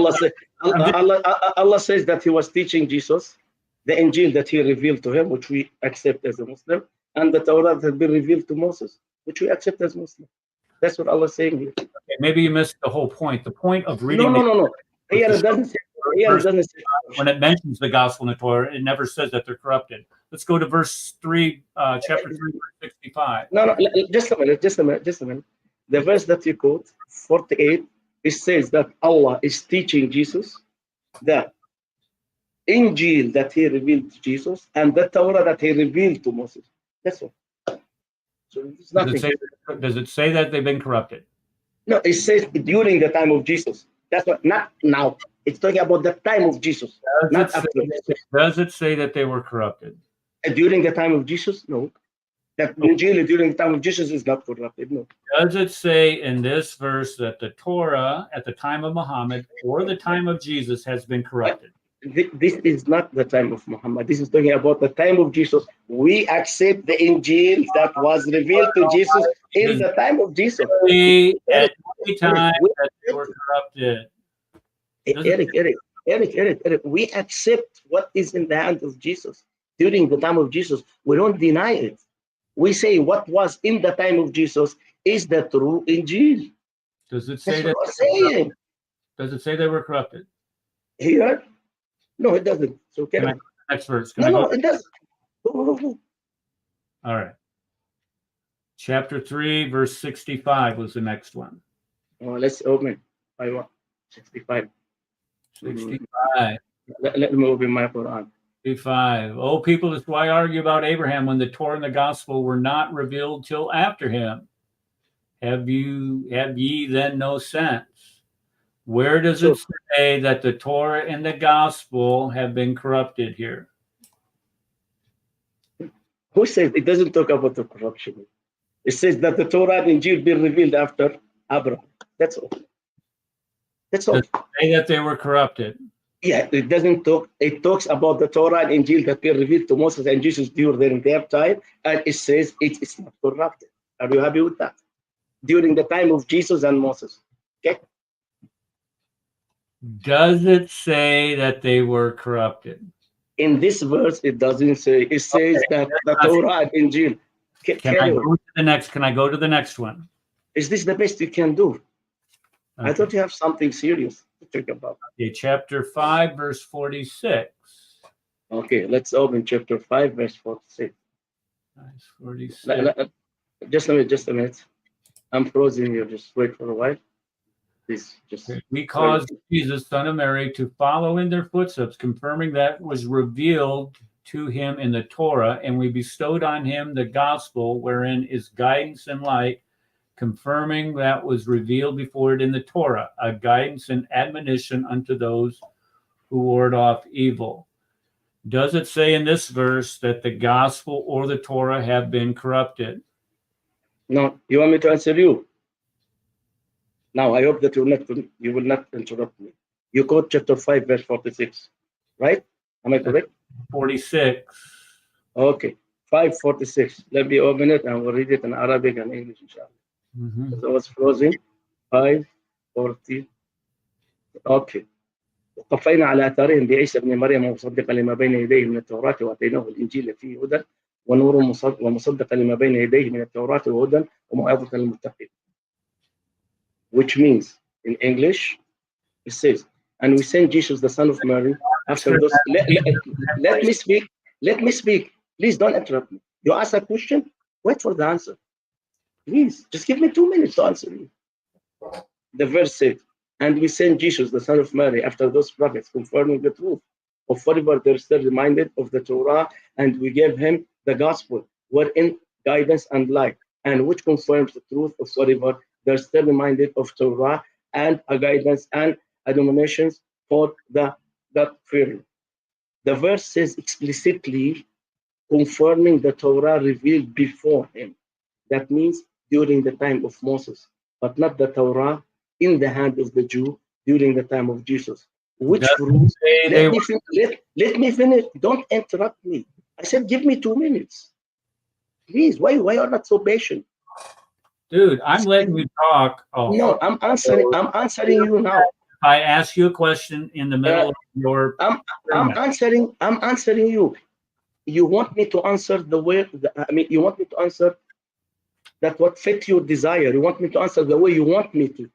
Allah says that he was teaching Jesus the Injil that he revealed to him, which we accept as a Muslim, and the Torah that had been revealed to Moses, which we accept as Muslim. That's what Allah is saying here. Okay, maybe you missed the whole point. The point of reading. No. Here it doesn't say Here it verse, doesn't say when it mentions the gospel in the Torah, it never says that they're corrupted. Let's go to verse 3, chapter 3, verse 65. No, just a minute. The verse that you quote, 48, it says that Allah is teaching Jesus the Injil that he revealed to Jesus and the Torah that he revealed to Moses. That's all. So it's nothing. Does it say that they've been corrupted? No, it says during the time of Jesus. That's what, not now. It's talking about the time of Jesus, not after. Does it say that they were corrupted? During the time of Jesus? No. That Injil during the time of Jesus is not corrupted. No. Does it say in this verse that the Torah at the time of Muhammad or the time of Jesus has been corrupted? This is not the time of Muhammad. This is talking about the time of Jesus. We accept the Injil that was revealed to Jesus in the time of Jesus. At any time that they were corrupted. Eric, we accept what is in the hand of Jesus during the time of Jesus. We don't deny it. We say what was in the time of Jesus is the true Injil. Does it say That's what we're saying. Does it say they were corrupted? Here? No, it doesn't. So next verse. No, it doesn't. All right. Chapter 3, verse 65 was the next one. Oh, let's open. 65. 65. Let me open my Quran. 65. Oh, people, that's why I argue about Abraham when the Torah and the gospel were not revealed till after him. Have ye then no sense? Where does it say that the Torah and the gospel have been corrupted here? Who says it doesn't talk about the corruption? It says that the Torah and Injil be revealed after Abraham. That's all. That's all. Does it say that they were corrupted? Yeah, it doesn't talk. It talks about the Torah and Injil that were revealed to Moses and Jesus during their time, and it says it is not corrupted. Are you happy with that? During the time of Jesus and Moses. Okay. Does it say that they were corrupted? In this verse, it doesn't say. It says that the Torah and Injil. Can I go to the next? Can I go to the next one? Is this the best you can do? Okay. I thought you have something serious to talk about. Okay, chapter 5, verse 46. Okay, let's open chapter 5, verse 46. Verse 46. Just a minute. I'm frozen here. Just wait for a while. Please, just. We caused Jesus, son of Mary, to follow in their footsteps, confirming that was revealed to him in the Torah, and we bestowed on him the gospel, wherein is guidance and light, confirming that was revealed before it in the Torah, a guidance and admonition unto those who ward off evil. Does it say in this verse that the gospel or the Torah have been corrupted? No, you want me to answer you? Now, I hope that you will not interrupt me. You quote chapter 5, verse 46, right? Am I correct? 46. Okay, 5:46. Let me open it and we'll read it in Arabic and English, inshallah. So I was frozen. 5:40. Okay. وقفينا على آثارهم بعيسى ابن مريم مصدقا لما بين يديه من التوراة وآتيناه الإنجيل فيه هدى ونور ومصدقا لما بين يديه من التوراة وهدى وموعظة للمتقين. Which means, in English, it says, and we sent Jesus, the son of Mary, after those. Let me speak. Let me speak. Please don't interrupt me. You ask a question, wait for the answer. Please, just give me 2 minutes to answer you. The verse said, and we sent Jesus, the son of Mary, after those prophets, confirming the truth of whatever they're still reminded of the Torah, and we gave him the gospel, wherein guidance and light, and which confirms the truth of whatever they're still reminded of Torah, and a guidance and admonitions for that fear. The verse says explicitly confirming the Torah revealed before him. That means during the time of Moses, but not the Torah in the hand of the Jew during the time of Jesus. Which proves, let me finish. Don't interrupt me. I said, give me 2 minutes. Please, why are you not so patient? Dude, I'm letting you talk. Oh. No, I'm answering you now. If I ask you a question in the middle of your, I'm answering you. You want me to answer the way? You want me to answer that what fit your desire. You want me to answer the way you want me to.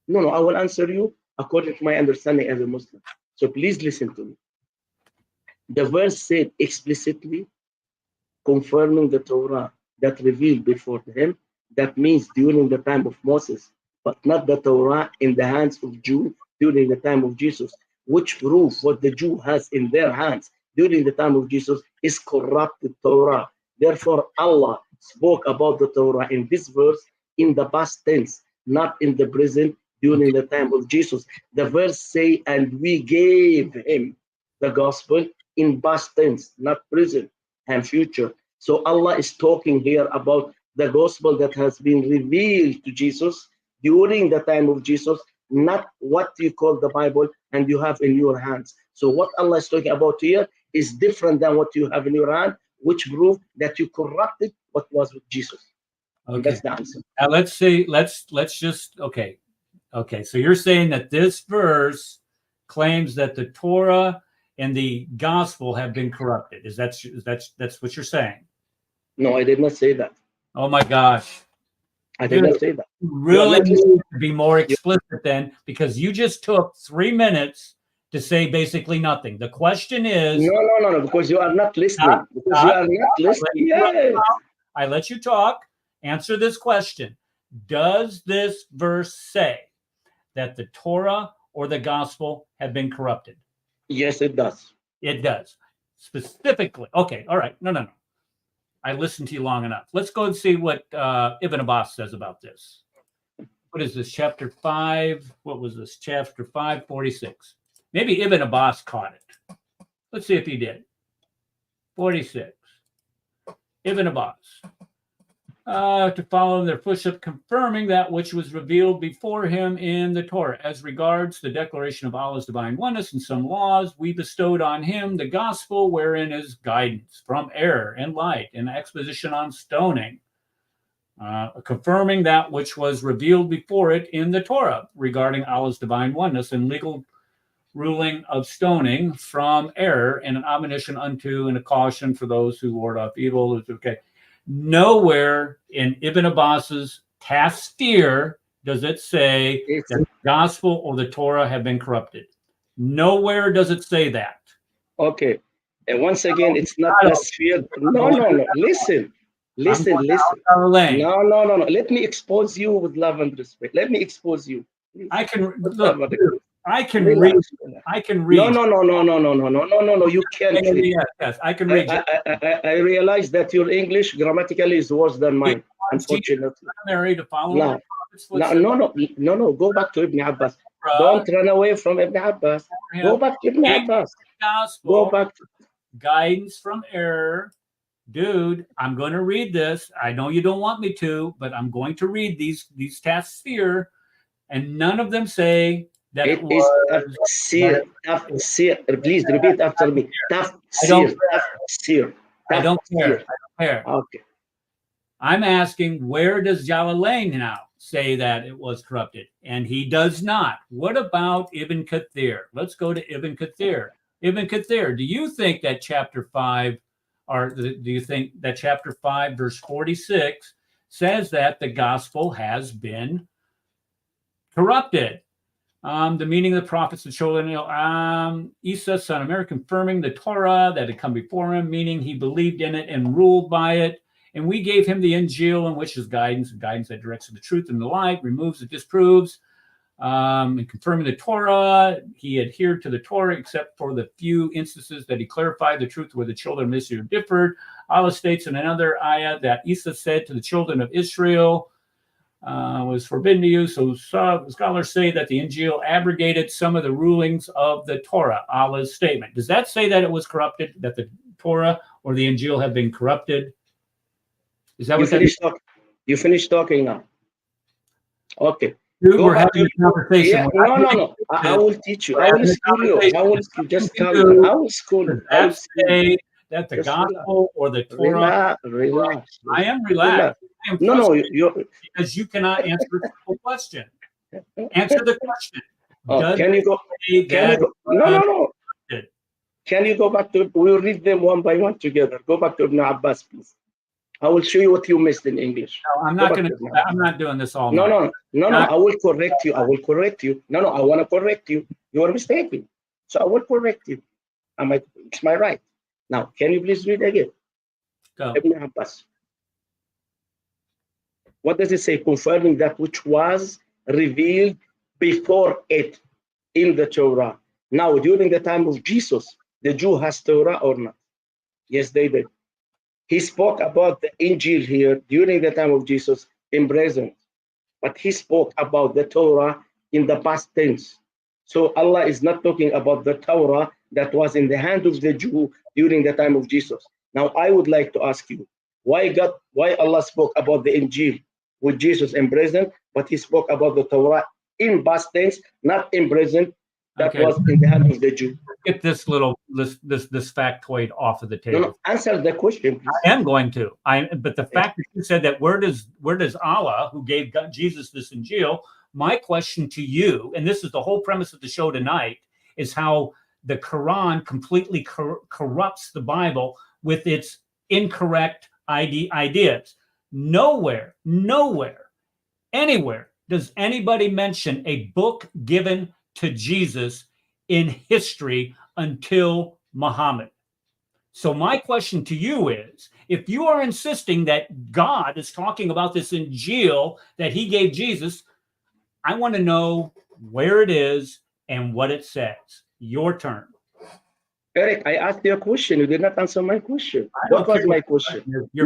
No, I will answer you according to my understanding as a Muslim. So please listen to me. The verse said explicitly, confirming the Torah that revealed before him. That means during the time of Moses, but not the Torah in the hands of Jew during the time of Jesus, which prove what the Jew has in their hands during the time of Jesus is corrupted Torah. Therefore, Allah spoke about the Torah in this verse in the past tense, not in the present during the time of Jesus. The verse say, and we gave him the gospel in past tense, not present and future. So Allah is talking here about the gospel that has been revealed to Jesus during the time of Jesus, not what you call the Bible and you have in your hands. So what Allah is talking about here is different than what you have in your hand, which prove that you corrupted what was with Jesus. Okay. And that's the answer. Now let's see. Let's just okay. So you're saying that this verse claims that the Torah and the gospel have been corrupted. That's what you're saying? No, I did not say that. Oh my gosh. I did not say that. You really need to be more explicit then, because you just took 3 minutes to say basically nothing. The question is No, because you are not listening. Because you are not listening. Yes. I let you talk. Answer this question. Does this verse say that the Torah or the gospel have been corrupted? Yes, it does. It does. Specifically. Okay. All right. No. I listened to you long enough. Let's go and see what Ibn Abbas says about this. What is this? Chapter 5. What was this? Chapter 5:46. Maybe Ibn Abbas caught it. Let's see if he did. 46. Ibn Abbas. To follow their footsteps, confirming that which was revealed before him in the Torah. As regards the declaration of Allah's divine oneness and some laws, we bestowed on him the gospel, wherein is guidance from error and light, and exposition on stoning, confirming that which was revealed before it in the Torah regarding Allah's divine oneness and legal ruling of stoning from error, and an admonition unto and a caution for those who ward off evil. Okay. Nowhere in Ibn Abbas's tafsir does it say that the gospel or the Torah have been corrupted. Nowhere does it say that. Okay. And once again, it's not the sphere. No. Listen. No. Let me expose you with love and respect. Let me expose you. Please. I can read. I can read. No. You can't read. Yes, I can read. I realize that your English grammatically is worse than mine, unfortunately. No. Go back to Ibn Abbas. Don't run away from Ibn Abbas. Go back to Ibn Abbas. Go back. Guidance from error. Dude, I'm going to read this. I know you don't want me to, but I'm going to read these tafsir, and none of them say that it was tafsir. Please repeat after me. Tafsir. I don't care. Okay. I'm asking, where does Jalalain now say that it was corrupted? And he does not. What about Ibn Kathir? Let's go to Ibn Kathir. Ibn Kathir, do you think that chapter 5, or do you think that chapter 5, verse 46 says that the gospel has been corrupted? The meaning of the prophets, the children, Isa, son of Mary, confirming the Torah that had come before him, meaning he believed in it and ruled by it. And we gave him the Injil, in which is guidance that directs to the truth and the light, removes and disproves. And confirming the Torah, he adhered to the Torah, except for the few instances that he clarified the truth where the children of Israel differed. Allah states in another ayah that Isa said to the children of Israel, was forbidden to you. So scholars say that the Injil abrogated some of the rulings of the Torah, Allah's statement. Does that say that it was corrupted, that the Torah or the Injil have been corrupted? Is that what you finished talking now? Okay. Dude, we're having a conversation. Yeah, no. I will teach you. I will school you. I will just calm down. I will school you. Does that say that the gospel or the Torah? Relax. I am relaxed. No, because you cannot answer a simple question. Answer the question. Can you go? No. Can you go back to? We'll read them one by one together. Go back to Ibn Abbas, please. I will show you what you missed in English. No, I'm not going to. I'm not doing this all night. No. I will correct you. No, I want to correct you. You are mistaken. So I will correct you. It's my right. Now, can you please read again? Go. Ibn Abbas. What does it say? Confirming that which was revealed before it in the Torah. Now, during the time of Jesus, the Jew has Torah or not? Yes, they did. He spoke about the Injil here during the time of Jesus in present, but he spoke about the Torah in the past tense. So Allah is not talking about the Torah that was in the hand of the Jew during the time of Jesus. Now, I would like to ask you, why Allah spoke about the Injil with Jesus in present, but he spoke about the Torah in past tense, not in present, that was in the hand of the Jew. Get this factoid off of the table. No, answer the question, please. I am going to. But the fact that you said that where does Allah, who gave Jesus this Injil, my question to you, and this is the whole premise of the show tonight, is how the Quran completely corrupts the Bible with its incorrect ideas. Nowhere, anywhere does anybody mention a book given to Jesus in history until Muhammad. So my question to you is, if you are insisting that God is talking about this Injil that he gave Jesus, I want to know where it is and what it says. Your turn. Eric, I asked you a question. You did not answer my question. What was my question? No. There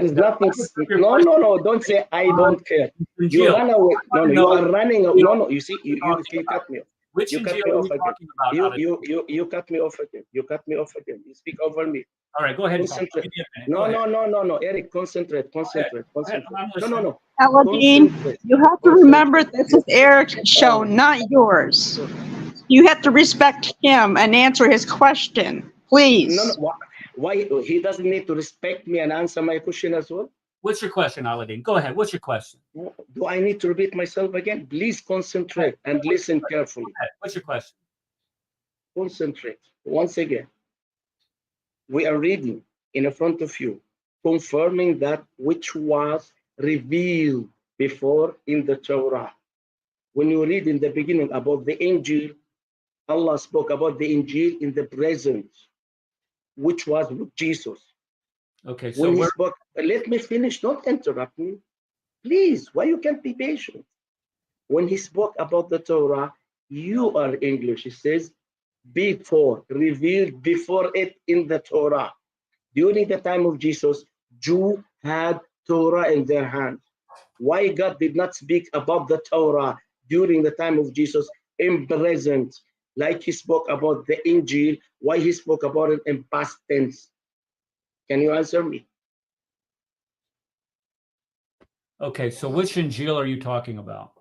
is nothing. No. Don't say I don't care. You run away. No. You are running. No. You see, you cut me off. Which you cut me off again. You cut me off again. You cut me off again. You speak over me. All right, go ahead. Concentrate. No. Eric, concentrate. No. Aladdin, you have to remember this is Eric's show, not yours. You have to respect him and answer his question, please. No. Why he doesn't need to respect me and answer my question as well? What's your question, Aladdin? Go ahead. What's your question? Do I need to repeat myself again? Please concentrate and listen carefully. What's your question? Concentrate. Once again, we are reading in front of you, confirming that which was revealed before in the Torah. When you read in the beginning about the Injil, Allah spoke about the Injil in the present, which was with Jesus. Okay, so when he spoke, let me finish, don't interrupt me. Please, why you can't be patient? When he spoke about the Torah, you are English. He says, before, revealed before it in the Torah. During the time of Jesus, Jew had Torah in their hands. Why God did not speak about the Torah during the time of Jesus in present, like he spoke about the Injil, why he spoke about it in past tense? Can you answer me? Okay, so which Injil are you talking about?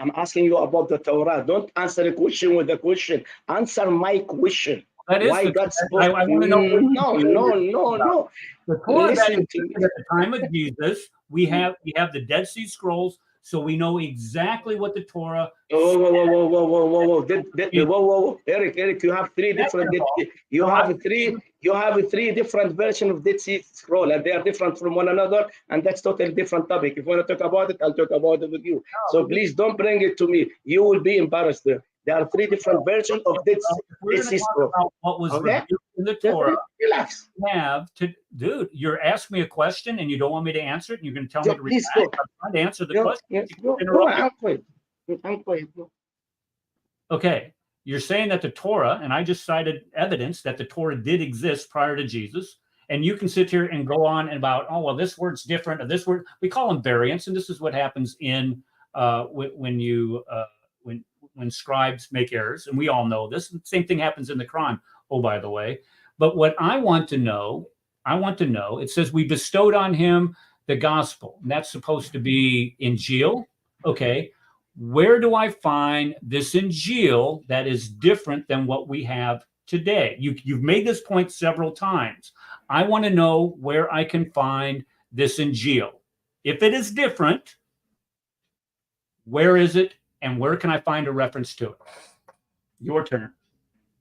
I'm asking you about the Torah. Don't answer a question with a question. Answer my question. That is why God spoke. I want to know. No. The Torah that existed at the time of Jesus, we have the Dead Sea Scrolls, so we know exactly what the Torah. Whoa. Eric, you have three different. You have three different versions of Dead Sea Scroll, and they are different from one another, and that's totally different topic. If you want to talk about it, I'll talk about it with you. So please don't bring it to me. You will be embarrassed there. There are three different versions of Dead Sea Scroll. What was revealed in the Torah? Relax. Dude, you're asking me a question and you don't want me to answer it, and you're going to tell me to relax. I'm trying to answer the question. I'm quiet. Okay, you're saying that the Torah, and I just cited evidence that the Torah did exist prior to Jesus, and you can sit here and go on about, oh, well, this word's different, or this word, we call them variants, and this is what happens in when scribes make errors, and we all know this. The same thing happens in the Quran, oh, by the way. But what I want to know, it says we bestowed on him the gospel, and that's supposed to be Injil. Okay, where do I find this Injil that is different than what we have today? You've made this point several times. I want to know where I can find this Injil. If it is different, where is it, and where can I find a reference to it? Your turn.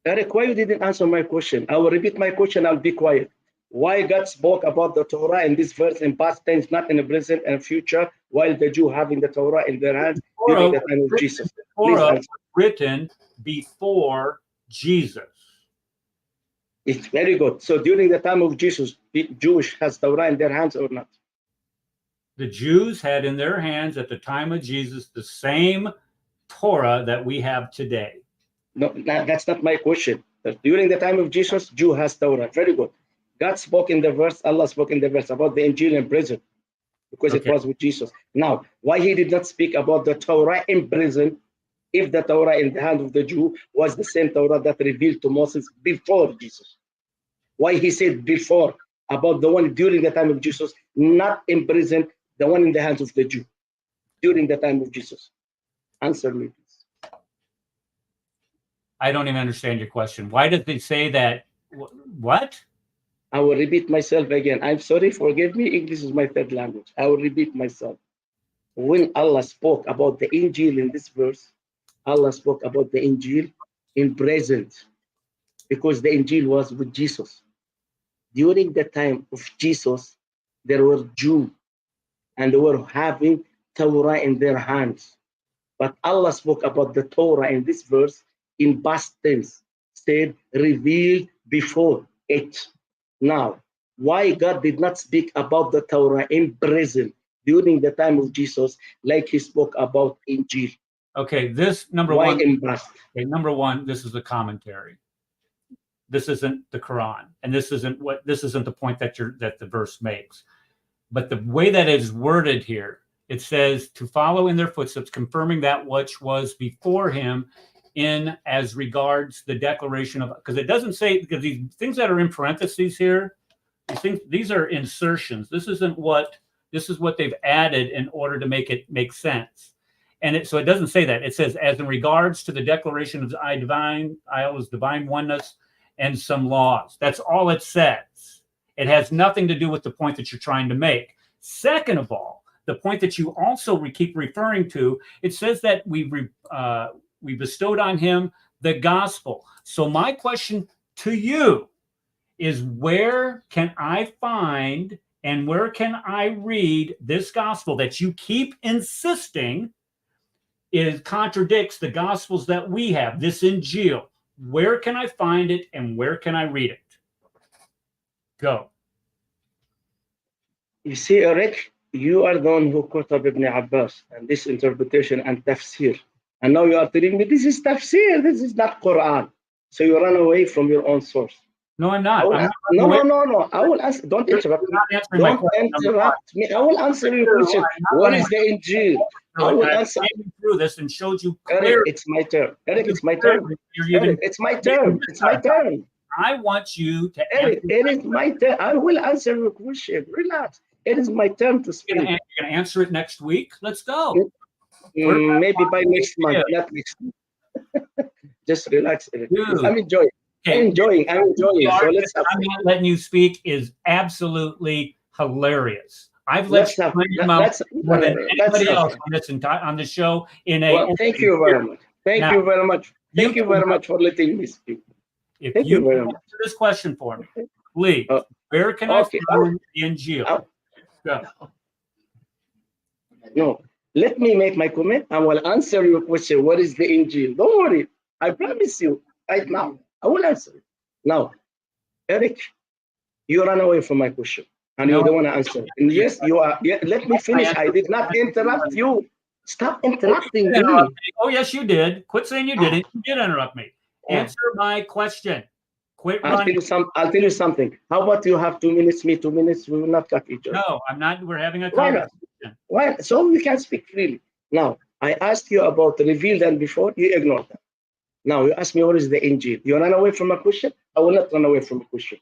Eric, why you didn't answer my question? I will repeat my question. I'll be quiet. Why God spoke about the Torah in this verse in past tense, not in the present and future, while the Jew having the Torah in their hands during the time of Jesus? The Torah was written before Jesus. It's very good. So during the time of Jesus, the Jewish has Torah in their hands or not? The Jews had in their hands at the time of Jesus the same Torah that we have today. No, that's not my question. But during the time of Jesus, Jew has Torah. Very good. God spoke in the verse, Allah spoke in the verse about the Injil in prison because it was with Jesus. Now, why he did not speak about the Torah in prison if the Torah in the hand of the Jew was the same Torah that revealed to Moses before Jesus? Why he said before about the one during the time of Jesus, not in prison, the one in the hands of the Jew during the time of Jesus? Answer me, please. I don't even understand your question. Why did they say that? What? I will repeat myself again. I'm sorry, forgive me. English is my third language. I will repeat myself. When Allah spoke about the Injil in this verse, Allah spoke about the Injil in present because the Injil was with Jesus. During the time of Jesus, there were Jews and they were having Torah in their hands. But Allah spoke about the Torah in this verse in past tense, said revealed before it. Now, why God did not speak about the Torah in present during the time of Jesus like he spoke about Injil? Okay, this number Why one. in past? Okay, number one, this is a commentary. This isn't the Quran, and this isn't the point that the verse makes. But the way that it is worded here, it says to follow in their footsteps, confirming that which was before him in as regards the declaration of, because it doesn't say, because these things that are in parentheses here, these are insertions. This is what they've added in order to make it make sense. And so it doesn't say that. It says, as in regards to the declaration of Allah's divine oneness and some laws. That's all it says. It has nothing to do with the point that you're trying to make. Second of all, the point that you also keep referring to, it says that we bestowed on him the gospel. So my question to you is, where can I find and where can I read this gospel that you keep insisting contradicts the gospels that we have, this Injil? Where can I find it and where can I read it? Go. You see, Eric, you are the one who quoted up Ibn Abbas and this interpretation and tafsir. And now you are telling me this is tafsir, this is not Quran. So you run away from your own source. No, I'm not. No. I will answer. Don't interrupt me. Don't interrupt me. I will answer your question. What is the Injil? I will answer. Through this and showed you Eric, clearly. it's my turn. Eric, it's my turn. Eric, it's my turn. It's my turn. I want you to Eric, it is my turn. I will answer your question. Relax. It is my turn to speak. You're going to answer it next week? Let's go. Maybe by next month, not next week. Just relax, Eric. I'm enjoying. Okay. I'm enjoying. So let's have I'm not letting you speak is absolutely hilarious. I've let you run your mouth more than anybody else on the show. Thank you very much. Thank you very much. Thank you very much for letting me speak. If you answer this question for me, please, where can I find the Injil? No, let me make my comment. I will answer your question. What is the Injil? Don't worry. I promise you right now. I will answer it. Now, Eric, you ran away from my question and you don't want to answer. And yes, you are. Yeah, let me finish. I did not interrupt you. Stop interrupting me. Oh, yes, you did. Quit saying you didn't. You did interrupt me. Answer my question. Quit running. I'll tell you something. How about you have 2 minutes, me 2 minutes? We will not cut each other. No, I'm not. We're having a conversation. Why? So we can speak freely. Now, I asked you about the revealed and before. You ignored that. Now, you ask me what is the Injil. You run away from a question? I will not run away from a question.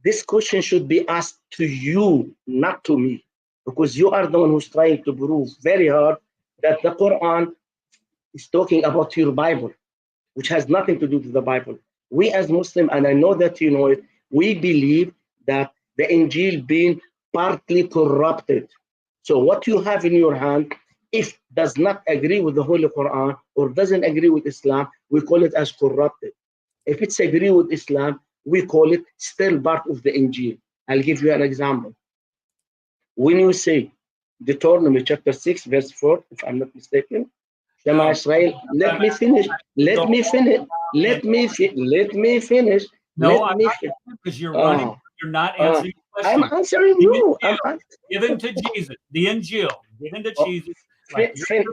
This question should be asked to you, not to me, because you are the one who's trying to prove very hard that the Quran is talking about your Bible, which has nothing to do with the Bible. We as Muslims, and I know that you know it, we believe that the Injil being partly corrupted. So what you have in your hand, if does not agree with the Holy Quran or doesn't agree with Islam, we call it as corrupted. If it's agree with Islam, we call it still part of the Injil. I'll give you an example. When you say Deuteronomy chapter 6, verse 4, if I'm not mistaken, Shema Israel, let me finish. Let me finish. Let me finish. No, Let I'm me not finish. because you're running. Oh, You're not answering the I'm question. answering The you. Injil given to Jesus. The Injil given to Oh, Jesus. Like finish.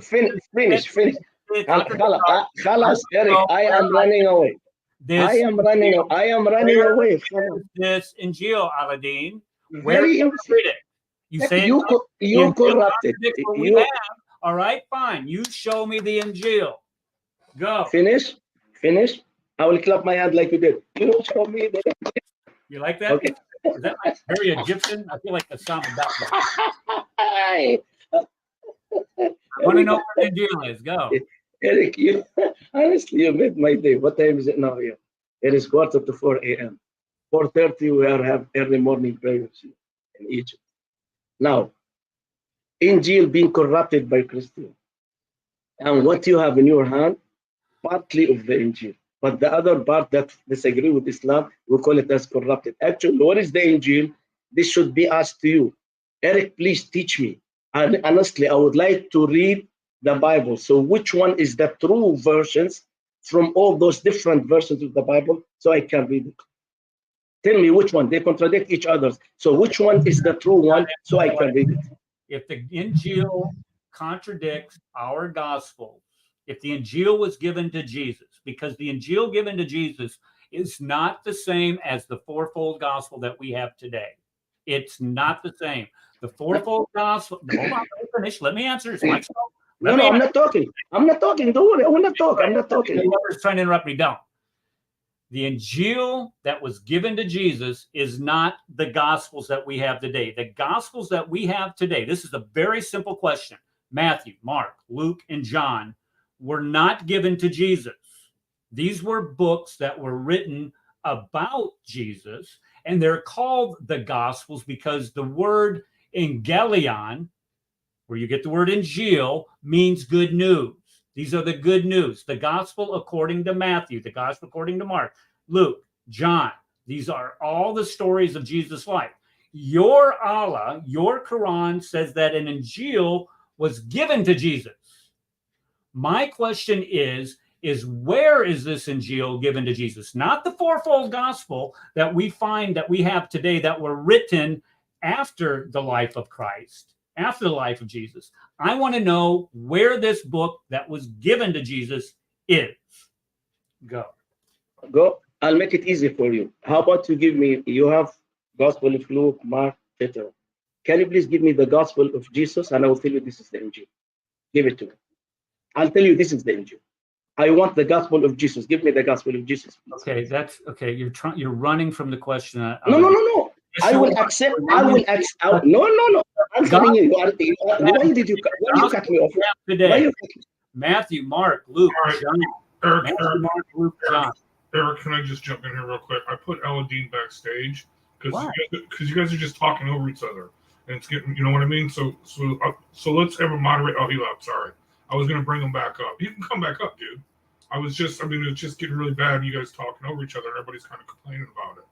contradicts Khalas, Eric, I am running away. I this am running away. this Injil, Aladdin. Where Very did you easy. read it? You say You the Injil corrupted. contradicts what we You have. All right, fine. You show me the Injil. Go. finish. I will clap my hand like you did. You show me the. You like that? Okay. Is that like very Egyptian? I feel like the sound of that. Hi. I want to know what the Injil is. Go. Eric, you honestly you made my day. What time is it now here? It is 4:45 a.m. 4:30 we are have early morning prayers here in Egypt. Now, Injil being corrupted by Christians. And what you have in your hand, partly of the Injil. But the other part that disagree with Islam, we call it as corrupted. Actually, what is the Injil? This should be asked to you. Eric, please teach me. And honestly, I would like to read the Bible. So which one is the true versions from all those different versions of the Bible so I can read it? Tell me which one. They contradict each other. So which one is the true one so I can read it? If the Injil contradicts our gospel, if the Injil was given to Jesus, because the Injil given to Jesus is not the same as the fourfold gospel that we have today. It's not the same. The fourfold gospel. Hold on, let me finish. Let me answer. It's my show. No, I'm not talking. I'm not talking. Don't worry. I will not talk. I'm not talking. Whoever's trying to interrupt me, don't. The Injil that was given to Jesus is not the gospels that we have today. The gospels that we have today, this is a very simple question. Matthew, Mark, Luke, and John were not given to Jesus. These were books that were written about Jesus, and they're called the gospels because the word evangelion, where you get the word Injil, means good news. These are the good news. The gospel according to Matthew, the gospel according to Mark, Luke, John. These are all the stories of Jesus' life. Your Allah, your Quran says that an Injil was given to Jesus. My question is where is this Injil given to Jesus? Not the fourfold gospel that we find that we have today that were written after the life of Christ, after the life of Jesus. I want to know where this book that was given to Jesus is. Go. I'll make it easy for you. How about you give me, you have Gospel of Luke, Mark, etc. Can you please give me the Gospel of Jesus and I will tell you this is the Injil. Give it to me. I'll tell you this is the Injil. I want the Gospel of Jesus. Give me the Gospel of Jesus, please. Okay, that's okay. You're running from the question. No. I will accept. No. I'm telling you. Why did you cut me off? Today, Matthew, Mark, Luke, John. Eric, Matthew, Mark, Luke, John. Eric, can I just jump in here real quick? I put Aladdin backstage because you guys are just talking over each other, and it's getting, you know what I mean. So let's have a moderate. Oh, he left. Sorry, I was gonna bring him back up. You can come back up, dude. It's just getting really bad. You guys talking over each other. Everybody's kind of complaining about it.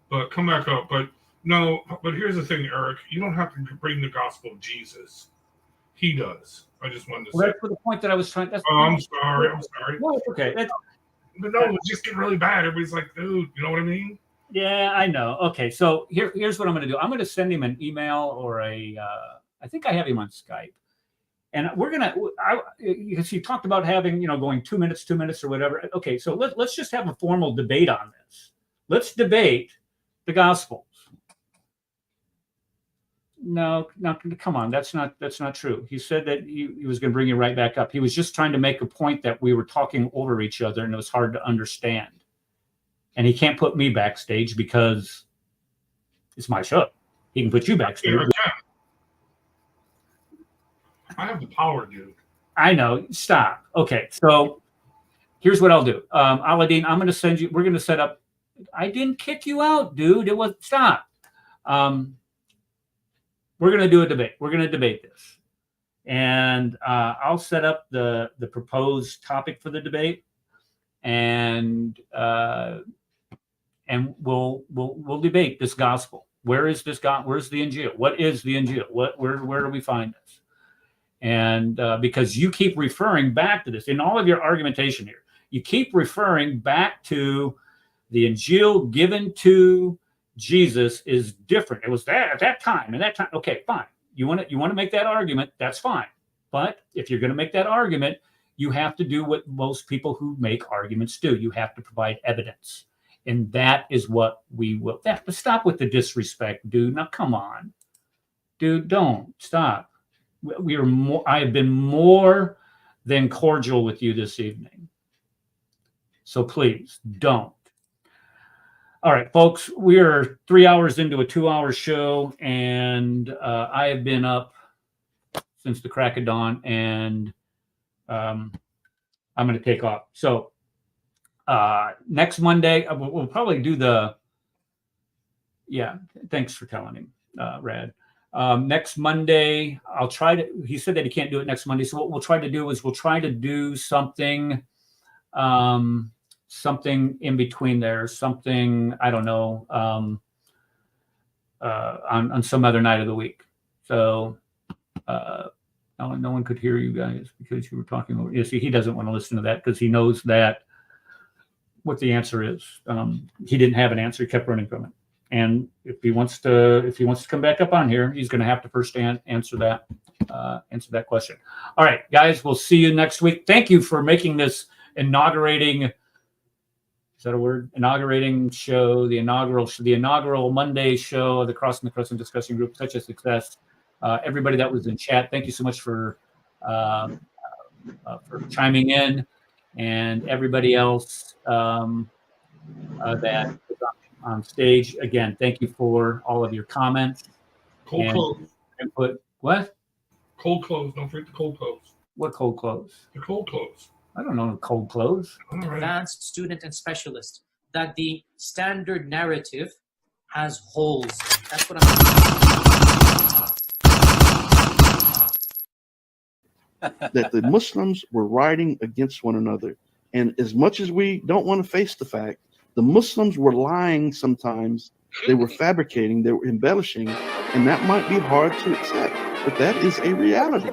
But come back up. But here's the thing, Eric. You don't have to bring the gospel of Jesus. He does. I just wanted to say. That's for the point that I was trying. I'm sorry. No, it's okay. But no, it's just getting really bad. Everybody's like, dude, you know what I mean? Yeah, I know. Okay, so here's what I'm going to do. I'm going to send him an email or I think I have him on Skype. And we're going to, because he talked about having, going 2 minutes or whatever. Okay, so let's just have a formal debate on this. Let's debate the Gospels. No, come on. That's not true. He said that he was going to bring you right back up. He was just trying to make a point that we were talking over each other and it was hard to understand. And he can't put me backstage because it's my show. He can put you backstage. I have the power, dude. I know. Stop. Okay, so here's what I'll do. Aladdin, I'm going to send you. We're going to set up. I didn't kick you out, dude. It was stop. We're going to do a debate. We're going to debate this, and I'll set up the proposed topic for the debate, and we'll debate this gospel. Where is this God? Where's the Injil? What is the Injil? Where do we find this? And because you keep referring back to this in all of your argumentation here, you keep referring back to the Injil given to Jesus is different. It was that at that time and that time. Okay, fine. You want to make that argument? That's fine. But if you're going to make that argument, you have to do what most people who make arguments do. You have to provide evidence. And that is what we will. Stop with the disrespect, dude. Now, come on. Dude, don't. Stop. I have been more than cordial with you this evening. So please, don't. All right, folks, we are 3 hours into a 2-hour show, and I have been up since the crack of dawn, and I'm going to take off. So next Monday, we'll probably do thanks for telling him, Rad. Next Monday, I'll try to, he said that he can't do it next Monday. So what we'll try to do is we'll try to do something, something in between there, something, I don't know, on some other night of the week. So no one could hear you guys because you were talking over. You see, he doesn't want to listen to that because he knows that what the answer is. He didn't have an answer. He kept running from it. And if he wants to come back up on here, he's going to have to first answer that question. All right, guys, we'll see you next week. Thank you for making this inaugurating. Is that a word? Inaugurating show, the inaugural Monday show of the Crossing the Crescent discussion group, such a success. Everybody that was in chat, thank you so much for chiming in, and everybody else that was on stage. Again, thank you for all of your comments. Cold clothes. Input. What? Cold clothes. Don't forget the cold clothes. What cold clothes? The cold clothes. I don't know cold clothes. Advanced, student, and specialist. That the standard narrative has holes. That's what I'm. That the Muslims were rioting against one another. And as much as we don't want to face the fact, the Muslims were lying sometimes. They were fabricating, they were embellishing, and that might be hard to accept, but that is a reality.